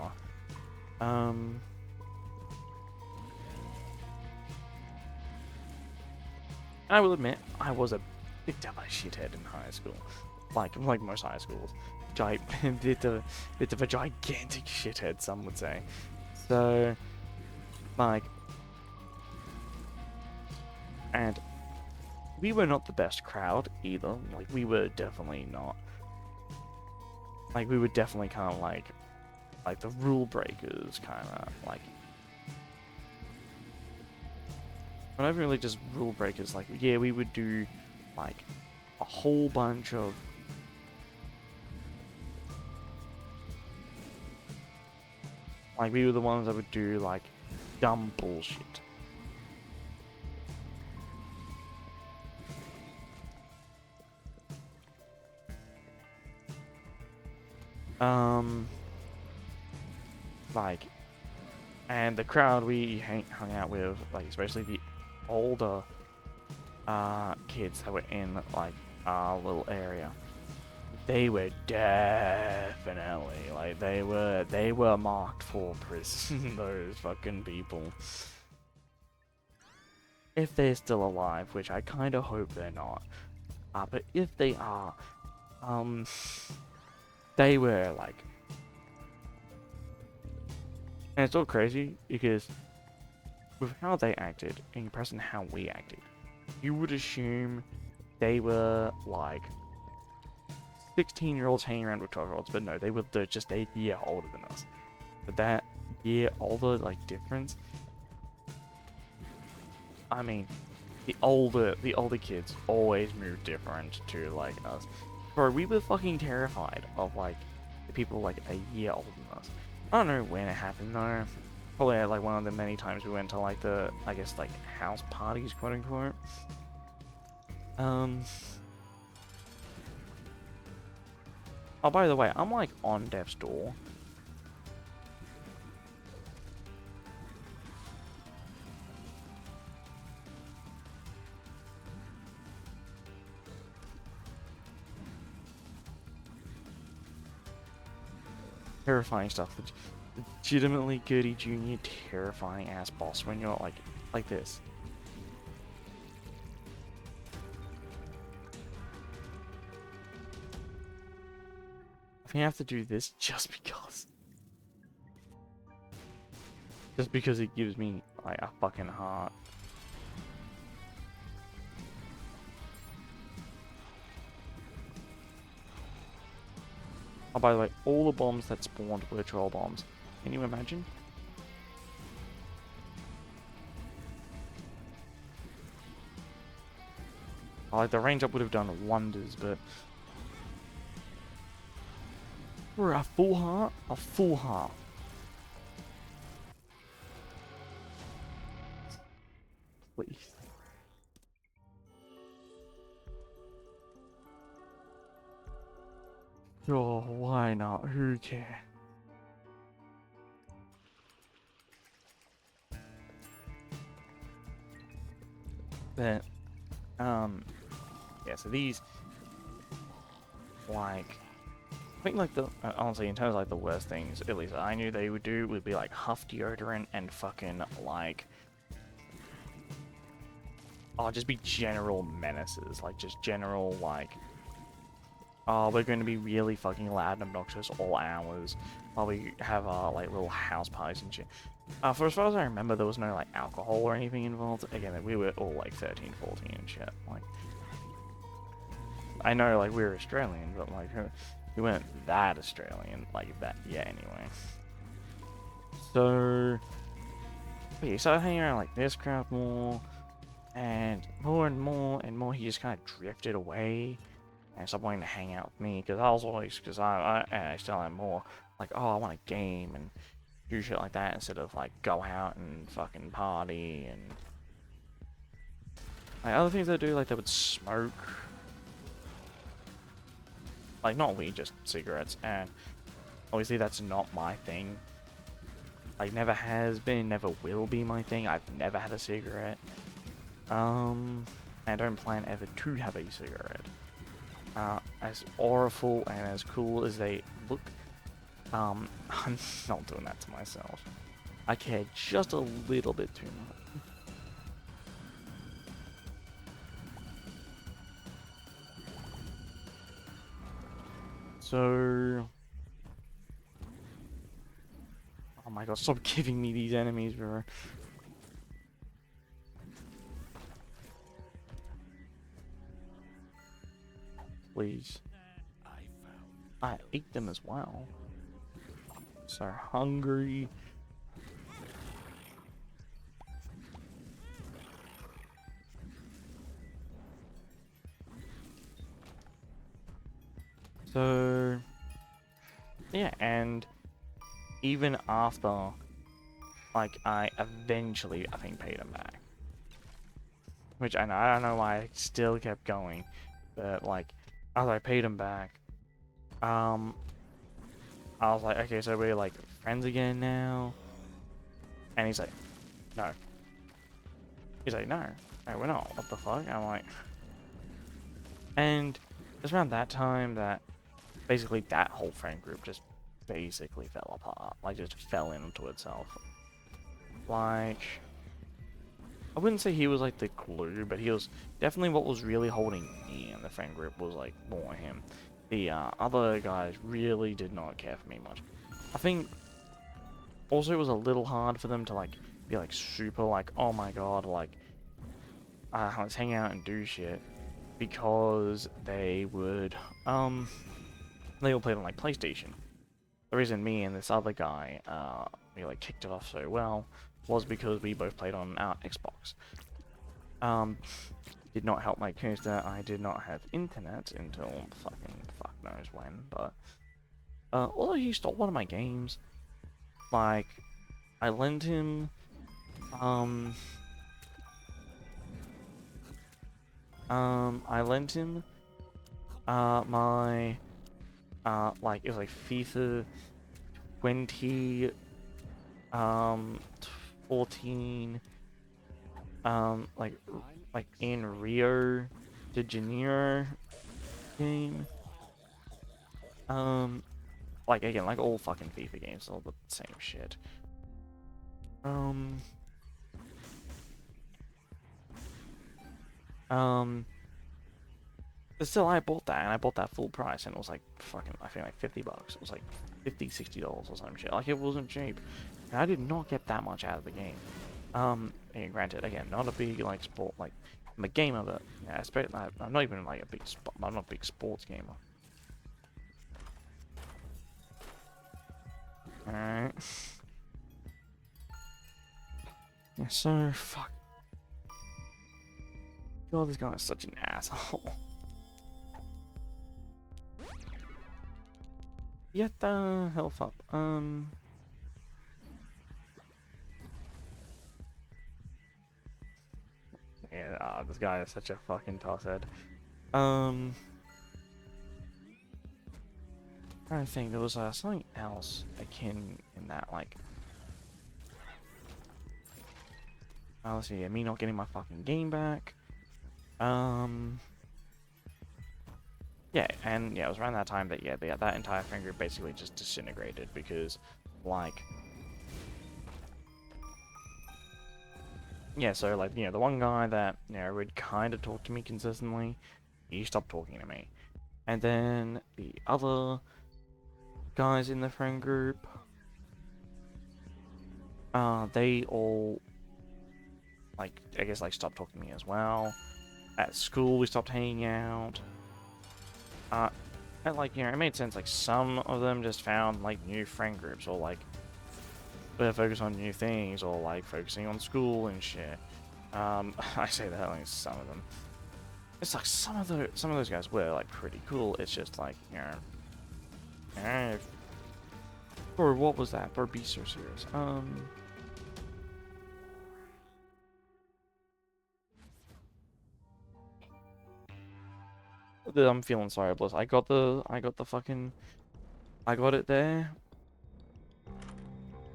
I will admit, I was a bit of a shithead in high school. Like most high schools. Bit of a gigantic shithead, some would say. So, like, and we were not the best crowd either. Like, we were definitely not. Like, we were definitely kind of like the rule breakers, kind of like. But not really just rule breakers. Like, yeah, we would do like a whole bunch of. Like, we were the ones that would do like dumb bullshit. Like, and the crowd we hung out with, like, especially the older kids that were in like our little area, they were definitely like they were marked for prison. Those fucking people. If they're still alive, which I kind of hope they're not. But if they are, they were like. And it's all crazy because with how they acted in comparison to how we acted, you would assume they were like 16-year-olds hanging around with 12-year-olds, but no, they're just a year older than us. But that year older like difference, I mean, the older kids always move different to like us. Bro, we were fucking terrified of like the people like a year older than us. I don't know when it happened though. Probably at like one of the many times we went to like the, I guess, like house parties, quote unquote. Oh, by the way, I'm like on death's door. Terrifying stuff. Legitimately Goody Jr. terrifying ass boss when you're like this. I think I have to do this just because. Just because it gives me like a fucking heart. Oh, by the way, all the bombs that spawned were troll bombs. Can you imagine? Oh, like the range up would have done wonders, but for a full heart, please. Oh, why not? Who cares? But, yeah, so these, like, I think, like, honestly, in terms of, like, the worst things, at least I knew they would do, would be, like, huff deodorant and fucking, like, oh, just be general menaces, like, just general, like, oh, we're going to be really fucking loud and obnoxious all hours while we have our, like, little house parties and shit. For as far as I remember, there was no, like, alcohol or anything involved. Again, we were all, like, 13, 14 and shit. Like, I know, like, we were Australian, but, like, we weren't that Australian, like, that yet anyway. So, yeah, you started hanging around, like, this crowd more, and more, he just kind of drifted away and stopped wanting to hang out with me, because I was always, because I still am more, like, oh, I want a game, and do shit like that instead of like go out and fucking party and like other things they do, like they would smoke, like not weed, just cigarettes, and Obviously, that's not my thing. Like, never has been, never will be my thing. I've never had a cigarette. I don't plan ever to have a cigarette. As awful and as cool as they look, I'm not doing that to myself. I care just a little bit too much. So... Oh my god, stop giving me these enemies, bro. Please. I ate them as well. So hungry. So... Yeah, and... Even after... Like, I eventually, I think, paid him back. Which, I don't know why I still kept going. But, like, after I paid him back... I was like, okay, so we're like friends again now? And he's like, no. He's like, no, we're not. What the fuck? I'm like, and it's around that time that basically that whole friend group just basically fell apart. Like, just fell into itself. Like, I wouldn't say he was like the glue, but he was definitely what was really holding me in the friend group was like more him. The other guys really did not care for me much. I think also it was a little hard for them to like be like super like, oh my god, like let's hang out and do shit, because they would they all played on like PlayStation. The reason me and this other guy we like kicked it off so well was because we both played on our Xbox. Did not help my case that I did not have internet until fucking fuck knows when, but although he stole one of my games, like I lent him I lent him my like it was like FIFA 20 14 like in Rio de Janeiro game. Like again, like all fucking FIFA games, all the same shit. But still, I bought that, and I bought that full price, and it was like fucking, I think like $50. It was like $50, $60 or some shit. Like, it wasn't cheap. And I did not get that much out of the game. And granted, again, not a big, like, sport, like, I'm a gamer, but, yeah, I'm not even, like, I'm not a big sports gamer. Alright. Yeah, so, fuck. God, this guy is such an asshole. Get the health up. Yeah, this guy is such a fucking tosshead. I don't think there was something else akin in that, like. Let's see, me not getting my fucking game back. Yeah, and yeah, it was around that time that, yeah, that entire friend group basically just disintegrated because, like, yeah, so, like, you know, the one guy that, you know, would kind of talk to me consistently, he stopped talking to me. And then the other guys in the friend group, they all, like, I guess, like, stopped talking to me as well. At school, we stopped hanging out. And, like, you know, it made sense, like, some of them just found, like, new friend groups, or, like, they're focused on new things, or, like, focusing on school and shit. I say that, like, some of them. It's like, some of those guys were, like, pretty cool, it's just, like, you know... Bro, what was that? Bro, be so serious. I'm feeling sorry, Bliss. I got the fucking I got it there.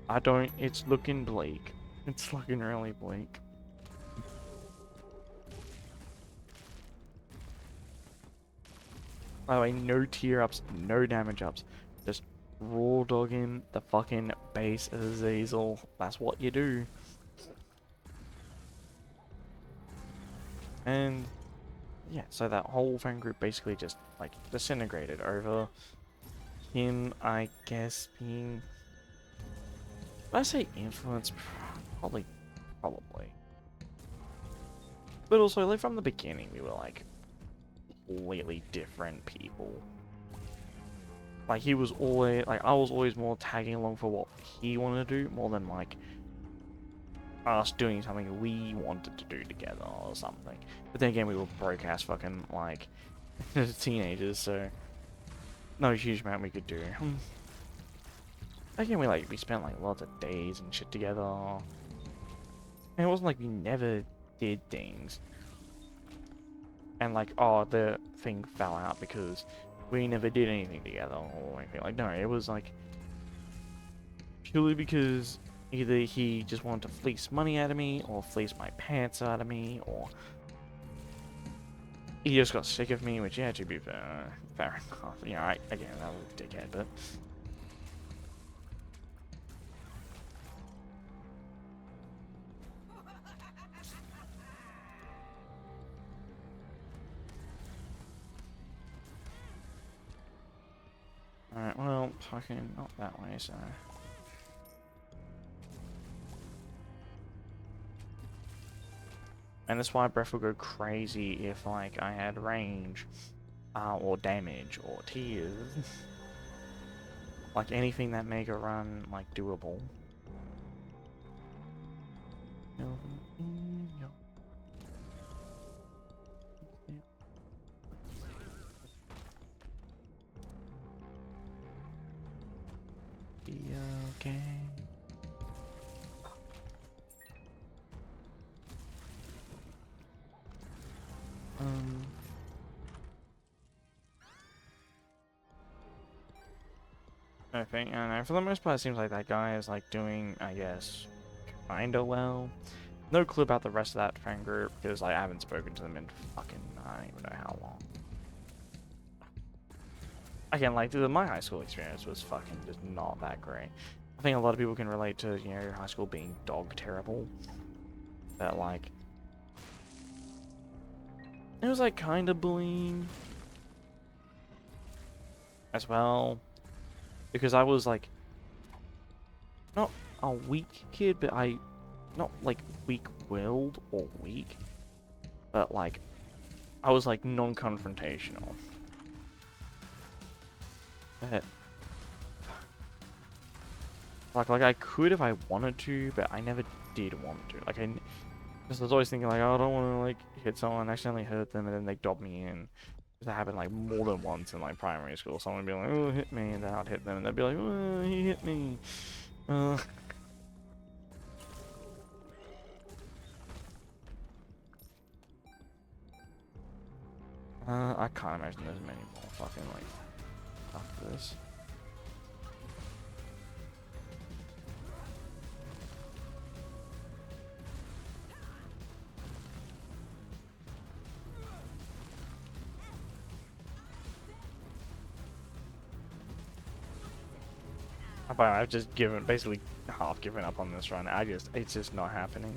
I don't. It's looking bleak. It's looking really bleak. By the way, no tier ups, no damage ups. Just raw dogging the fucking base Azazel. That's what you do. And yeah, so that whole fan group basically just like disintegrated over him, I guess, being. When I say influence, probably. But also, like from the beginning, we were like completely different people. Like he was always like I was always more tagging along for what he wanted to do more than like us doing something we wanted to do together or something. But then again, we were broke ass fucking like teenagers, so no huge amount we could do. Again, we spent like lots of days and shit together. And it wasn't like we never did things. And like, oh, the thing fell out because we never did anything together or anything. Like, no, it was like purely because either he just wanted to fleece money out of me or fleece my pants out of me, or he just got sick of me, which, yeah, to be fair enough. You know, again, that was a dickhead, but alright, well, fucking not that way, so. And that's why Breath would go crazy if, like, I had range, or damage, or tears. Like, anything that make a run, like, doable. Be okay. I think, I don't know, for the most part it seems like that guy is like doing, I guess, kinda well. No clue about the rest of that fan group, because like, I haven't spoken to them in fucking, I don't even know how long. Again, like, my high school experience was fucking just not that great. I think a lot of people can relate to, you know, high school being dog terrible. But like, it was like kinda bullying as well. Because I was like, not a weak kid, but not like weak-willed or weak, but like, I was like non-confrontational. But like I could if I wanted to, but I never did want to. Like because I was always thinking like, oh, I don't want to like hit someone, accidentally hurt them, and then they dob me in. That happened like more than once in like primary school. Someone would be like, oh, hit me, and then I'd hit them, and they'd be like, oh, he hit me. I can't imagine there's many more fucking like after this. But I've just basically half given up on this run. It's just not happening.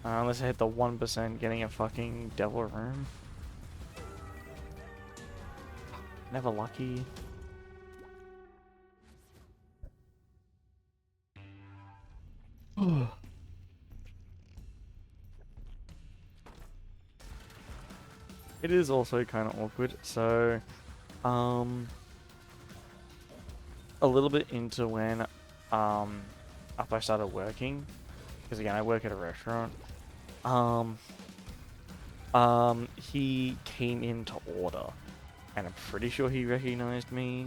Unless I hit the 1% getting a fucking devil room. Never lucky. It is also kind of awkward, so, a little bit into when, after I started working, because again, I work at a restaurant, he came in to order, and I'm pretty sure he recognized me,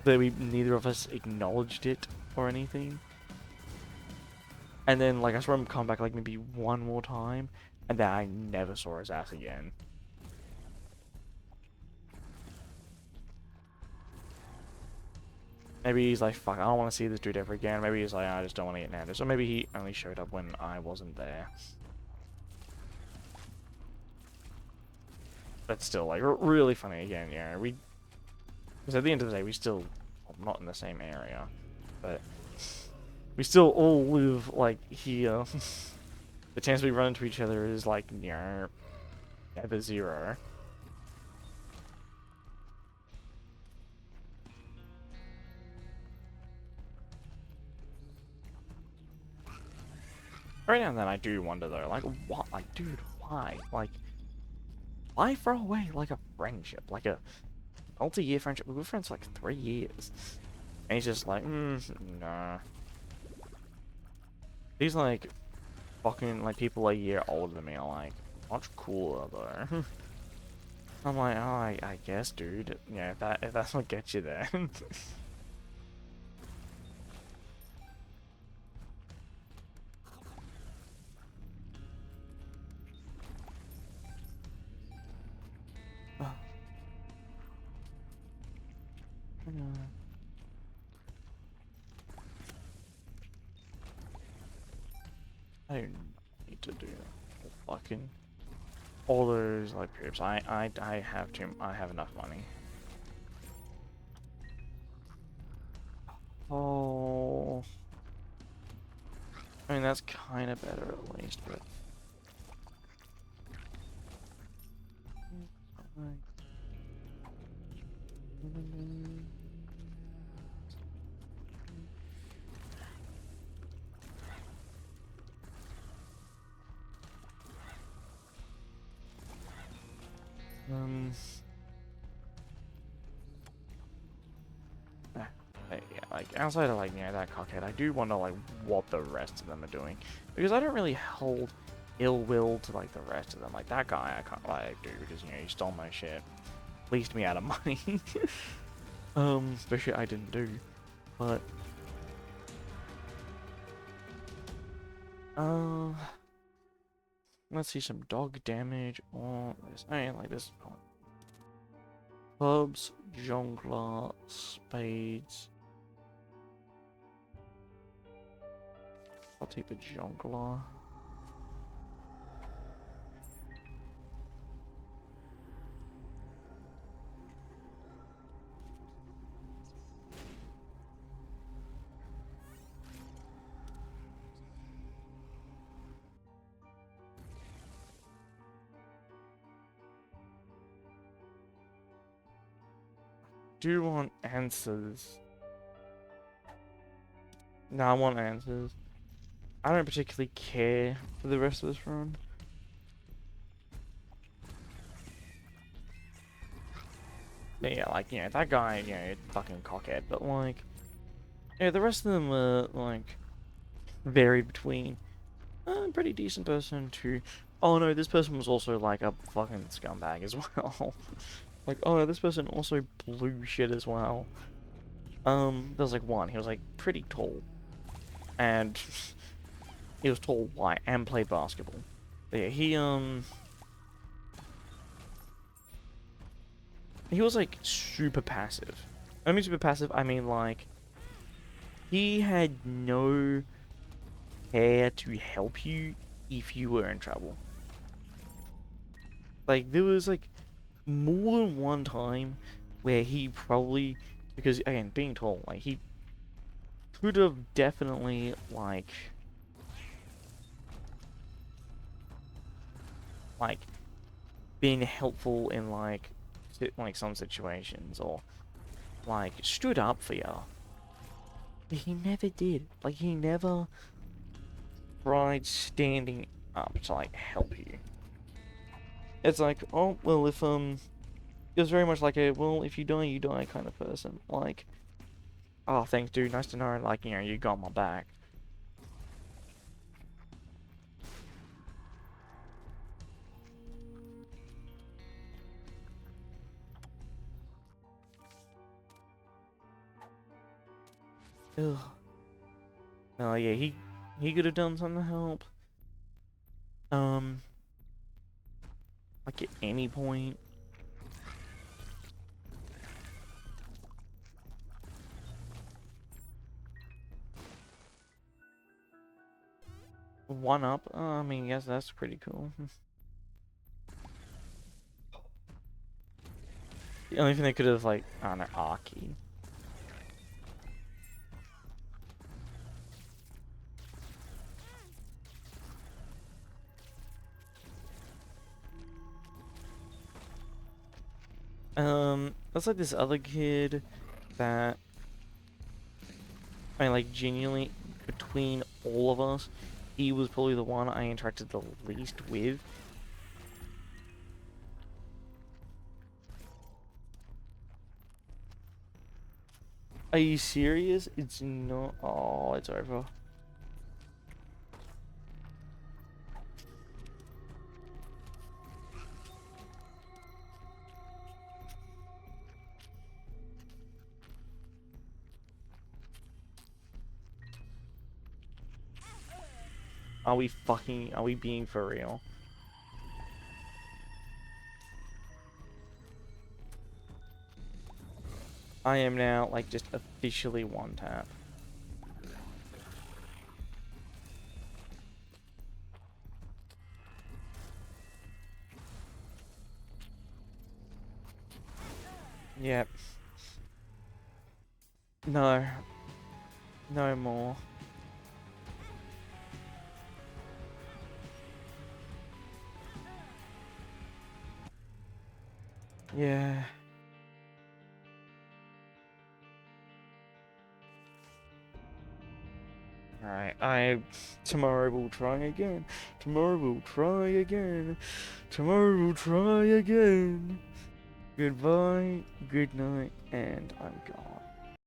but neither of us acknowledged it or anything. And then, like, I saw him come back, like, maybe one more time, and then I never saw his ass again. Maybe he's like, fuck, I don't want to see this dude ever again. Maybe he's like, I just don't want to get Nandos. Or maybe he only showed up when I wasn't there. But still, like, really funny again, yeah. Because at the end of the day, we still, well, not in the same area, but we still all live, like, here. The chance we run into each other is, like, near ever zero. Right now and then I do wonder though, like, what, like, dude, why? Like, why throw away, like, a friendship? Like, a multi-year friendship? We were friends for, like, 3 years. And he's just like, nah. These, like, fucking, like, people a year older than me are, like, much cooler, though. I'm like, oh, I guess, dude. Yeah, if that's what gets you there. I don't need to do fucking all those like trips. I have enough money. Oh, I mean that's kind of better at least, but um. Yeah, like outside of like that cockhead, I do wonder like what the rest of them are doing because I don't really hold ill will to like the rest of them. Like that guy, I can't like do because he stole my shit, fleeced me out of money, for shit I didn't do. But uh, let's see some dog damage on this. I mean, like this. Clubs, jongleur, spades. I'll take the jongleur. Do want answers. No, I want answers. I don't particularly care for the rest of this run. But yeah, like, that guy, fucking cockhead. But, like, the rest of them were, like, varied between a pretty decent person to, oh no, this person was also, like, a fucking scumbag as well. Like, oh no, this person also blew shit as well. There was, like, one, he was, like, pretty tall. And he was tall, white, and played basketball. But yeah, he was, like, super passive. I mean super passive, I mean, like, he had no care to help you if you were in trouble. Like, there was, like, more than one time where he probably, because, again, being tall, like, he could have definitely, like, been helpful in, like, some situations, or, like, stood up for you. But he never did. Like, he never tried standing up to, like, help you. It's like, oh, well, if, it was very much like a, well, if you die kind of person. Like, oh, thanks, dude, nice to know, like, you got my back. Ugh. No, yeah, he He could have done something to help. Like at any point. One up? I mean, yes, that's pretty cool. The only thing they could have, like, I don't know, Aki. That's like this other kid that, I mean, like, genuinely, between all of us, he was probably the one I interacted the least with. Are you serious? It's not. Oh, it's over. Are we being for real? I am now, like, just officially one tap. Yep. No. No more. Yeah. Alright, tomorrow we'll try again. Tomorrow we'll try again. Tomorrow we'll try again. Goodbye, good night, and I'm gone.